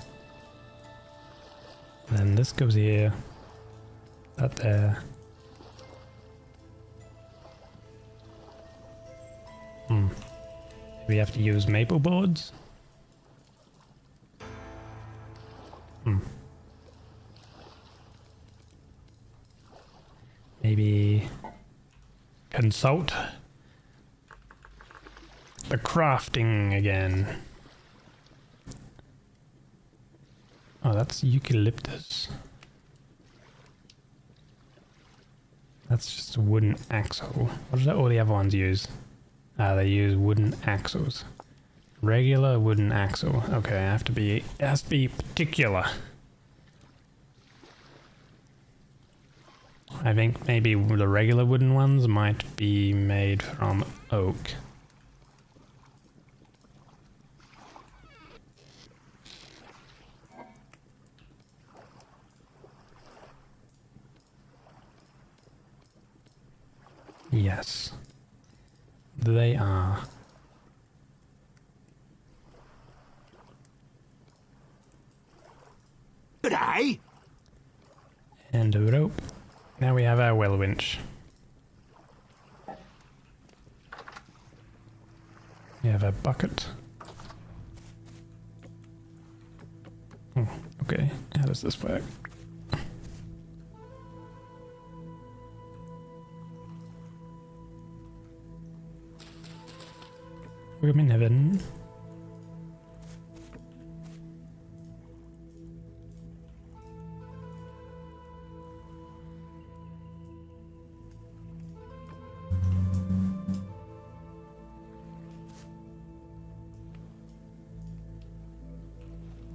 Then this goes here. That there. We have to use maple boards. Maybe consult the crafting again. Oh, that's eucalyptus. That's just a wooden axle. What do all the other ones use? They use wooden axles. Regular wooden axle. Okay, it has to be particular. I think maybe the regular wooden ones might be made from oak. Yes. They are. G'day. And a rope. Now we have our well winch. We have a bucket. Oh, okay. How does this work? We're in heaven.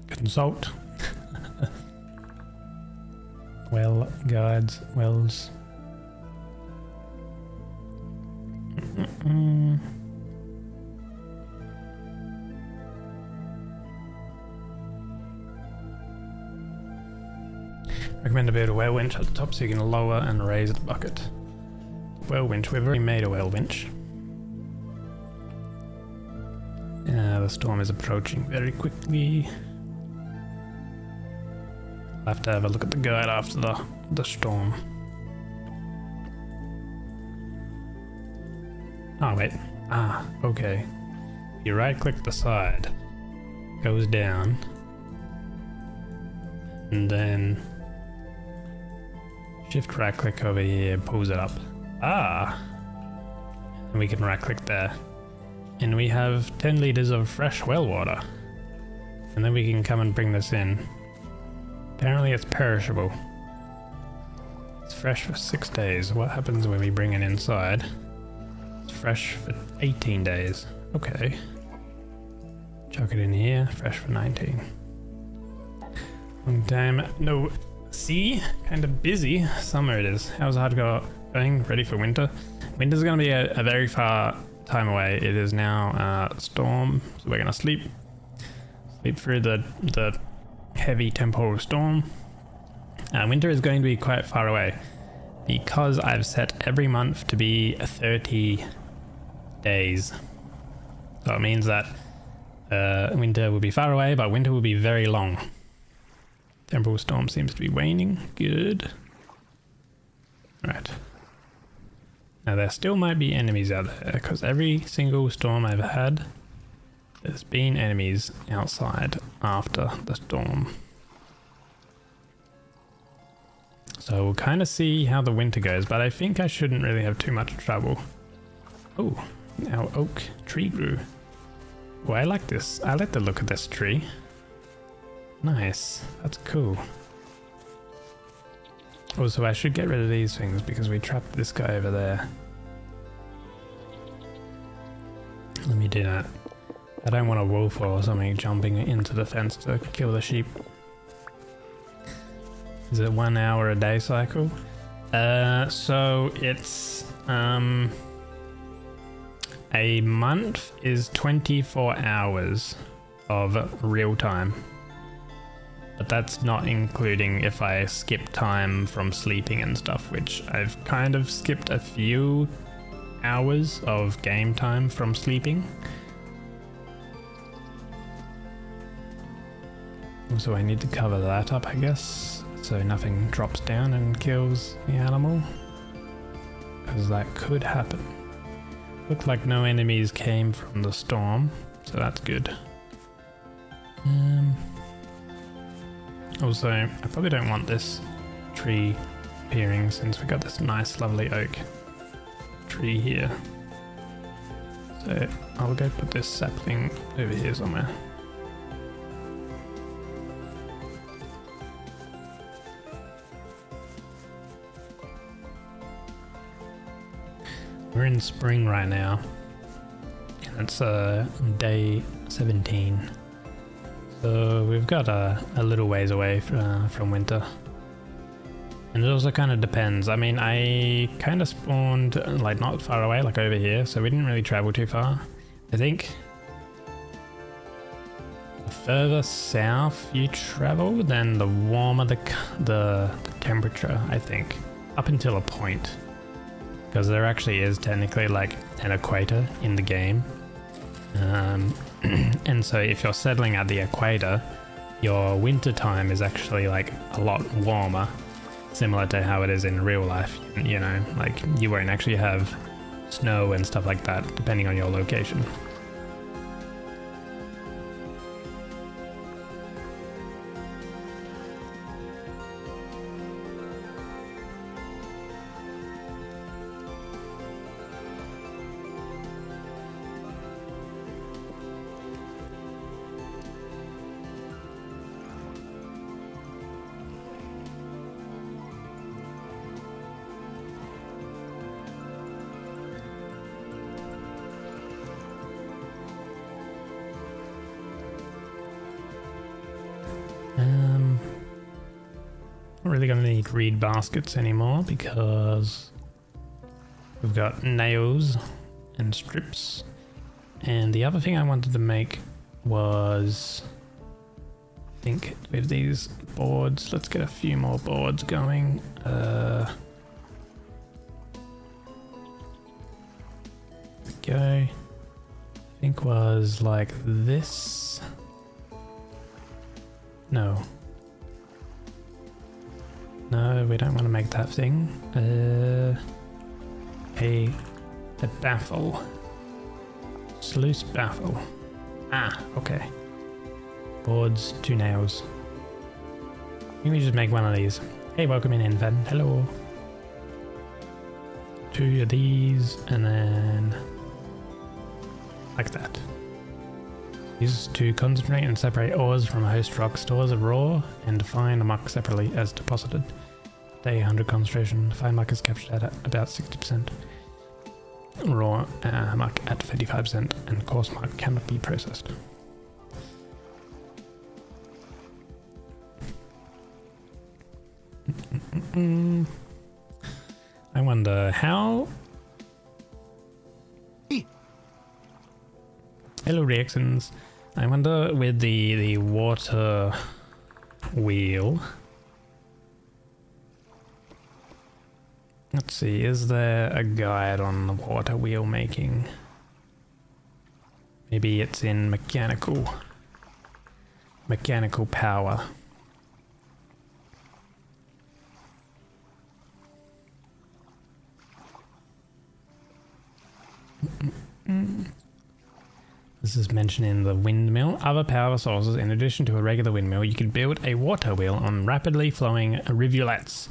Consult. Well, guides, wells. Recommend to build a well winch at the top so you can lower and raise the bucket. Well winch, we've already made a well winch. The storm is approaching very quickly. I'll have to have a look at the guide after the storm. Oh wait, okay. You right click the side, goes down, and then shift right click over here, pulls it up. And we can right click there. And we have 10 liters of fresh well water. And then we can come and bring this in. Apparently it's perishable. It's fresh for 6 days. What happens when we bring it inside? It's fresh for 18 days. Okay. Chuck it in here, fresh for 19. Long time no see, kind of busy. Summer it is. How's the hardcore going? Ready for winter? Winter's gonna be a very far time away. It is now storm, so we're gonna sleep through the heavy temporal storm. Winter is going to be quite far away because I've set every month to be 30 days. So it means that winter will be far away, but winter will be very long. Temporal storm seems to be waning. Good. Right. Now there still might be enemies out there, because every single storm I've had, there's been enemies outside after the storm. So we'll kind of see how the winter goes, but I think I shouldn't really have too much trouble. Oh, our oak tree grew. Oh, I like this. I like the look of this tree. Nice. That's cool. Oh, so I should get rid of these things because we trapped this guy over there. Let me do that. I don't want a wolf or something jumping into the fence to kill the sheep. Is it 1 hour a day cycle? So it's a month is 24 hours of real time. But that's not including if I skip time from sleeping and stuff, which I've kind of skipped a few hours of game time from sleeping. So I need to cover that up, I guess, so nothing drops down and kills the animal, because that could happen. Looked like no enemies came from the storm, so that's good. Also, I probably don't want this tree appearing since we got this nice lovely oak tree here. So I'll go put this sapling over here somewhere. We're in spring right now, and it's day 17. So we've got a little ways away from winter. And it also kind of depends. I mean, I kind of spawned like not far away, like over here, so we didn't really travel too far. I think the further south you travel, then the warmer the temperature, I think, up until a point. Because there actually is technically like an equator in the game. And so if you're settling at the equator, your winter time is actually like a lot warmer, similar to how it is in real life. You know, like you won't actually have snow and stuff like that depending on your location. Not really gonna need reed baskets anymore because we've got nails and strips. And the other thing I wanted to make was, I think with these boards, let's get a few more boards going. There we go. I think was like this. No, we don't want to make that thing. A baffle. Sluice baffle. Ah, okay. Boards, 2 nails. Let me just make one of these. Hey, welcome in, Infan. Hello. 2 of these, and then like that. Use to concentrate and separate ores from a host rock. Stores of raw and define muck separately as deposited. Day 100 concentration. Fine muck is captured at about 60%. Raw muck at 35%, and coarse muck cannot be processed. I wonder how. Hello, reactions. I wonder with the water wheel. Let's see, is there a guide on the water wheel making? Maybe it's in mechanical power. This is mentioned in the windmill. Other power sources, in addition to a regular windmill, you could build a water wheel on rapidly flowing rivulets,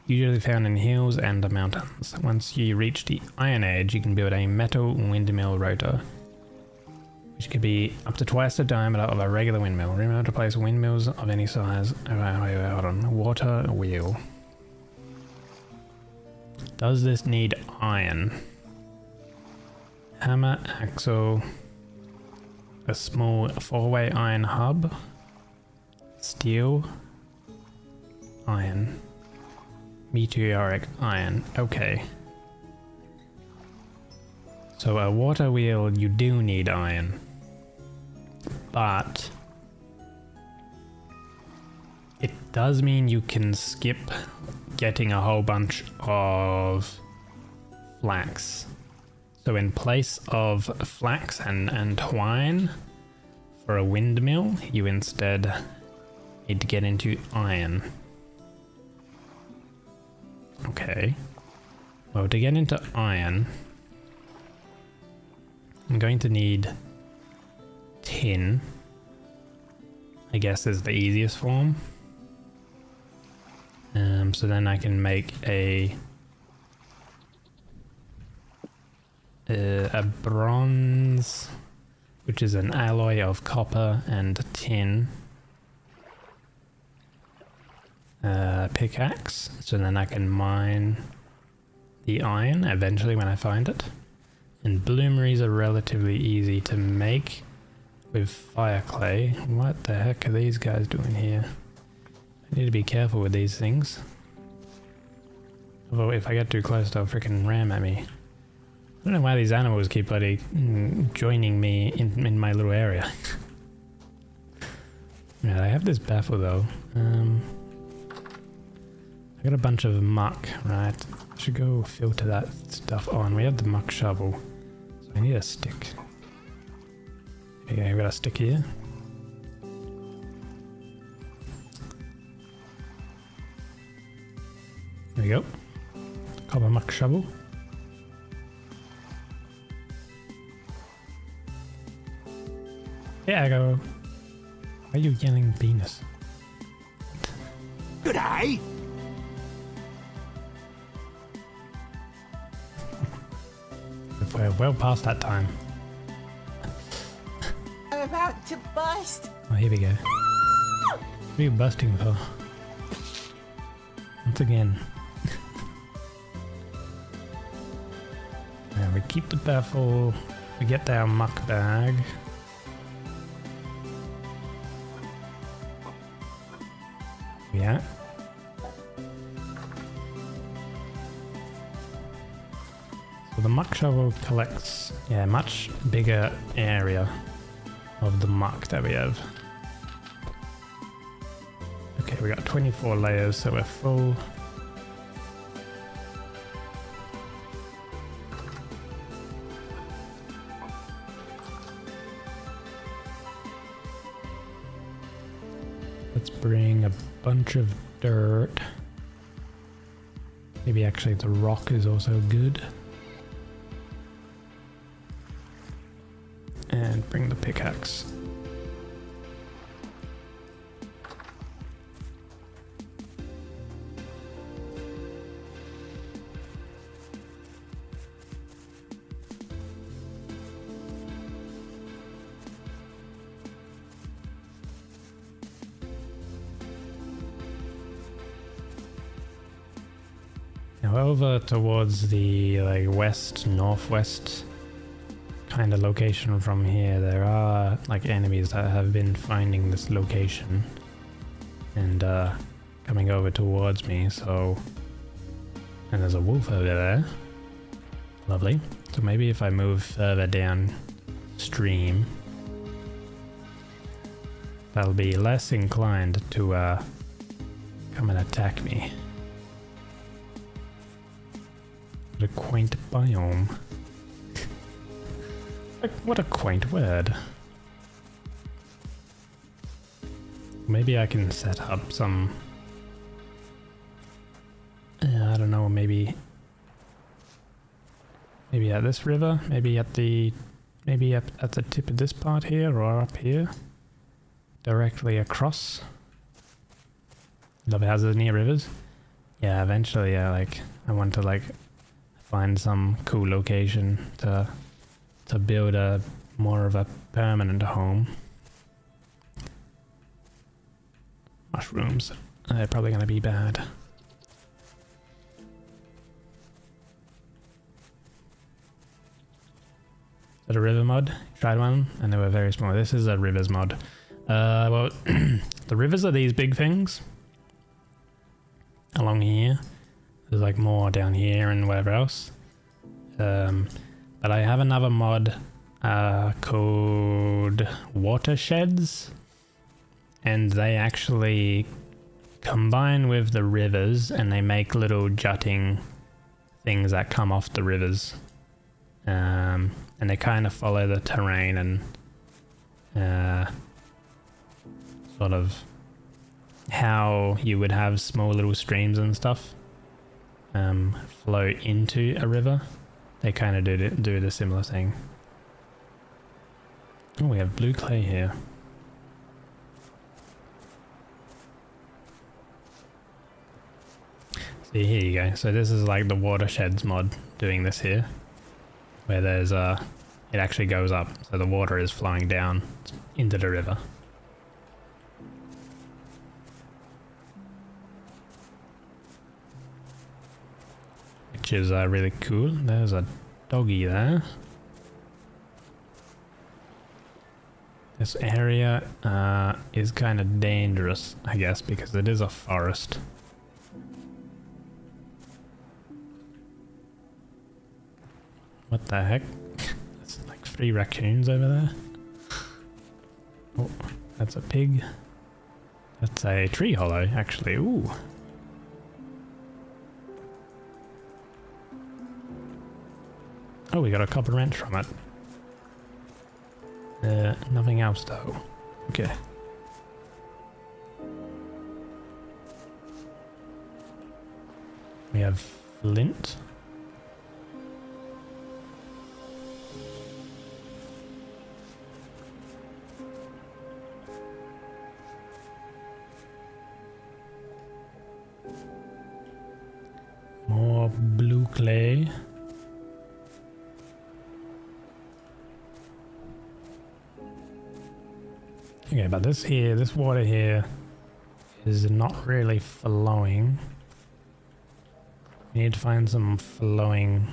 usually found in hills and mountains. Once you reach the Iron Age, you can build a metal windmill rotor, which could be up to twice the diameter of a regular windmill. Remember to place windmills of any size. Hold on. Water wheel. Does this need iron? Hammer, axle, a small 4-way iron hub, steel, iron. Meteoric iron. Okay. So a water wheel, you do need iron. But it does mean you can skip getting a whole bunch of flax. So in place of flax and twine for a windmill, you instead need to get into iron. Okay. Well, to get into iron, I'm going to need tin, I guess is the easiest form. So then I can make a bronze, which is an alloy of copper and tin, pickaxe. So then I can mine the iron eventually when I find it. And bloomeries are relatively easy to make with fire clay. What the heck are these guys doing here? I need to be careful with these things. Although if I get too close, they'll freaking ram at me. I don't know why these animals keep bloody joining me in my little area. Yeah, I have this baffle though. I got a bunch of muck, right? I should go filter that stuff on. We have the muck shovel. So I need a stick. Okay, I've got a stick here. There we go. Copper muck shovel. Yeah, I go. Why are you yelling penis? Good day. We're well past that time. I'm about to bust. Oh, here we go. What are you busting for? Once again. Now we keep the baffle. We get our muck bag. Yeah. So the muck shovel collects, yeah, much bigger area of the muck that we have. Okay, we got 24 layers, so we're full. Let's bring a bunch of dirt. Maybe actually the rock is also good. And bring the pickaxe. Now over towards the like west, northwest kind of location from here, there are like enemies that have been finding this location and coming over towards me, so, and there's a wolf over there. Lovely. So maybe if I move further downstream, they'll be less inclined to come and attack me. What a quaint biome. What a quaint word. Maybe I can set up some... I don't know, maybe at this river, maybe at the tip of this part here, or up here, directly across. Love houses near rivers. Yeah, eventually I want to find some cool location to build a more of a permanent home. Mushrooms, they're probably going to be bad. Is that a river mod? Tried one and they were very small. This is a rivers mod. Well, the rivers are these big things. along here. There's like more down here and whatever else. But I have another mod called Watersheds, and they actually combine with the rivers and they make little jutting things that come off the rivers. And they kind of follow the terrain and sort of how you would have small little streams and stuff flow into a river. They kind of do the similar thing. Oh, we have blue clay here. See, here you go. So this is like the Watersheds mod doing this here, where there's it actually goes up, so the water is flowing down into the river. Which is really cool. There's a doggy there. This area is kind of dangerous, I guess, because it is a forest. What the heck? There's like 3 raccoons over there. Oh, that's a pig. That's a tree hollow, actually. Ooh. Oh, we got a copper wrench from it. Nothing else though. Okay. We have flint. More blue clay. Okay, but this water here is not really flowing. We need to find some flowing,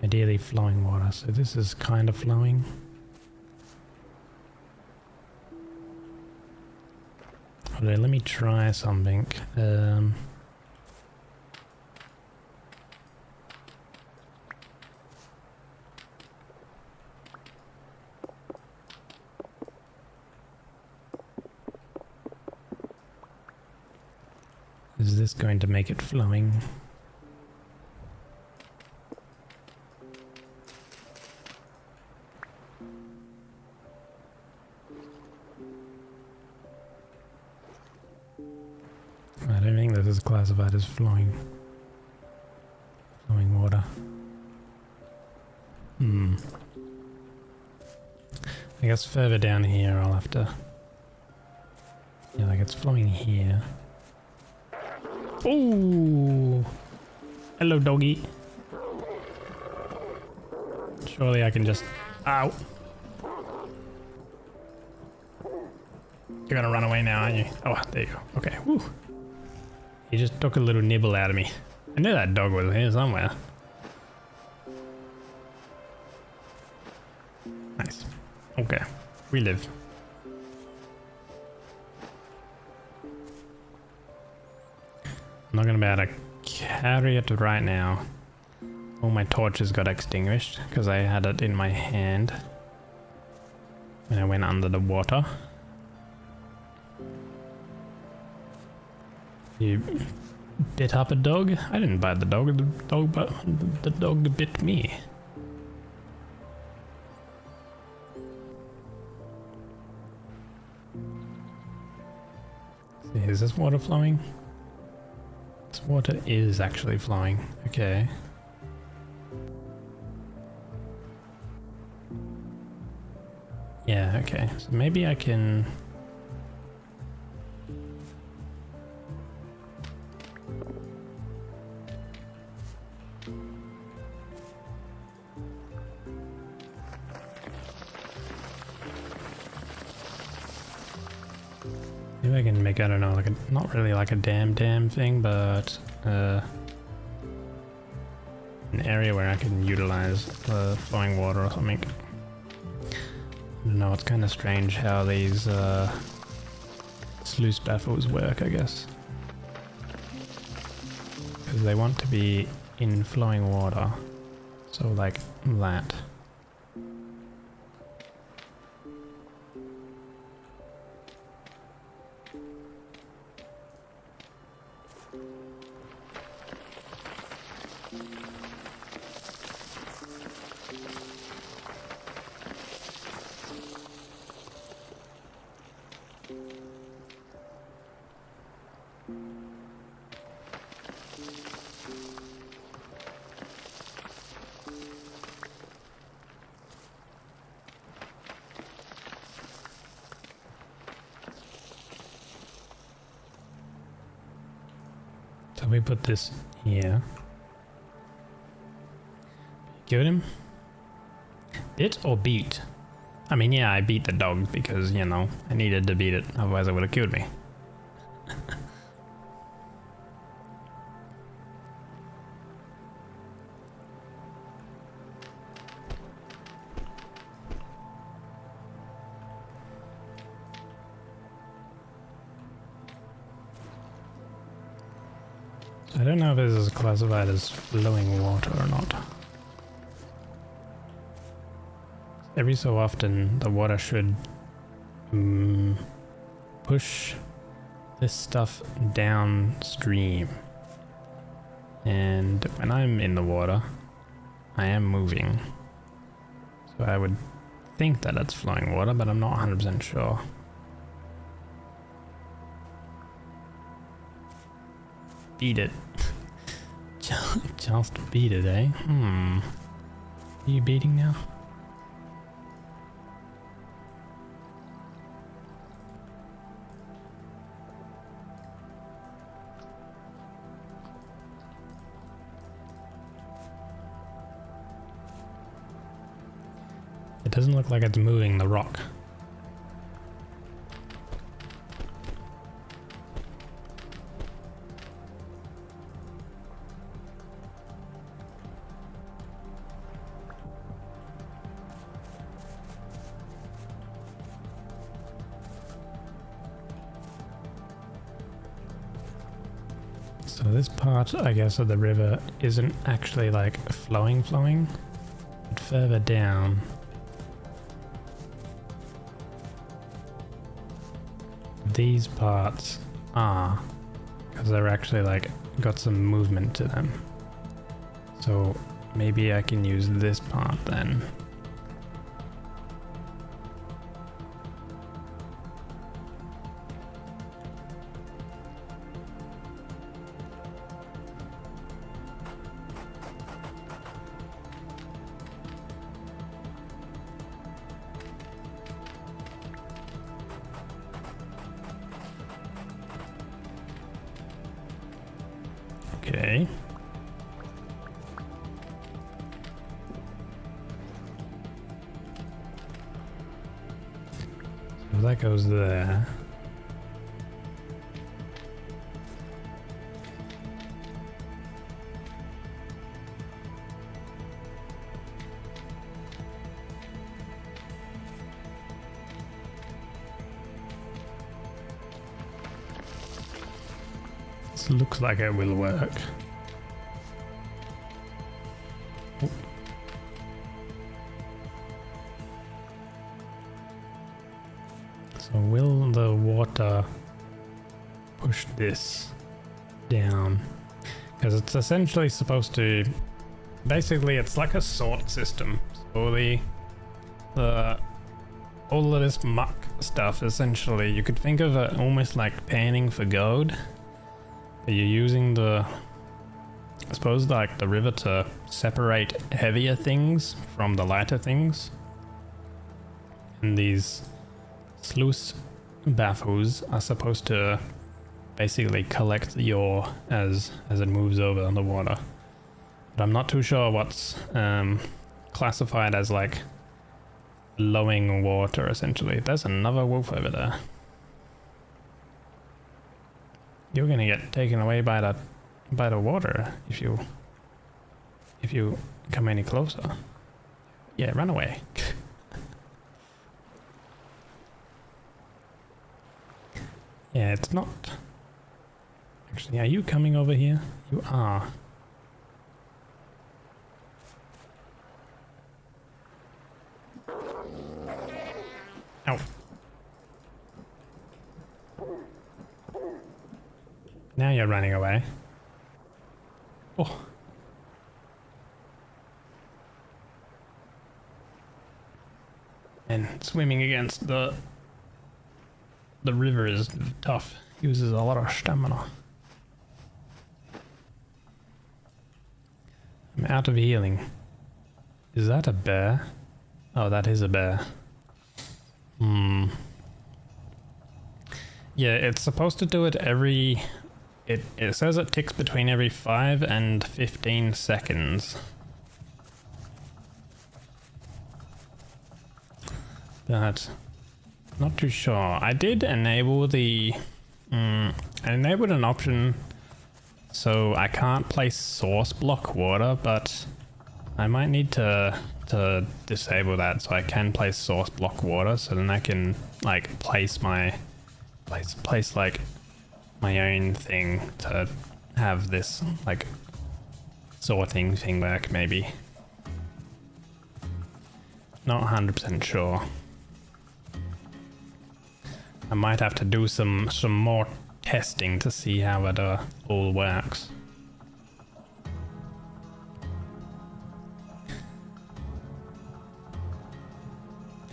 ideally flowing water. So this is kind of flowing. Okay, let me try something. Is this going to make it flowing? I don't think this is classified as flowing water. I guess further down here I'll have to... Yeah, like it's flowing here. Oh, hello doggy. Surely I can just... Ow. You're gonna run away now, aren't you? Oh, there you go. Okay, woo. He just took a little nibble out of me. I knew that dog was here somewhere. Nice. Okay, we live. I'm not gonna be able to carry it right now. All my torches got extinguished because I had it in my hand when I went under the water. You bit up a dog? I didn't bite the dog. The dog bit me. See, is this water flowing? This water is actually flowing. Okay. Yeah, okay. So maybe I can... Maybe I can make, I don't know, like a, not really like a dam thing, but an area where I can utilize the flowing water or something. I don't know, it's kind of strange how these sluice baffles work, I guess. because they want to be in flowing water. So like that. So we put this here. Killed him? Bit or beat? I mean, yeah, I beat the dog because, you know, I needed to beat it, otherwise it would have killed me. I don't know if this is classified as flowing water or not. Every so often the water should push this stuff downstream. And when I'm in the water, I am moving. So I would think that it's flowing water, but I'm not 100% sure. Beat it. Just beat it, eh? Are you beating now? It doesn't look like it's moving the rock. So this part, I guess, of the river isn't actually like flowing, but further down. These parts are, because they're actually like got some movement to them. So maybe I can use this part then. Okay. So that goes there. This looks like it will work. Oh. So will the water push this down? Because it's essentially supposed to, basically it's like a sort system. So all of this muck stuff, essentially, you could think of it almost like panning for gold. But you're using I suppose like the river to separate heavier things from the lighter things. And these sluice baffles are supposed to basically collect the ore as it moves over the water. But I'm not too sure what's classified as like flowing water, essentially. There's another wolf over there. You're gonna get taken away by the water if you come any closer. Yeah, run away. Yeah, it's not Actually, are you coming over here? You are. Ow. Now you're running away. Oh. And swimming against the river is tough. Uses a lot of stamina. I'm out of healing. Is that a bear? Oh, that is a bear. Yeah, it's supposed to do it every... It says it ticks between every 5 and 15 seconds. But not too sure. I did enable the... I enabled an option so I can't place source block water, but I might need to disable that so I can place source block water, so then I can like place my like my own thing to have this like sorting thing work. Maybe not 100% sure. I might have to do some more testing to see how it all works.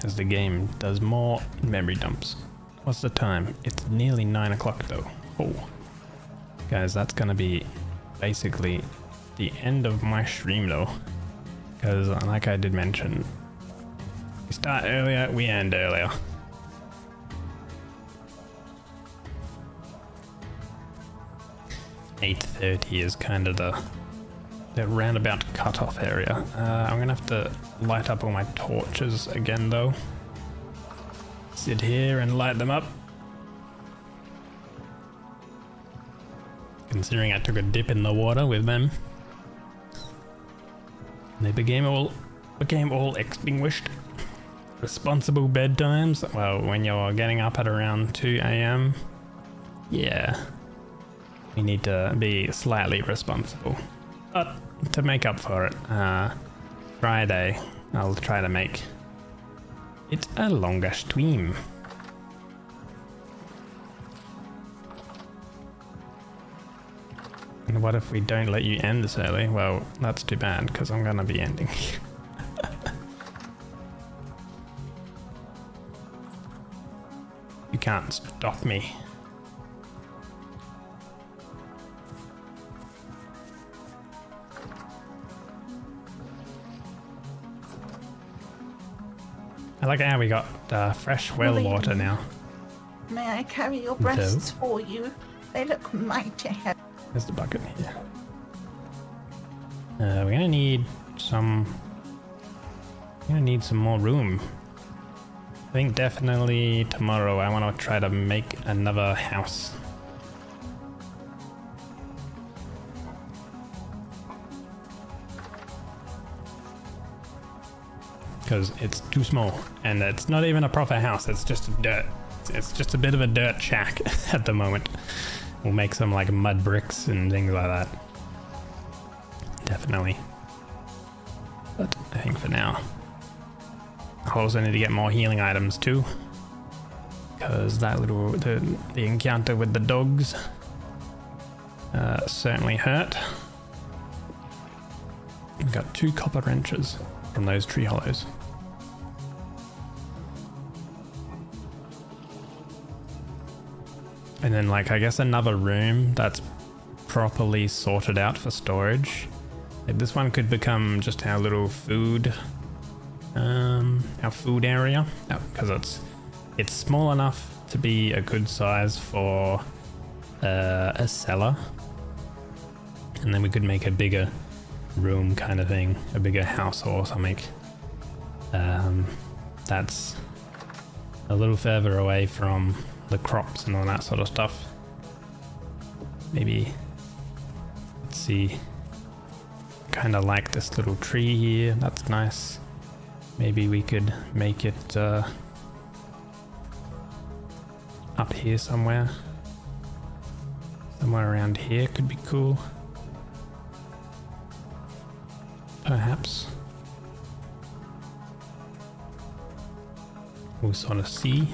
As the game does more memory dumps. What's the time? It's nearly 9 o'clock though. Oh, guys, that's gonna be basically the end of my stream though, because like I did mention, we start earlier, we end earlier. $8:30 is kind of the roundabout cutoff area. I'm gonna have to light up all my torches again though. Sit here and light them up. Considering I took a dip in the water with them, they became all extinguished. Responsible bedtimes. Well, when you're getting up at around 2 AM, yeah, we need to be slightly responsible. But to make up for it, Friday I'll try to make it a longer stream. And what if we don't let you end this early? Well, that's too bad, because I'm gonna be ending. You can't stop me. I like how we got fresh well water now. May I carry your breasts for you? They look mighty heavy. There's the bucket here. We're gonna need some more room. I think definitely tomorrow I want to try to make another house. Because it's too small, and it's not even a proper house. It's just dirt. It's just a bit of a dirt shack at the moment. We'll make some like mud bricks and things like that. Definitely. But I think for now, I'll also need to get more healing items too, because that little the encounter with the dogs certainly hurt. We got 2 copper wrenches from those tree hollows. And then like I guess another room that's properly sorted out for storage. Like this one could become just our little food area, because it's small enough to be a good size for a cellar, and then we could make a bigger room kind of thing, a bigger house or something that's a little further away from the crops and all that sort of stuff. Maybe, let's see, kind of like this little tree here, that's nice. Maybe we could make it up here somewhere. Somewhere around here could be cool. Perhaps. We'll sort of see.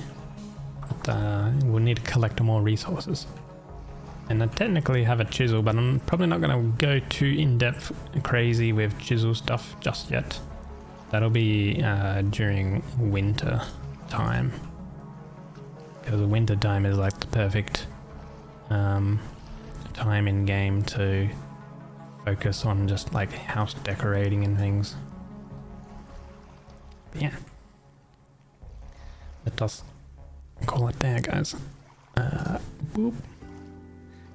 But we'll need to collect more resources. And I technically have a chisel, but I'm probably not going to go too in-depth crazy with chisel stuff just yet. That'll be during winter time. Because winter time is like the perfect time in game to focus on just like house decorating and things. But yeah. Let us call it there, guys. Boop.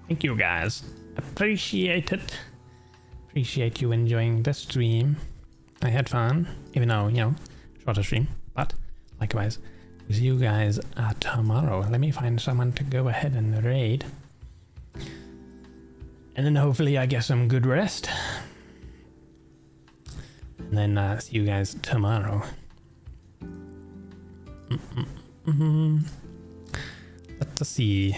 Thank you, guys. Appreciate it. Appreciate you enjoying the stream. I had fun, even though, you know, shorter stream. But likewise, we'll see you guys tomorrow. Let me find someone to go ahead and raid. And then hopefully I get some good rest. And then see you guys tomorrow. Let's see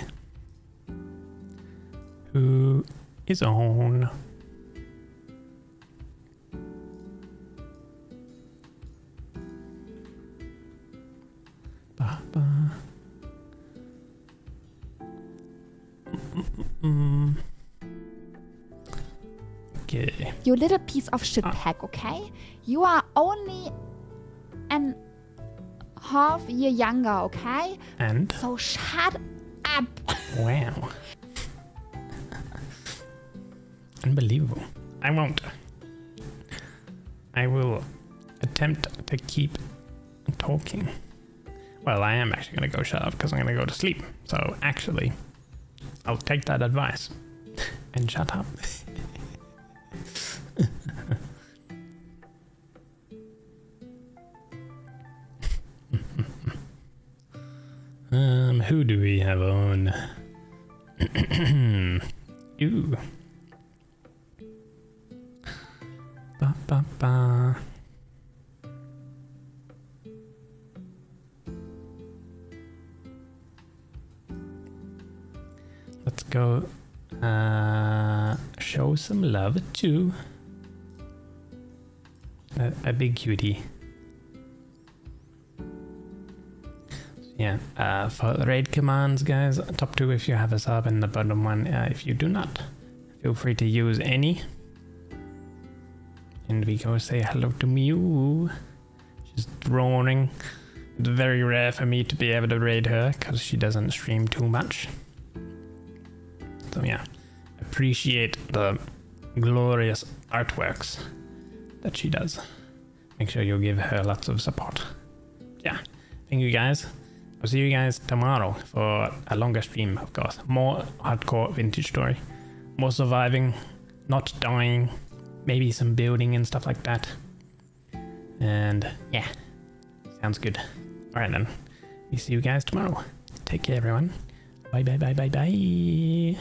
who is on. Okay. You little piece of shit pack, okay? You are only an half year younger, okay? And? So shut up. Wow. Unbelievable. I won't. I will attempt to keep talking. Well, I am actually going to go shut up because I'm going to go to sleep. So actually, I'll take that advice and shut up. Who do we have on? Ooh. Ba ba ba. Let's go show some love to a big cutie. Yeah, for raid commands, guys, top 2 if you have a sub, and the bottom 1 if you do not. Feel free to use any. And we go say hello to Mew. She's droning. It's very rare for me to be able to raid her because she doesn't stream too much. So yeah, appreciate the glorious artworks that she does. Make sure you give her lots of support. Yeah, thank you guys. I'll see you guys tomorrow for a longer stream, of course. More hardcore vintage story. More surviving, not dying, maybe some building and stuff like that. And yeah, sounds good. Alright then, we see you guys tomorrow. Take care everyone. Bye bye bye bye bye.